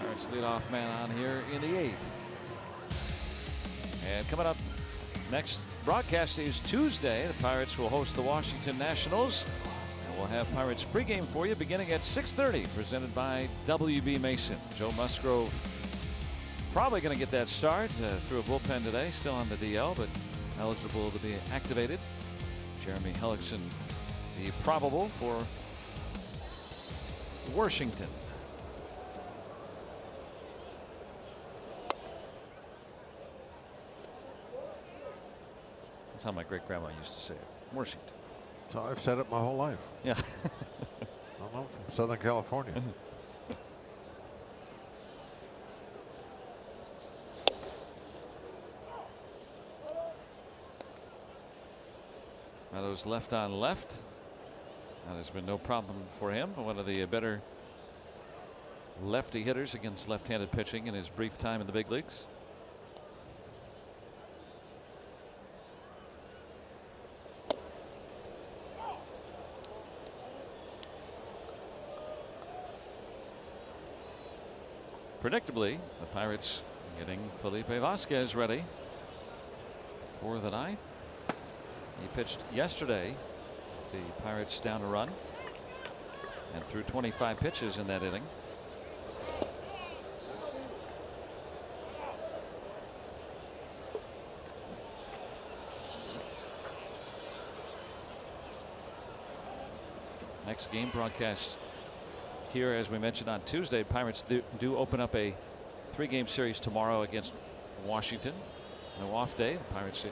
Pirates leadoff man on here in the 8th. And coming up next broadcast is Tuesday. The Pirates will host the Washington Nationals. And we'll have Pirates pregame for you beginning at 6:30, presented by WB Mason. Joe Musgrove probably going to get that start through a bullpen today, still on the DL, but eligible to be activated. Jeremy Hellickson, the probable for Washington. That's how my great grandma used to say it. Washington. That's how I've said it my whole life. Yeah. I'm from Southern California. Meadows left on left. That has been no problem for him. One of the better lefty hitters against left-handed pitching in his brief time in the big leagues. Predictably, the Pirates getting Felipe Vasquez ready for the ninth. He pitched yesterday with the Pirates down a run and threw 25 pitches in that inning. Next game broadcast here, as we mentioned, on Tuesday. Pirates do open up a 3-game series tomorrow against Washington. No off day. The Pirates,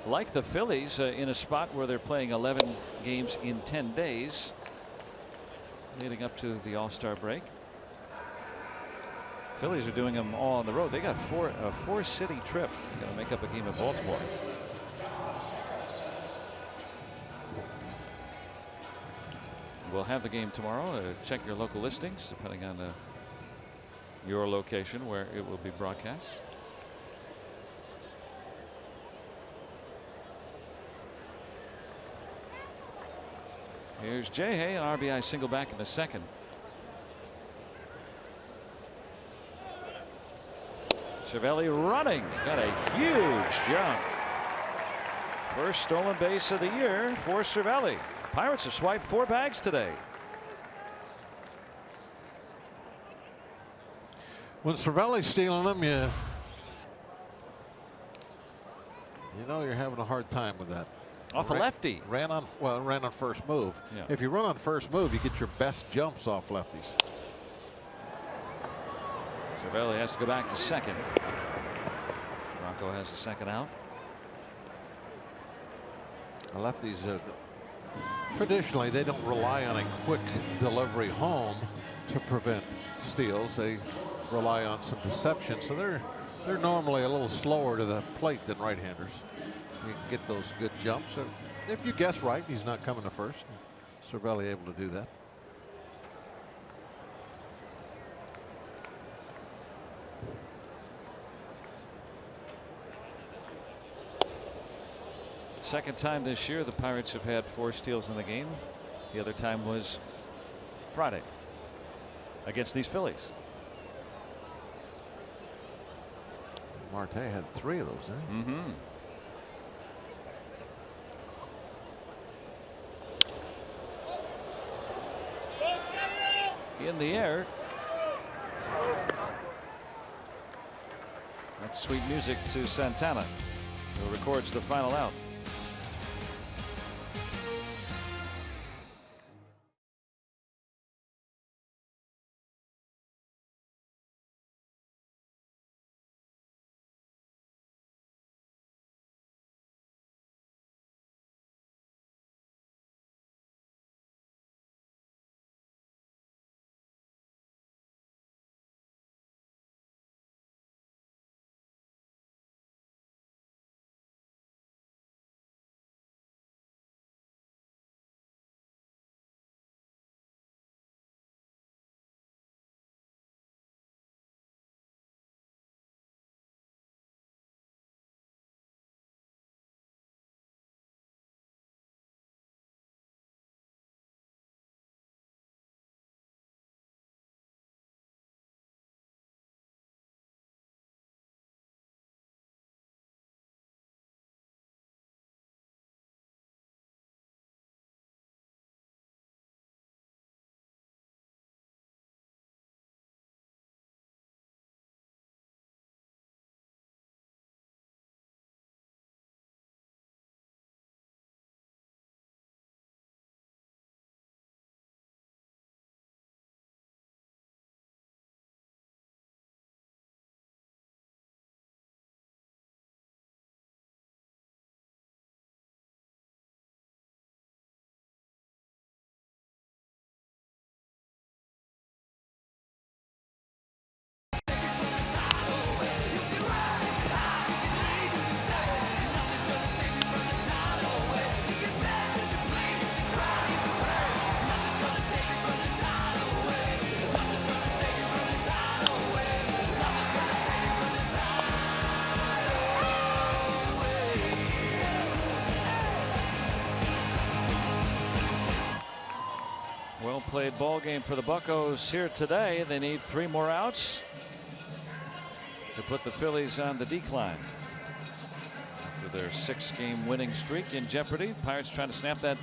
like the Phillies, in a spot where they're playing 11 games in 10 days leading up to the All-Star break. Phillies are doing them all on the road. They got a 4-city trip. They're going to make up a game in Baltimore. We'll have the game tomorrow. Check your local listings depending on your location where it will be broadcast. Here's Jay Hay, an RBI single back in the second. Cervelli running, got a huge jump. First stolen base of the year for Cervelli. Pirates have swiped 4 bags today. When Cervelli's stealing them, you know you're having a hard time with that. Off a lefty. Ran on first move. Yeah. If you run on first move, you get your best jumps off lefties. Cervelli has to go back to second. Franco has the second out. The lefties, traditionally, they don't rely on a quick delivery home to prevent steals. They rely on some deception, so they're normally a little slower to the plate than right-handers. You can get those good jumps. If you guess right, he's not coming to first. Cervelli able to do that. Second time this year the Pirates have had 4 steals in the game. The other time was Friday against these Phillies. Marte had 3 of those, didn't he? Mm-hmm. In the air. That's sweet music to Santana, who records the final out. tight ball game for the Buccos here today. They need 3 more outs to put the Phillies on the decline after their 6-game winning streak in jeopardy. Pirates trying to snap that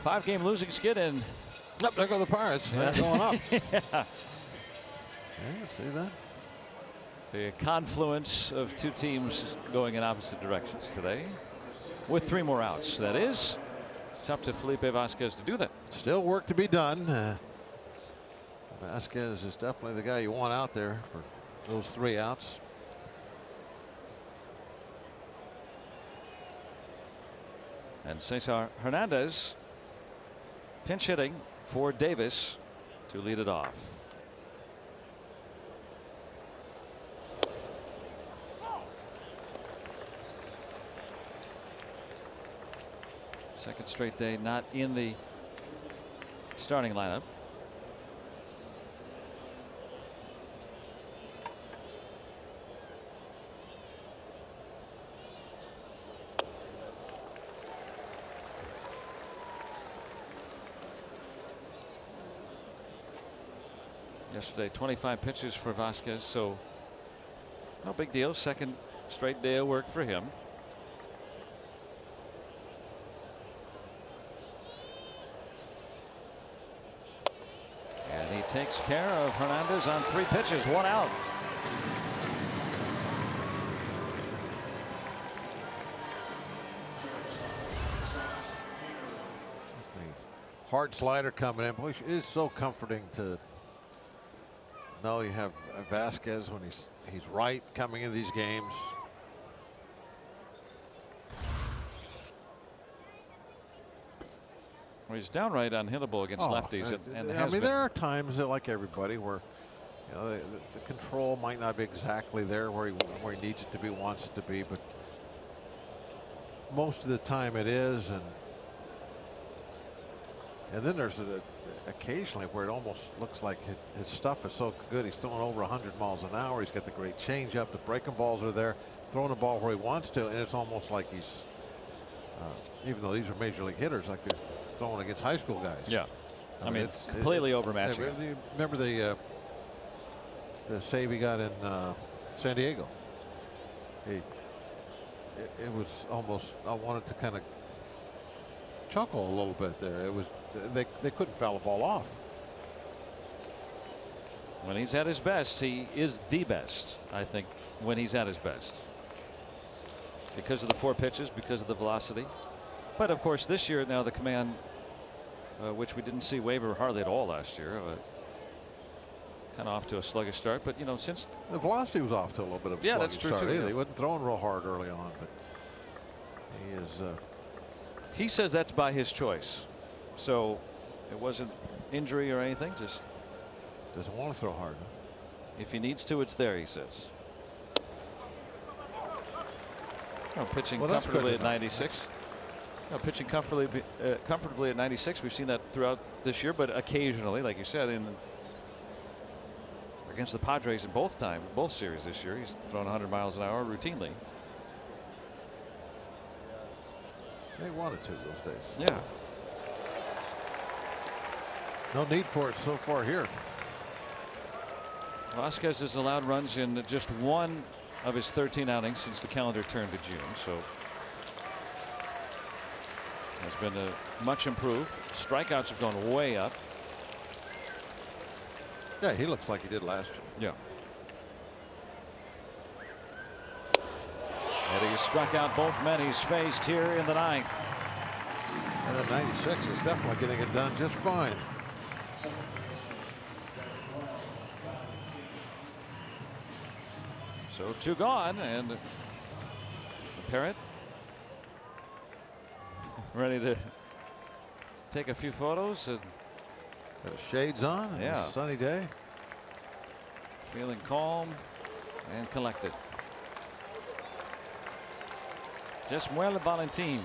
5-game losing skid in. Up there go the Pirates. They're going up. Yeah. Yeah, see that? The confluence of 2 teams going in opposite directions today with 3 more outs. That is, it's up to Felipe Vasquez to do that. Still work to be done. Vasquez is definitely the guy you want out there for those 3 outs. And Cesar Hernandez pinch hitting for Davis to lead it off. Second straight day not in the starting lineup. Yesterday 25 pitches for Vasquez, so no big deal. Second straight day of work for him. And he takes care of Hernandez on 3 pitches, 1 out. The hard slider coming in, which is so comforting to know you have Vasquez when he's right coming in these games. Well, he's downright unhittable against lefties. I mean, there are times that, like everybody, where the control might not be exactly there where he needs it to be, wants it to be, but most of the time it is. And then there's occasionally where it almost looks like his stuff is so good. He's throwing over 100 miles an hour. He's got the great changeup. The breaking balls are there, throwing the ball where he wants to, and it's almost like he's, even though these are major league hitters, like they're throwing against high school guys. Yeah, I mean it's completely overmatching. Remember the save he got in San Diego? It was almost, I wanted to kind of chuckle a little bit there. It was, they couldn't foul the ball off. When he's at his best, he is the best, I think, when he's at his best. Because of the 4 pitches, because of the velocity. But of course, this year now the command, which we didn't see waver hardly at all last year, kind of off to a sluggish start. But since the velocity was off to a little bit of a sluggish that's true start too. either. He wasn't throwing real hard early on, but he is. He says that's by his choice, so it wasn't injury or anything. Just doesn't want to throw hard. Huh? If he needs to, it's there, he says. Pitching comfortably at 96. Pitching comfortably at 96. We've seen that throughout this year, but occasionally, like you said, against the Padres in both series this year, he's thrown 100 miles an hour routinely. They wanted to those days. Yeah. No need for it so far here. Vasquez has allowed runs in just 1 of his 13 outings since the calendar turned to June, so has been much improved. Strikeouts have gone way up. Yeah, he looks like he did last year. Yeah. And he struck out both men he's faced here in the 9th. And the 96 is definitely getting it done just fine. So 2 gone, and the Parrot ready to take a few photos and got his shades on. Yeah. A sunny day. Feeling calm and collected. Jesmuel Valentin.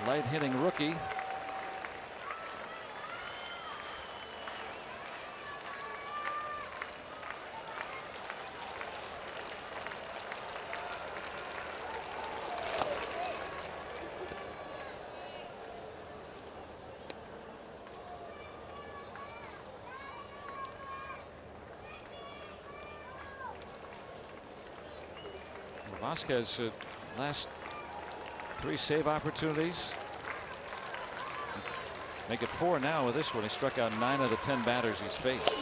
Light hitting rookie. Vasquez last 3 save opportunities. Make it 4 now with this one. He struck out 9 of the 10 batters he's faced.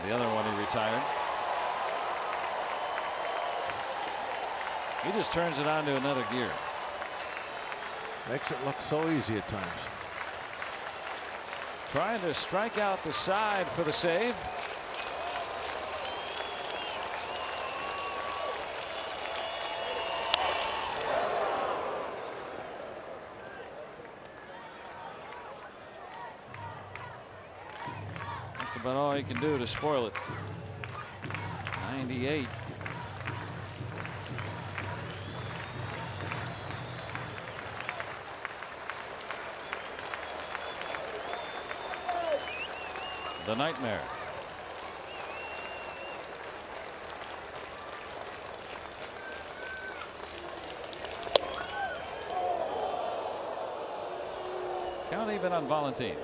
The other one he retired. He just turns it on to another gear. Makes it look so easy at times. Trying to strike out the side for the save. That's about all you can do to spoil it. 98. The nightmare. Count even on Valentine.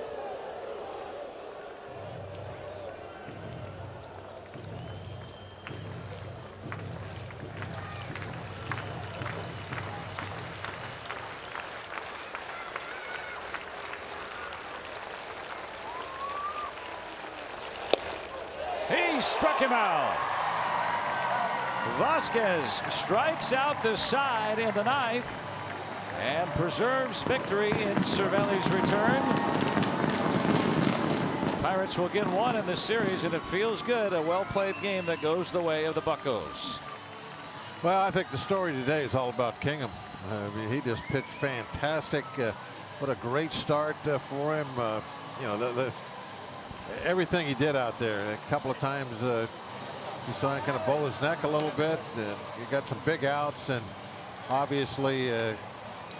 He struck him out. Vasquez strikes out the side in the 9th and preserves victory in Cervelli's return. Pirates will get 1 in this series, and it feels good. A well-played game that goes the way of the Buccos. Well, I think the story today is all about Kingham. I mean, he just pitched fantastic. What a great start for him. You know, everything he did out there. A couple of times you saw him kind of bowl his neck a little bit. He got some big outs, and obviously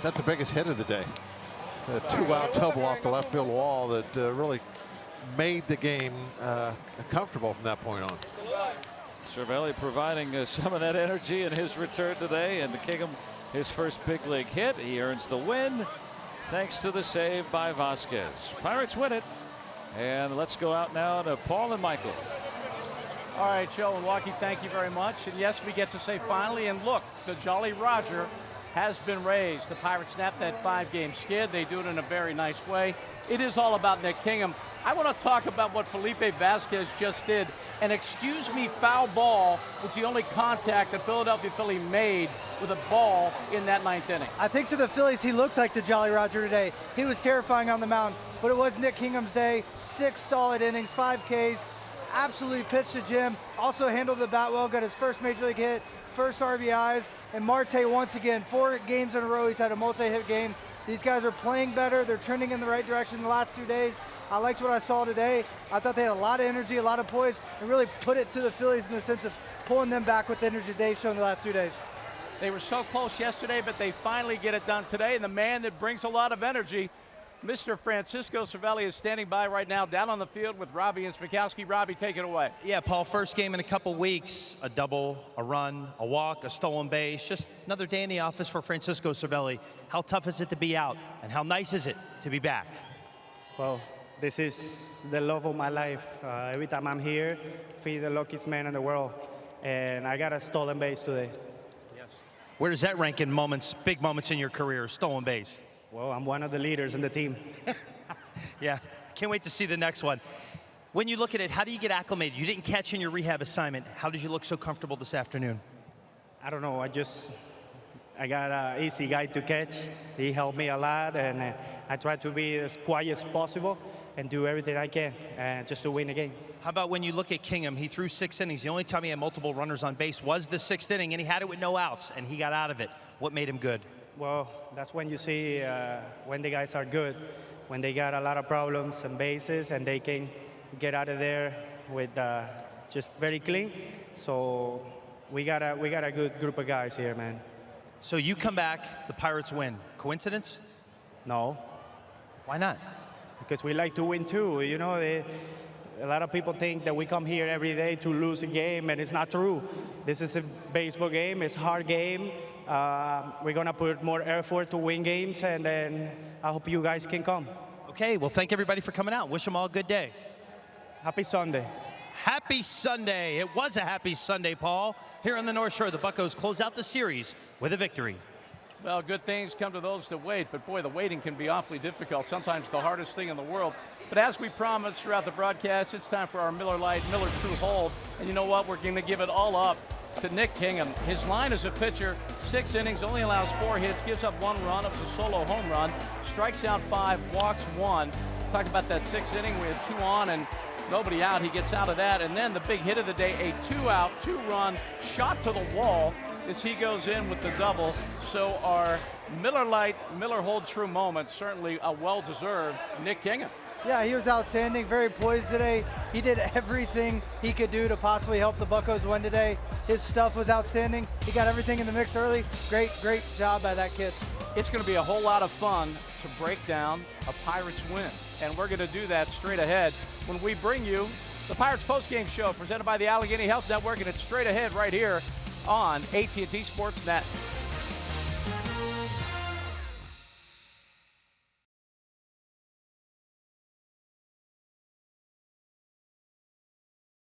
that's the biggest hit of the day. A 2-out double off the left field wall that really made the game comfortable from that point on. Cervelli providing some of that energy in his return today, and Kingham his first big league hit. He earns the win thanks to the save by Vasquez. Pirates win it. And let's go out now to Paul and Michael. All right, Joe and Walkie, thank you very much. And yes, we get to say finally, and look, the Jolly Roger has been raised. The Pirates snapped that 5-game skid. They do it in a very nice way. It is all about Nick Kingham. I want to talk about what Felipe Vasquez just did. An excuse me foul ball was the only contact that Philadelphia Philly made with a ball in that 9th inning. I think to the Phillies, he looked like the Jolly Roger today. He was terrifying on the mound, but it was Nick Kingham's day. 6 solid innings, 5 Ks, absolutely pitched to Jim. Also handled the bat well, got his first major league hit, first RBIs. And Marte, once again, 4 games in a row, he's had a multi-hit game. These guys are playing better. They're trending in the right direction the last 2 days. I liked what I saw today. I thought they had a lot of energy, a lot of poise, and really put it to the Phillies in the sense of pulling them back with the energy they've shown the last 2 days. They were so close yesterday, but they finally get it done today. And the man that brings a lot of energy, Mr. Francisco Cervelli, is standing by right now down on the field with Robbie and Smikowski. Robbie, take it away. Yeah, Paul, first game in a couple weeks. A double, a run, a walk, a stolen base. Just another day in the office for Francisco Cervelli. How tough is it to be out, and how nice is it to be back? Well, this is the love of my life. Every time I'm here, I feel the luckiest man in the world. And I got a stolen base today. Yes. Where does that rank in moments, big moments in your career, stolen base? Well, I'm one of the leaders in the team. Yeah, can't wait to see the next one. When you look at it, how do you get acclimated? You didn't catch in your rehab assignment. How did you look so comfortable this afternoon? I don't know. I got an easy guy to catch. He helped me a lot, and I try to be as quiet as possible and do everything I can just to win the game. How about when you look at Kingham? He threw 6 innings. The only time he had multiple runners on base was the 6th inning, and he had it with no outs, and he got out of it. What made him good? Well, that's when you see when the guys are good, when they got a lot of problems and bases, and they can get out of there with just very clean. So we got a good group of guys here, man. So you come back, the Pirates win. Coincidence? No. Why not? Because we like to win too. You know, a lot of people think that we come here every day to lose a game, and it's not true. This is a baseball game. It's a hard game. We're going to put more effort to win games, and then I hope you guys can come. Okay, well, thank everybody for coming out. Wish them all a good day. Happy Sunday. Happy Sunday. It was a happy Sunday, Paul. Here on the North Shore, the Buccos close out the series with a victory. Well, good things come to those that wait, but boy, the waiting can be awfully difficult, sometimes the hardest thing in the world. But as we promised throughout the broadcast, it's time for our Miller Lite, Miller True Hold. And you know what? We're going to give it all up to Nick Kingham. His line as a pitcher, 6 innings, only allows 4 hits, gives up 1 run. It was a solo home run, strikes out 5, walks 1. Talked about that 6th inning. We had 2 on and nobody out. He gets out of that. And then the big hit of the day, a 2-out, 2-run shot to the wall as he goes in with the double. So our Miller Lite, Miller Hold True moment, certainly a well-deserved Nick Kingham. Yeah, he was outstanding, very poised today. He did everything he could do to possibly help the Buccos win today. His stuff was outstanding. He got everything in the mix early. Great job by that kid. It's going to be a whole lot of fun to break down a Pirates win. And we're going to do that straight ahead when we bring you the Pirates postgame show presented by the Allegheny Health Network, and it's straight ahead right here on AT&T Sports Net.